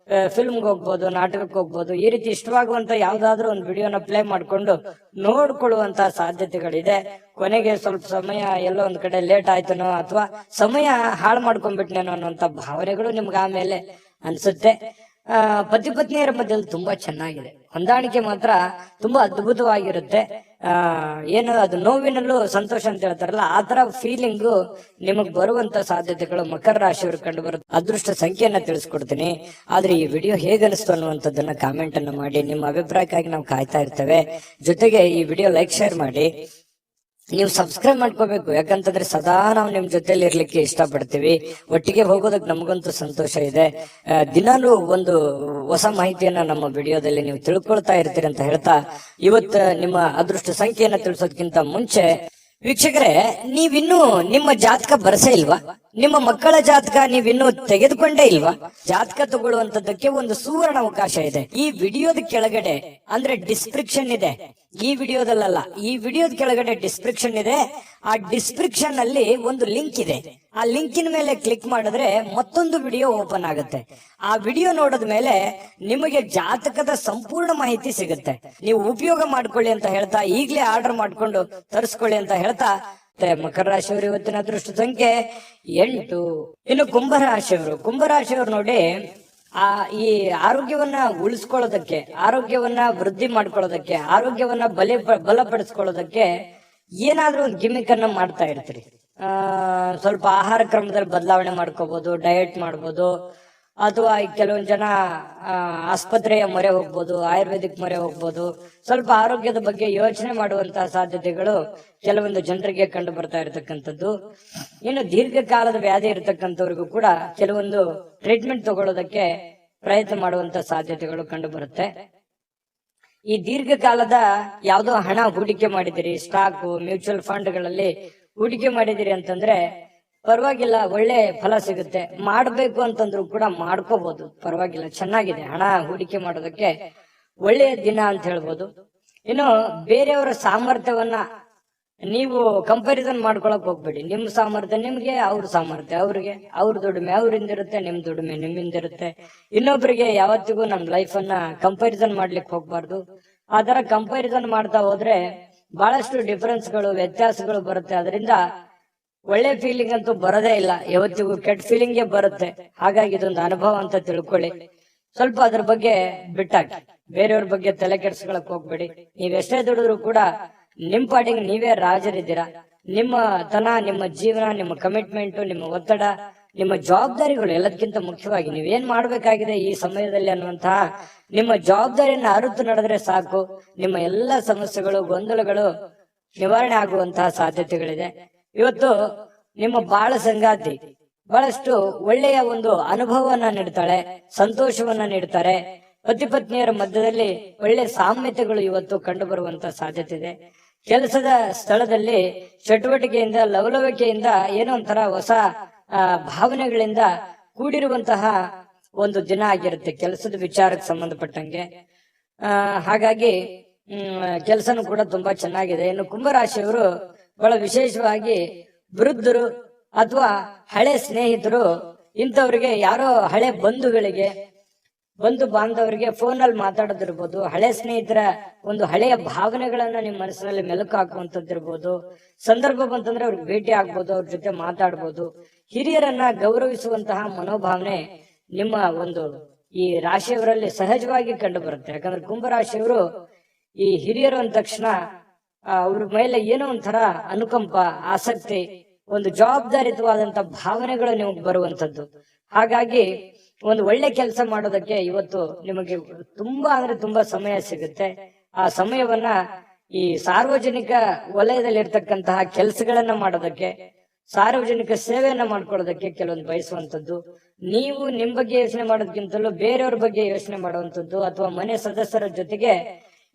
[SPEAKER 1] ಫಿಲ್ಮ್ಗೆ ಹೋಗ್ಬೋದು, ನಾಟಕಕ್ಕೆ ಹೋಗ್ಬೋದು, ಈ ರೀತಿ ಇಷ್ಟವಾಗುವಂತ ಯಾವ್ದಾದ್ರು ಒಂದು ವಿಡಿಯೋನ ಪ್ಲೇ ಮಾಡ್ಕೊಂಡು ನೋಡ್ಕೊಳ್ಳುವಂತ ಸಾಧ್ಯತೆಗಳಿದೆ. ಕೊನೆಗೆ ಸ್ವಲ್ಪ ಸಮಯ ಎಲ್ಲೋ ಒಂದ್ ಕಡೆ ಲೇಟ್ ಆಯ್ತನೋ ಅಥವಾ ಸಮಯ ಹಾಳು ಮಾಡ್ಕೊಂಡ್ಬಿಟ್ನೇನೋ ಅನ್ನುವಂತ ಭಾವನೆಗಳು ನಿಮ್ಗೆ ಆಮೇಲೆ ಅನ್ಸುತ್ತೆ. ಪತಿ ಪತ್ನಿಯರ ಮಧ್ಯದಲ್ಲಿ ತುಂಬಾ ಚೆನ್ನಾಗಿದೆ, ಹೊಂದಾಣಿಕೆ ಮಾತ್ರ ತುಂಬಾ ಅದ್ಭುತವಾಗಿರುತ್ತೆ. ಏನು ಅದು ನೋವಿನಲ್ಲೂ ಸಂತೋಷ ಅಂತ ಹೇಳ್ತಾರಲ್ಲ, ಆ ತರ ಫೀಲಿಂಗು ನಿಮಗ್ ಬರುವಂತ ಸಾಧ್ಯತೆಗಳು ಮಕರ ರಾಶಿಯವರು ಕಂಡು ಬರುತ್ತೆ. ಅದೃಷ್ಟ ಸಂಖ್ಯೆಯನ್ನ ತಿಳಿಸ್ಕೊಡ್ತೀನಿ, ಆದ್ರೆ ಈ ವಿಡಿಯೋ ಹೇಗನಿಸ್ತು ಅನ್ನುವಂಥದ್ದನ್ನ ಕಾಮೆಂಟ್ ಅನ್ನು ಮಾಡಿ. ನಿಮ್ಮ ಅಭಿಪ್ರಾಯಕ್ಕಾಗಿ ನಾವು ಕಾಯ್ತಾ ಇರ್ತೇವೆ. ಜೊತೆಗೆ ಈ ವಿಡಿಯೋ ಲೈಕ್ ಶೇರ್ ಮಾಡಿ. ನೀವು ಸಬ್ಸ್ಕ್ರೈಬ್ ಮಾಡ್ಕೋಬೇಕು, ಯಾಕಂತಂದ್ರೆ ಸದಾ ನಾವು ನಿಮ್ ಜೊತೆಲಿ ಇರ್ಲಿಕ್ಕೆ ಇಷ್ಟಪಡ್ತೀವಿ. ಒಟ್ಟಿಗೆ ಹೋಗೋದಕ್ಕೆ ನಮಗಂತೂ ಸಂತೋಷ ಇದೆ. ದಿನಾಲೂ ಒಂದು ಹೊಸ ಮಾಹಿತಿಯನ್ನ ನಮ್ಮ ವಿಡಿಯೋದಲ್ಲಿ ನೀವು ತಿಳ್ಕೊಳ್ತಾ ಇರ್ತೀರಿ ಅಂತ ಹೇಳ್ತಾ, ಇವತ್ತು ನಿಮ್ಮ ಅದೃಷ್ಟ ಸಂಖ್ಯೆಯನ್ನ ತಿಳಿಸೋದಕ್ಕಿಂತ ಮುಂಚೆ ವೀಕ್ಷಕರೇ, ನೀವಿನ್ನೂ ನಿಮ್ಮ ಜಾತಕ ಬರಸೇ ಇಲ್ವಾ? ನಿಮ್ಮ ಮಕ್ಕಳ ಜಾತಕ ನೀವಿನ್ನೂ ತೆಗೆದುಕೊಂಡೇ ಇಲ್ವಾ? ಜಾತಕ ತಗೊಳ್ಳುವಂತದ್ದಕ್ಕೆ ಒಂದು ಸುವರ್ಣ ಅವಕಾಶ ಇದೆ. ಈ ವಿಡಿಯೋದ ಕೆಳಗಡೆ ಅಂದ್ರೆ ಡಿಸ್ಕ್ರಿಪ್ಷನ್ ಇದೆ, ಈ ವಿಡಿಯೋದಲ್ಲ, ಈ ವಿಡಿಯೋದ ಕೆಳಗಡೆ ಡಿಸ್ಕ್ರಿಪ್ಷನ್ ಇದೆ. ಆ ಡಿಸ್ಕ್ರಿಪ್ಷನ್ ಅಲ್ಲಿ ಒಂದು ಲಿಂಕ್ ಇದೆ. ಆ ಲಿಂಕಿನ ಮೇಲೆ ಕ್ಲಿಕ್ ಮಾಡಿದ್ರೆ ಮತ್ತೊಂದು ವಿಡಿಯೋ ಓಪನ್ ಆಗುತ್ತೆ. ಆ ವಿಡಿಯೋ ನೋಡಿದ ಮೇಲೆ ನಿಮಗೆ ಜಾತಕದ ಸಂಪೂರ್ಣ ಮಾಹಿತಿ ಸಿಗುತ್ತೆ. ನೀವು ಉಪಯೋಗ ಮಾಡ್ಕೊಳ್ಳಿ ಅಂತ ಹೇಳ್ತಾ, ಈಗಲೇ ಆರ್ಡರ್ ಮಾಡ್ಕೊಂಡು ತರಿಸ್ಕೊಳ್ಳಿ ಅಂತ ಹೇಳ್ತಾ, ಮಕರ ರಾಶಿಯವರು ಇವತ್ತಿನ ಅದೃಷ್ಟ ಸಂಖ್ಯೆ 8. ಇನ್ನು ಕುಂಭರಾಶಿಯವರು ನೋಡಿ, ಈ ಆರೋಗ್ಯವನ್ನ ಉಳಿಸ್ಕೊಳ್ಳೋದಕ್ಕೆ, ಆರೋಗ್ಯವನ್ನ ವೃದ್ಧಿ ಮಾಡ್ಕೊಳ್ಳೋದಕ್ಕೆ, ಆರೋಗ್ಯವನ್ನ ಬಲಪಡಿಸ್ಕೊಳ್ಳೋದಕ್ಕೆ ಏನಾದ್ರೂ ಒಂದು ಗಿಮಿಕ್ ಅನ್ನ ಮಾಡ್ತಾ ಇರ್ತೀರಿ. ಸ್ವಲ್ಪ ಆಹಾರ ಕ್ರಮದಲ್ಲಿ ಬದಲಾವಣೆ ಮಾಡ್ಕೋಬಹುದು, ಡಯಟ್ ಮಾಡ್ಬೋದು, ಅಥವಾ ಕೆಲವೊಂದು ಜನ ಆಸ್ಪತ್ರೆಯ ಮೊರೆ ಹೋಗ್ಬೋದು, ಆಯುರ್ವೇದಿಕ್ ಮೊರೆ ಹೋಗ್ಬೋದು. ಸ್ವಲ್ಪ ಆರೋಗ್ಯದ ಬಗ್ಗೆ ಯೋಚನೆ ಮಾಡುವಂತಹ ಸಾಧ್ಯತೆಗಳು ಕೆಲವೊಂದು ಜನರಿಗೆ ಕಂಡು ಬರ್ತಾ ಇರತಕ್ಕಂಥದ್ದು. ಇನ್ನು ದೀರ್ಘಕಾಲದ ವ್ಯಾಧಿ ಇರತಕ್ಕಂಥವ್ರಿಗೂ ಕೂಡ ಕೆಲವೊಂದು ಟ್ರೀಟ್ಮೆಂಟ್ ತಗೊಳ್ಳೋದಕ್ಕೆ ಪ್ರಯತ್ನ ಮಾಡುವಂತ ಸಾಧ್ಯತೆಗಳು ಕಂಡು ಬರುತ್ತೆ. ಈ ದೀರ್ಘಕಾಲದ ಯಾವುದೋ ಹಣ ಹೂಡಿಕೆ ಮಾಡಿದಿರಿ, ಸ್ಟಾಕ್, ಮ್ಯೂಚುವಲ್ ಫಂಡ್ಗಳಲ್ಲಿ ಹೂಡಿಕೆ ಮಾಡಿದಿರಿ ಅಂತಂದ್ರೆ ಪರವಾಗಿಲ್ಲ, ಒಳ್ಳೆ ಫಲ ಸಿಗುತ್ತೆ. ಮಾಡ್ಬೇಕು ಅಂತಂದ್ರು ಕೂಡ ಮಾಡ್ಕೋಬಹುದು, ಪರವಾಗಿಲ್ಲ, ಚೆನ್ನಾಗಿದೆ. ಹಣ ಹೂಡಿಕೆ ಮಾಡೋದಕ್ಕೆ ಒಳ್ಳೆಯ ದಿನ ಅಂತ ಹೇಳ್ಬೋದು. ಇನ್ನು ಬೇರೆಯವರ ಸಾಮರ್ಥ್ಯವನ್ನ ನೀವು ಕಂಪ್ಯಾರಿಸನ್ ಮಾಡ್ಕೊಳಕ್ ಹೋಗ್ಬೇಡಿ. ನಿಮ್ ಸಾಮರ್ಥ್ಯ ನಿಮ್ಗೆ, ಅವ್ರ ಸಾಮರ್ಥ್ಯ ಅವ್ರಿಗೆ, ಅವ್ರ ದುಡಿಮೆ ಅವ್ರಿಂದಿರುತ್ತೆ, ನಿಮ್ ದುಡಿಮೆ ನಿಮ್ಮಿಂದಿರುತ್ತೆ. ಇನ್ನೊಬ್ಬರಿಗೆ ಯಾವತ್ತಿಗೂ ನಮ್ ಲೈಫ್ ಅನ್ನ ಕಂಪ್ಯಾರಿಸನ್ ಮಾಡ್ಲಿಕ್ಕೆ ಹೋಗ್ಬಾರ್ದು. ಆ ತರ ಕಂಪ್ಯಾರಿಸನ್ ಮಾಡ್ತಾ ಹೋದ್ರೆ ಬಹಳಷ್ಟು ಡಿಫರೆನ್ಸ್ಗಳು, ವ್ಯತ್ಯಾಸಗಳು ಬರುತ್ತೆ. ಅದರಿಂದ ಒಳ್ಳೆ ಫೀಲಿಂಗ್ ಅಂತೂ ಬರೋದೇ ಇಲ್ಲ, ಯಾವತ್ತಿಗೂ ಕೆಟ್ಟ ಫೀಲಿಂಗೇ ಬರುತ್ತೆ. ಹಾಗಾಗಿ ಇದೊಂದು ಅನುಭವ ಅಂತ ತಿಳ್ಕೊಳ್ಳಿ. ಸ್ವಲ್ಪ ಅದ್ರ ಬಗ್ಗೆ ಬಿಟ್ಟಾಕಿ, ಬೇರೆಯವ್ರ ಬಗ್ಗೆ ತಲೆ ಕೆಡ್ಸ್ಕೊಳಕ್ ಹೋಗ್ಬೇಡಿ. ನೀವೆಷ್ಟೇ ದುಡಿದ್ರು ಕೂಡ ನಿಮ್ ಪಾಟಿಗೆ ನೀವೇ ರಾಜರಿದ್ದೀರಾ. ನಿಮ್ಮ ನಿಮ್ಮ ಜೀವನ, ನಿಮ್ಮ ಕಮಿಟ್ಮೆಂಟ್, ನಿಮ್ಮ ಒತ್ತಡ, ನಿಮ್ಮ ಜವಾಬ್ದಾರಿಗಳು ಎಲ್ಲದಕ್ಕಿಂತ ಮುಖ್ಯವಾಗಿ ನೀವೇನ್ ಮಾಡ್ಬೇಕಾಗಿದೆ ಈ ಸಮಯದಲ್ಲಿ ಅನ್ನುವಂತಹ ನಿಮ್ಮ ಜವಾಬ್ದಾರಿಯನ್ನ ಅರಿತು ನಡೆದ್ರೆ ಸಾಕು. ನಿಮ್ಮ ಎಲ್ಲ ಸಮಸ್ಯೆಗಳು, ಗೊಂದಲಗಳು ನಿವಾರಣೆ ಆಗುವಂತಹ ಸಾಧ್ಯತೆಗಳಿದೆ. ಇವತ್ತು ನಿಮ್ಮ ಬಾಳ ಸಂಗಾತಿ ಬಹಳಷ್ಟು ಒಳ್ಳೆಯ ಒಂದು ಅನುಭವವನ್ನ ನೀಡ್ತಾಳೆ, ಸಂತೋಷವನ್ನ ನೀಡ್ತಾರೆ. ಪತಿ ಪತ್ನಿಯರ ಮಧ್ಯದಲ್ಲಿ ಒಳ್ಳೆ ಸಾಮ್ಯತೆಗಳು ಇವತ್ತು ಕಂಡು ಬರುವಂತ ಸಾಧ್ಯತೆ ಇದೆ. ಕೆಲಸದ ಸ್ಥಳದಲ್ಲಿ ಚಟುವಟಿಕೆಯಿಂದ, ಲವಲವಿಕೆಯಿಂದ, ಏನೋ ಒಂಥರ ಹೊಸ ಭಾವನೆಗಳಿಂದ ಕೂಡಿರುವಂತಹ ಒಂದು ದಿನ ಆಗಿರುತ್ತೆ ಕೆಲಸದ ವಿಚಾರಕ್ಕೆ ಸಂಬಂಧಪಟ್ಟಂಗೆ. ಹಾಗಾಗಿ ಕೆಲಸನೂ ಕೂಡ ತುಂಬಾ ಚೆನ್ನಾಗಿದೆ. ಇನ್ನು ಕುಂಭರಾಶಿಯವರು ಬಹಳ ವಿಶೇಷವಾಗಿ ವೃದ್ಧರು ಅಥವಾ ಹಳೆ ಸ್ನೇಹಿತರು, ಇಂಥವ್ರಿಗೆ, ಯಾರೋ ಹಳೆ ಬಂಧು ಬಾಂಧವರಿಗೆ ಫೋನಲ್ಲಿ ಮಾತಾಡೋದಿರ್ಬೋದು, ಹಳೆ ಸ್ನೇಹಿತರ ಒಂದು ಹಳೆಯ ಭಾವನೆಗಳನ್ನ ನಿಮ್ಮ ಮನಸ್ಸಿನಲ್ಲಿ ಮೆಲುಕು ಹಾಕುವಂತದ್ದಿರ್ಬೋದು. ಸಂದರ್ಭ ಬಂತಂದ್ರೆ ಅವ್ರಿಗೆ ಭೇಟಿ ಆಗ್ಬೋದು, ಅವ್ರ ಜೊತೆ ಮಾತಾಡ್ಬೋದು. ಹಿರಿಯರನ್ನ ಗೌರವಿಸುವಂತಹ ಮನೋಭಾವನೆ ನಿಮ್ಮ ಒಂದು ಈ ರಾಶಿಯವರಲ್ಲಿ ಸಹಜವಾಗಿ ಕಂಡು ಬರುತ್ತೆ. ಯಾಕಂದ್ರೆ ಕುಂಭರಾಶಿಯವರು ಈ ಹಿರಿಯರು ಅಂದ ತಕ್ಷಣ ಅವ್ರ ಮೇಲೆ ಏನೋ ಒಂಥರ ಅನುಕಂಪ, ಆಸಕ್ತಿ, ಒಂದು ಜವಾಬ್ದಾರಿತವಾದಂತ ಭಾವನೆಗಳು ನಿಮಗೆ ಬರುವಂತದ್ದು. ಹಾಗಾಗಿ ಒಂದು ಒಳ್ಳೆ ಕೆಲಸ ಮಾಡೋದಕ್ಕೆ ಇವತ್ತು ನಿಮಗೆ ತುಂಬಾ ಸಮಯ ಸಿಗುತ್ತೆ. ಆ ಸಮಯವನ್ನ ಈ ಸಾರ್ವಜನಿಕ ವಲಯದಲ್ಲಿರ್ತಕ್ಕಂತಹ ಕೆಲಸಗಳನ್ನ ಮಾಡೋದಕ್ಕೆ, ಸಾರ್ವಜನಿಕ ಸೇವೆಯನ್ನ ಮಾಡ್ಕೊಳ್ಳೋದಕ್ಕೆ ಕೆಲವೊಂದು ಬಯಸುವಂತದ್ದು. ನೀವು ನಿಮ್ ಬಗ್ಗೆ ಯೋಚನೆ ಮಾಡೋದಕ್ಕಿಂತಲೂ ಬೇರೆಯವ್ರ ಬಗ್ಗೆ ಯೋಚನೆ ಮಾಡುವಂತದ್ದು, ಅಥವಾ ಮನೆ ಸದಸ್ಯರ ಜೊತೆಗೆ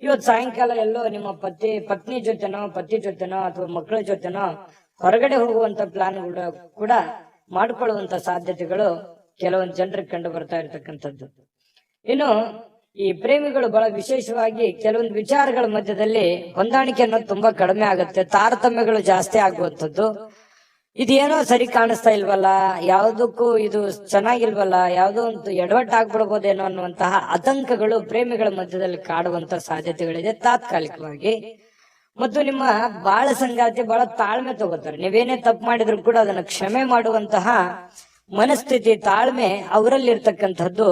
[SPEAKER 1] ಇವತ್ತು ಸಾಯಂಕಾಲ ಎಲ್ಲೋ ನಿಮ್ಮ ಪತ್ನಿ ಜೊತೆನೋ, ಪತಿ ಜೊತೆನೋ, ಅಥವಾ ಮಕ್ಕಳ ಜೊತೆನೋ ಹೊರಗಡೆ ಹೋಗುವಂತ ಪ್ಲಾನ್ ಕೂಡ ಮಾಡ್ಕೊಳ್ಳುವಂತ ಸಾಧ್ಯತೆಗಳು ಕೆಲವೊಂದು ಜನರಿಗೆ ಕಂಡು ಬರ್ತಾ ಇರತಕ್ಕಂಥದ್ದು. ಇನ್ನು ಈ ಪ್ರೇಮಿಗಳು ಬಹಳ ವಿಶೇಷವಾಗಿ ಕೆಲವೊಂದು ವಿಚಾರಗಳ ಮಧ್ಯದಲ್ಲಿ ಹೊಂದಾಣಿಕೆ ಅನ್ನೋದು ತುಂಬಾ ಕಡಿಮೆ ಆಗುತ್ತೆ, ತಾರತಮ್ಯಗಳು ಜಾಸ್ತಿ ಆಗುವಂಥದ್ದು. ಇದೇನೋ ಸರಿ ಕಾಣಿಸ್ತಾ ಇಲ್ವಲ್ಲ, ಯಾವುದಕ್ಕೂ ಇದು ಚೆನ್ನಾಗಿಲ್ವಲ್ಲ, ಯಾವುದೋ ಒಂದು ಎಡವಟ್ಟಾಗ್ಬಿಡ್ಬೋದೇನೋ ಅನ್ನುವಂತಹ ಆತಂಕಗಳು ಪ್ರೇಮಿಗಳ ಮಧ್ಯದಲ್ಲಿ ಕಾಡುವಂತ ಸಾಧ್ಯತೆಗಳಿದೆ ತಾತ್ಕಾಲಿಕವಾಗಿ. ಮತ್ತು ನಿಮ್ಮ ಬಾಳ ಸಂಗಾತಿ ಬಹಳ ತಾಳ್ಮೆ ತಗೋತಾರೆ. ನೀವೇನೇ ತಪ್ಪು ಮಾಡಿದ್ರು ಕೂಡ ಅದನ್ನು ಕ್ಷಮೆ ಮಾಡುವಂತಹ ಮನಸ್ಥಿತಿ, ತಾಳ್ಮೆ ಅವರಲ್ಲಿರ್ತಕ್ಕಂಥದ್ದು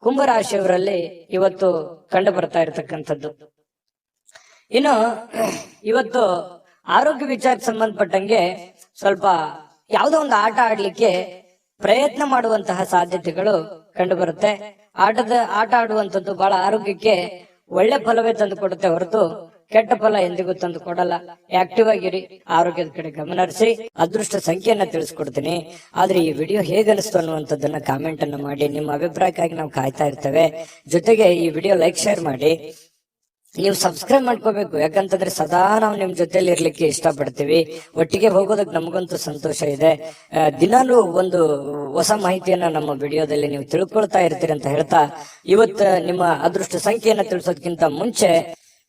[SPEAKER 1] ಕುಂಭರಾಶಿಯವರಲ್ಲಿ ಇವತ್ತು ಕಂಡು ಬರ್ತಾ ಇರತಕ್ಕಂಥದ್ದು. ಇನ್ನು ಇವತ್ತು ಆರೋಗ್ಯ ವಿಚಾರಕ್ಕೆ ಸಂಬಂಧಪಟ್ಟಂಗೆ ಸ್ವಲ್ಪ ಯಾವುದೋ ಒಂದು ಆಟ ಆಡ್ಲಿಕ್ಕೆ ಪ್ರಯತ್ನ ಮಾಡುವಂತಹ ಸಾಧ್ಯತೆಗಳು ಕಂಡು ಬರುತ್ತೆ. ಆಟ ಆಡುವಂಥದ್ದು ಬಹಳ ಆರೋಗ್ಯಕ್ಕೆ ಒಳ್ಳೆ ಫಲವೇ ತಂದು ಕೊಡುತ್ತೆ ಹೊರತು ಕೆಟ್ಟ ಫಲ ಎಂದಿಗೂ ತಂದು ಕೊಡಲ್ಲ. ಆಕ್ಟಿವ್ ಆಗಿರಿ, ಆರೋಗ್ಯದ ಕಡೆ ಗಮನ ಹರಿಸಿ. ಅದೃಷ್ಟ ಸಂಖ್ಯೆಯನ್ನ ತಿಳಿಸ್ಕೊಡ್ತೀನಿ. ಆದ್ರೆ ಈ ವಿಡಿಯೋ ಹೇಗನಿಸ್ತು ಅನ್ನುವಂಥದ್ದನ್ನ ಕಾಮೆಂಟ್ ಅನ್ನ ಮಾಡಿ. ನಿಮ್ಮ ಅಭಿಪ್ರಾಯಕ್ಕಾಗಿ ನಾವು ಕಾಯ್ತಾ ಇರ್ತೇವೆ. ಜೊತೆಗೆ ಈ ವಿಡಿಯೋ ಲೈಕ್, ಶೇರ್ ಮಾಡಿ. ನೀವು ಸಬ್ಸ್ಕ್ರೈಬ್ ಮಾಡ್ಕೋಬೇಕು, ಯಾಕಂತಂದ್ರೆ ಸದಾ ನಾವು ನಿಮ್ ಜೊತೆಲಿ ಇರ್ಲಿಕ್ಕೆ ಇಷ್ಟಪಡ್ತೀವಿ. ಒಟ್ಟಿಗೆ ಹೋಗೋದಕ್ಕೆ ನಮಗಂತೂ ಸಂತೋಷ ಇದೆ. ದಿನಾಲೂ ಒಂದು ಹೊಸ ಮಾಹಿತಿಯನ್ನ ನಮ್ಮ ವಿಡಿಯೋದಲ್ಲಿ ನೀವು ತಿಳ್ಕೊಳ್ತಾ ಇರ್ತೀರಿ ಅಂತ ಹೇಳ್ತಾ, ಇವತ್ತು ನಿಮ್ಮ ಅದೃಷ್ಟ ಸಂಖ್ಯೆಯನ್ನ ತಿಳಿಸೋದಕ್ಕಿಂತ ಮುಂಚೆ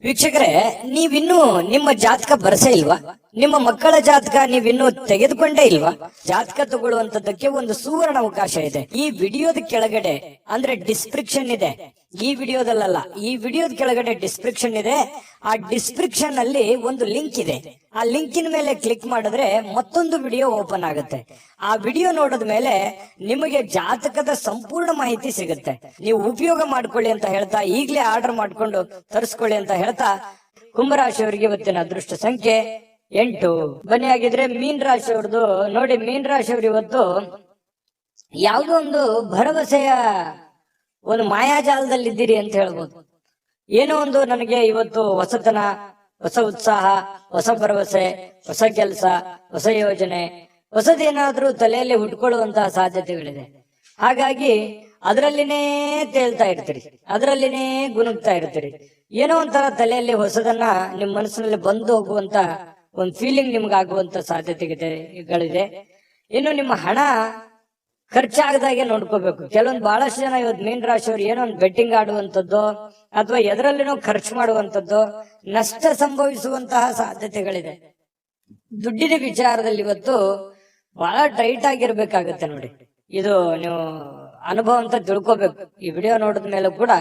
[SPEAKER 1] ವೀಕ್ಷಕರೇ, ನೀವಿನ್ನೂ ನಿಮ್ಮ ಜಾತಕ ಬರಸೇ ಇಲ್ವಾ? ನಿಮ್ಮ ಮಕ್ಕಳ ಜಾತಕ ನೀವಿನ್ನೂ ತೆಗೆದುಕೊಂಡೇ ಇಲ್ವಾ? ಜಾತಕ ತಗೊಳ್ಳುವಂತದ್ದಕ್ಕೆ ಒಂದು ಸುವರ್ಣ ಅವಕಾಶ ಇದೆ. ಈ ವಿಡಿಯೋದ ಕೆಳಗಡೆ ಅಂದ್ರೆ ಡಿಸ್ಕ್ರಿಪ್ಷನ್ ಇದೆ. ಈ ವಿಡಿಯೋದಲ್ಲ, ಈ ವಿಡಿಯೋದ ಕೆಳಗಡೆ ಡಿಸ್ಕ್ರಿಪ್ಷನ್ ಇದೆ. ಆ ಡಿಸ್ಕ್ರಿಪ್ಷನ್ ಅಲ್ಲಿ ಒಂದು ಲಿಂಕ್ ಇದೆ. ಆ ಲಿಂಕಿನ ಮೇಲೆ ಕ್ಲಿಕ್ ಮಾಡಿದ್ರೆ ಮತ್ತೊಂದು ವಿಡಿಯೋ ಓಪನ್ ಆಗುತ್ತೆ. ಆ ವಿಡಿಯೋ ನೋಡಿದ ಮೇಲೆ ನಿಮಗೆ ಜಾತಕದ ಸಂಪೂರ್ಣ ಮಾಹಿತಿ ಸಿಗುತ್ತೆ. ನೀವು ಉಪಯೋಗ ಮಾಡ್ಕೊಳ್ಳಿ ಅಂತ ಹೇಳ್ತಾ, ಈಗಲೇ ಆರ್ಡರ್ ಮಾಡ್ಕೊಂಡು ತರಿಸ್ಕೊಳ್ಳಿ ಅಂತ ಹೇಳ್ತಾ, ಕುಂಭರಾಶಿಯವರಿಗೆ ಇವತ್ತಿನ ಅದೃಷ್ಟ ಸಂಖ್ಯೆ 8. ಬನ್ನಿ ಆಗಿದ್ರೆ ಮೀನ್ ರಾಶಿಯವ್ರದ್ದು ನೋಡಿ. ಮೀನ್ ರಾಶಿಯವರು ಇವತ್ತು ಯಾವುದೋ ಒಂದು ಭರವಸೆಯ ಒಂದು ಮಾಯಾಜಾಲದಲ್ಲಿದ್ದೀರಿ ಅಂತ ಹೇಳ್ಬೋದು. ಏನೋ ಒಂದು ನನಗೆ ಇವತ್ತು ಹೊಸತನ, ಹೊಸ ಉತ್ಸಾಹ, ಹೊಸ ಭರವಸೆ, ಹೊಸ ಕೆಲಸ, ಹೊಸ ಯೋಜನೆ, ಹೊಸದೇನಾದ್ರೂ ತಲೆಯಲ್ಲಿ ಹುಟ್ಕೊಳ್ಳುವಂತಹ ಸಾಧ್ಯತೆಗಳಿದೆ. ಹಾಗಾಗಿ ಅದರಲ್ಲಿನೇ ತೇಲ್ತಾ ಇರ್ತೀರಿ, ಅದರಲ್ಲಿನೇ ಗುನುಗ್ತಾ ಇರ್ತೀರಿ. ಏನೋ ಒಂಥರ ತಲೆಯಲ್ಲಿ ಹೊಸದನ್ನ ನಿಮ್ ಮನಸ್ಸಿನಲ್ಲಿ ಬಂದು ಹೋಗುವಂತ ಒಂದು ಫೀಲಿಂಗ್ ನಿಮ್ಗೆ ಆಗುವಂತ ಸಾಧ್ಯತೆಗಳಿದೆ. ಇನ್ನು ನಿಮ್ಮ ಹಣ ಖರ್ಚಾಗದಾಗೆ ನೋಡ್ಕೋಬೇಕು. ಕೆಲವೊಂದು ಬಹಳಷ್ಟು ಜನ ಇವತ್ತು ಮೀನ್ ರಾಶಿಯವರು ಏನೋ ಒಂದು ಬೆಟ್ಟಿಂಗ್ ಆಡುವಂಥದ್ದು ಅಥವಾ ಎದರಲ್ಲಿನೋ ಖರ್ಚು ಮಾಡುವಂಥದ್ದು, ನಷ್ಟ ಸಂಭವಿಸುವಂತಹ ಸಾಧ್ಯತೆಗಳಿದೆ. ದುಡ್ಡಿನ ವಿಚಾರದಲ್ಲಿ ಇವತ್ತು ಬಹಳ ಟೈಟ್ ಆಗಿರ್ಬೇಕಾಗತ್ತೆ ನೋಡಿ. ಇದು ನೀವು ಅನುಭವ ಅಂತ ತಿಳ್ಕೊಬೇಕು. ಈ ವಿಡಿಯೋ ನೋಡಿದ ಮೇಲೆ ಕೂಡ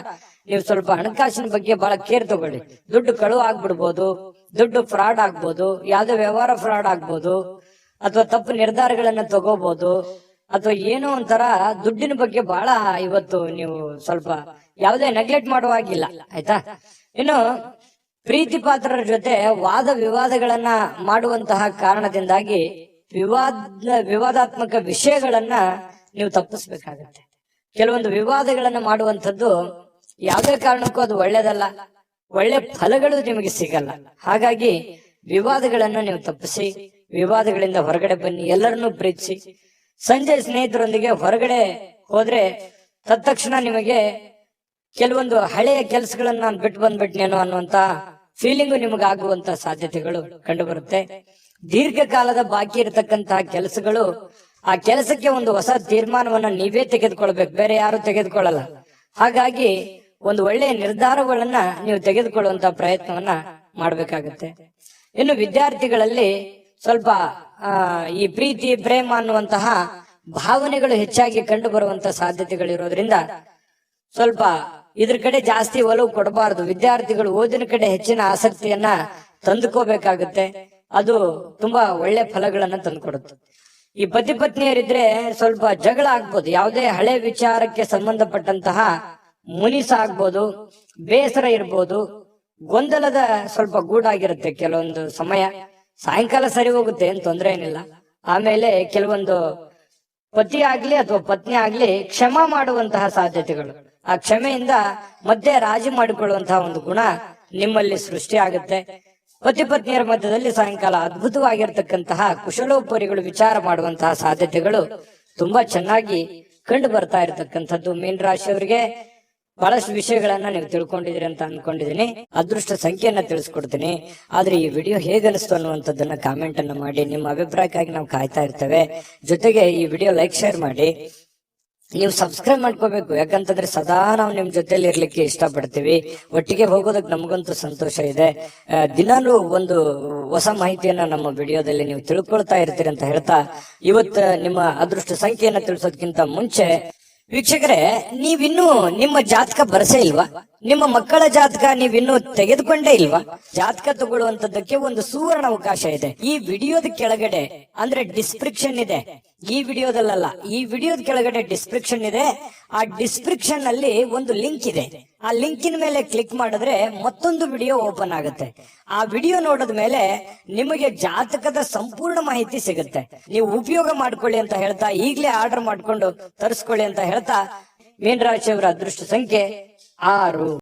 [SPEAKER 1] ನೀವು ಸ್ವಲ್ಪ ಹಣಕಾಸಿನ ಬಗ್ಗೆ ಬಹಳ ಕೇರ್ ತಗೊಳ್ಳಿ. ದುಡ್ಡು ಕಳುವು ಆಗ್ಬಿಡ್ಬೋದು, ದುಡ್ಡು ಫ್ರಾಡ್ ಆಗ್ಬೋದು, ಯಾವ್ದೋ ವ್ಯವಹಾರ ಫ್ರಾಡ್ ಆಗ್ಬೋದು, ಅಥವಾ ತಪ್ಪು ನಿರ್ಧಾರಗಳನ್ನ ತಗೋಬಹುದು, ಅಥವಾ ಏನೋ ಒಂಥರ ದುಡ್ಡಿನ ಬಗ್ಗೆ ಬಹಳ ಇವತ್ತು ನೀವು ಸ್ವಲ್ಪ ಯಾವುದೇ ನೆಗ್ಲೆಕ್ಟ್ ಮಾಡುವಾಗಿಲ್ಲ, ಆಯ್ತಾ? ಇನ್ನು ಪ್ರೀತಿ ಪಾತ್ರರ ಜೊತೆ ವಾದ ವಿವಾದಗಳನ್ನ ಮಾಡುವಂತಹ ಕಾರಣದಿಂದಾಗಿ ವಿವಾದಾತ್ಮಕ ವಿಷಯಗಳನ್ನ ನೀವು ತಪ್ಪಿಸ್ಬೇಕಾಗತ್ತೆ. ಕೆಲವೊಂದು ವಿವಾದಗಳನ್ನ ಮಾಡುವಂಥದ್ದು ಯಾವುದೇ ಕಾರಣಕ್ಕೂ ಅದು ಒಳ್ಳೇದಲ್ಲ, ಒಳ್ಳೆ ಫಲಗಳು ನಿಮಗೆ ಸಿಗಲ್ಲ. ಹಾಗಾಗಿ ವಿವಾದಗಳನ್ನ ನೀವು ತಪ್ಪಿಸಿ, ವಿವಾದಗಳಿಂದ ಹೊರಗಡೆ ಬನ್ನಿ, ಎಲ್ಲರನ್ನೂ ಪ್ರೀತಿಸಿ. ಸಂಜೆ ಸ್ನೇಹಿತರೊಂದಿಗೆ ಹೊರಗಡೆ ಹೋದ್ರೆ ತತ್ಕ್ಷಣ ನಿಮಗೆ ಕೆಲವೊಂದು ಹಳೆಯ ಕೆಲಸಗಳನ್ನ ನಾನು ಬಿಟ್ಟು ಬಂದ್ಬಿಟ್ನೇನೋ ಅನ್ನುವಂತ ಫೀಲಿಂಗು ನಿಮಗೆ ಆಗುವಂತ ಸಾಧ್ಯತೆಗಳು ಕಂಡು ಬರುತ್ತೆ. ದೀರ್ಘಕಾಲದ ಬಾಕಿ ಇರತಕ್ಕಂತಹ ಕೆಲಸಗಳು, ಆ ಕೆಲಸಕ್ಕೆ ಒಂದು ಹೊಸ ತೀರ್ಮಾನವನ್ನ ನೀವೇ ತೆಗೆದುಕೊಳ್ಬೇಕು, ಬೇರೆ ಯಾರು ತೆಗೆದುಕೊಳ್ಳಲ್ಲ. ಹಾಗಾಗಿ ಒಂದು ಒಳ್ಳೆಯ ನಿರ್ಧಾರಗಳನ್ನ ನೀವು ತೆಗೆದುಕೊಳ್ಳುವಂತ ಪ್ರಯತ್ನವನ್ನ ಮಾಡ್ಬೇಕಾಗತ್ತೆ. ಇನ್ನು ವಿದ್ಯಾರ್ಥಿಗಳಲ್ಲಿ ಸ್ವಲ್ಪ ಈ ಪ್ರೀತಿ ಪ್ರೇಮ ಅನ್ನುವಂತಹ ಭಾವನೆಗಳು ಹೆಚ್ಚಾಗಿ ಕಂಡು ಬರುವಂತ ಸಾಧ್ಯತೆಗಳಿರೋದ್ರಿಂದ ಸ್ವಲ್ಪ ಇದ್ರ ಕಡೆ ಜಾಸ್ತಿ ಒಲವು ಕೊಡಬಾರದು. ವಿದ್ಯಾರ್ಥಿಗಳು ಓದಿನ ಕಡೆ ಹೆಚ್ಚಿನ ಆಸಕ್ತಿಯನ್ನ ತಂದುಕೋಬೇಕಾಗುತ್ತೆ. ಅದು ತುಂಬಾ ಒಳ್ಳೆ ಫಲಗಳನ್ನ ತಂದುಕೊಡುತ್ತೆ. ಈ ಪತಿ ಪತ್ನಿಯರಿದ್ರೆ ಸ್ವಲ್ಪ ಜಗಳ ಆಗ್ಬೋದು, ಯಾವುದೇ ಹಳೆ ವಿಚಾರಕ್ಕೆ ಸಂಬಂಧಪಟ್ಟಂತಹ ಮುನಿಸ ಆಗ್ಬೋದು, ಬೇಸರ ಇರ್ಬೋದು, ಗೊಂದಲದ ಸ್ವಲ್ಪ ಗೂಡಾಗಿರುತ್ತೆ ಕೆಲವೊಂದು ಸಮಯ. ಸಾಯಂಕಾಲ ಸರಿ ಹೋಗುತ್ತೆ, ಏನ್ ತೊಂದರೆ ಏನಿಲ್ಲ. ಆಮೇಲೆ ಕೆಲವೊಂದು ಪತಿ ಆಗ್ಲಿ ಅಥವಾ ಪತ್ನಿ ಆಗ್ಲಿ ಕ್ಷಮಾ ಮಾಡುವಂತಹ ಸಾಧ್ಯತೆಗಳು, ಆ ಕ್ಷಮೆಯಿಂದ ಮತ್ತೆ ರಾಜಿ ಮಾಡಿಕೊಳ್ಳುವಂತಹ ಒಂದು ಗುಣ ನಿಮ್ಮಲ್ಲಿ ಸೃಷ್ಟಿ ಆಗುತ್ತೆ. ಪತಿ ಪತ್ನಿಯರ ಮಧ್ಯದಲ್ಲಿ ಸಾಯಂಕಾಲ ಅದ್ಭುತವಾಗಿರ್ತಕ್ಕಂತಹ ಕುಶಲೋಪರಿಗಳು ವಿಚಾರ ಮಾಡುವಂತಹ ಸಾಧ್ಯತೆಗಳು ತುಂಬಾ ಚೆನ್ನಾಗಿ ಕಂಡು ಬರ್ತಾ ಇರತಕ್ಕಂಥದ್ದು. ಮೀನ ರಾಶಿಯವರಿಗೆ ಬಹಳಷ್ಟು ವಿಷಯಗಳನ್ನ ನೀವು ತಿಳ್ಕೊಂಡಿದ್ದೀರಿ ಅಂತ ಅನ್ಕೊಂಡಿದೀನಿ. ಅದೃಷ್ಟ ಸಂಖ್ಯೆಯನ್ನ ತಿಳಿಸ್ಕೊಡ್ತೀನಿ. ಆದ್ರೆ ಈ ವಿಡಿಯೋ ಹೇಗನಿಸ್ತು ಅನ್ನುವಂಥದ್ದನ್ನ ಕಾಮೆಂಟ್ ಅನ್ನ ಮಾಡಿ. ನಿಮ್ಮ ಅಭಿಪ್ರಾಯಕ್ಕಾಗಿ ನಾವು ಕಾಯ್ತಾ ಇರ್ತೇವೆ. ಜೊತೆಗೆ ಈ ವಿಡಿಯೋ ಲೈಕ್ ಶೇರ್ ಮಾಡಿ. ನೀವು ಸಬ್ಸ್ಕ್ರೈಬ್ ಮಾಡ್ಕೋಬೇಕು, ಯಾಕಂತಂದ್ರೆ ಸದಾ ನಾವು ನಿಮ್ ಜೊತೆಲಿ ಇರ್ಲಿಕ್ಕೆ ಇಷ್ಟಪಡ್ತೀವಿ. ಒಟ್ಟಿಗೆ ಹೋಗೋದಕ್ಕೆ ನಮಗಂತೂ ಸಂತೋಷ ಇದೆ. ದಿನಾಲೂ ಒಂದು ಹೊಸ ಮಾಹಿತಿಯನ್ನ ನಮ್ಮ ವಿಡಿಯೋದಲ್ಲಿ ನೀವು ತಿಳ್ಕೊಳ್ತಾ ಇರ್ತೀರಿ ಅಂತ ಹೇಳ್ತಾ, ಇವತ್ತು ನಿಮ್ಮ ಅದೃಷ್ಟ ಸಂಖ್ಯೆಯನ್ನ ತಿಳಿಸೋದಕ್ಕಿಂತ ಮುಂಚೆ ವೀಕ್ಷಕರೇ, ನೀವಿನ್ನೂ ನಿಮ್ಮ ಜಾತಕ ಬರಸೇ ಇಲ್ವಾ? ನಿಮ್ಮ ಮಕ್ಕಳ ಜಾತಕ ನೀವಿನ್ನೂ ತೆಗೆದುಕೊಂಡೇ ಇಲ್ವಾ? ಜಾತಕ ತಗೊಳ್ಳುವಂತದ್ದಕ್ಕೆ ಒಂದು ಸುವರ್ಣ ಅವಕಾಶ ಇದೆ. ಈ ವಿಡಿಯೋದ ಕೆಳಗಡೆ ಅಂದ್ರೆ ಡಿಸ್ಕ್ರಿಪ್ಷನ್ ಇದೆ. ಈ ವಿಡಿಯೋದಲ್ಲ, ಈ ವಿಡಿಯೋದ ಕೆಳಗಡೆ ಡಿಸ್ಕ್ರಿಪ್ಷನ್ ಇದೆ. ಆ ಡಿಸ್ಕ್ರಿಪ್ಷನ್ ಅಲ್ಲಿ ಒಂದು ಲಿಂಕ್ ಇದೆ. ಆ ಲಿಂಕಿನ ಮೇಲೆ ಕ್ಲಿಕ್ ಮಾಡಿದ್ರೆ ಮತ್ತೊಂದು ವಿಡಿಯೋ ಓಪನ್ ಆಗುತ್ತೆ. ಆ ವಿಡಿಯೋ ನೋಡಿದ ಮೇಲೆ ನಿಮಗೆ ಜಾತಕದ ಸಂಪೂರ್ಣ ಮಾಹಿತಿ ಸಿಗುತ್ತೆ. ನೀವು ಉಪಯೋಗ ಮಾಡ್ಕೊಳ್ಳಿ ಅಂತ ಹೇಳ್ತಾ, ಈಗಲೇ ಆರ್ಡರ್ ಮಾಡ್ಕೊಂಡು ತರಿಸ್ಕೊಳ್ಳಿ ಅಂತ ಹೇಳ್ತಾ, ಮೀನ ರಾಶಿಯವರ ಅದೃಷ್ಟ ಸಂಖ್ಯೆ 6.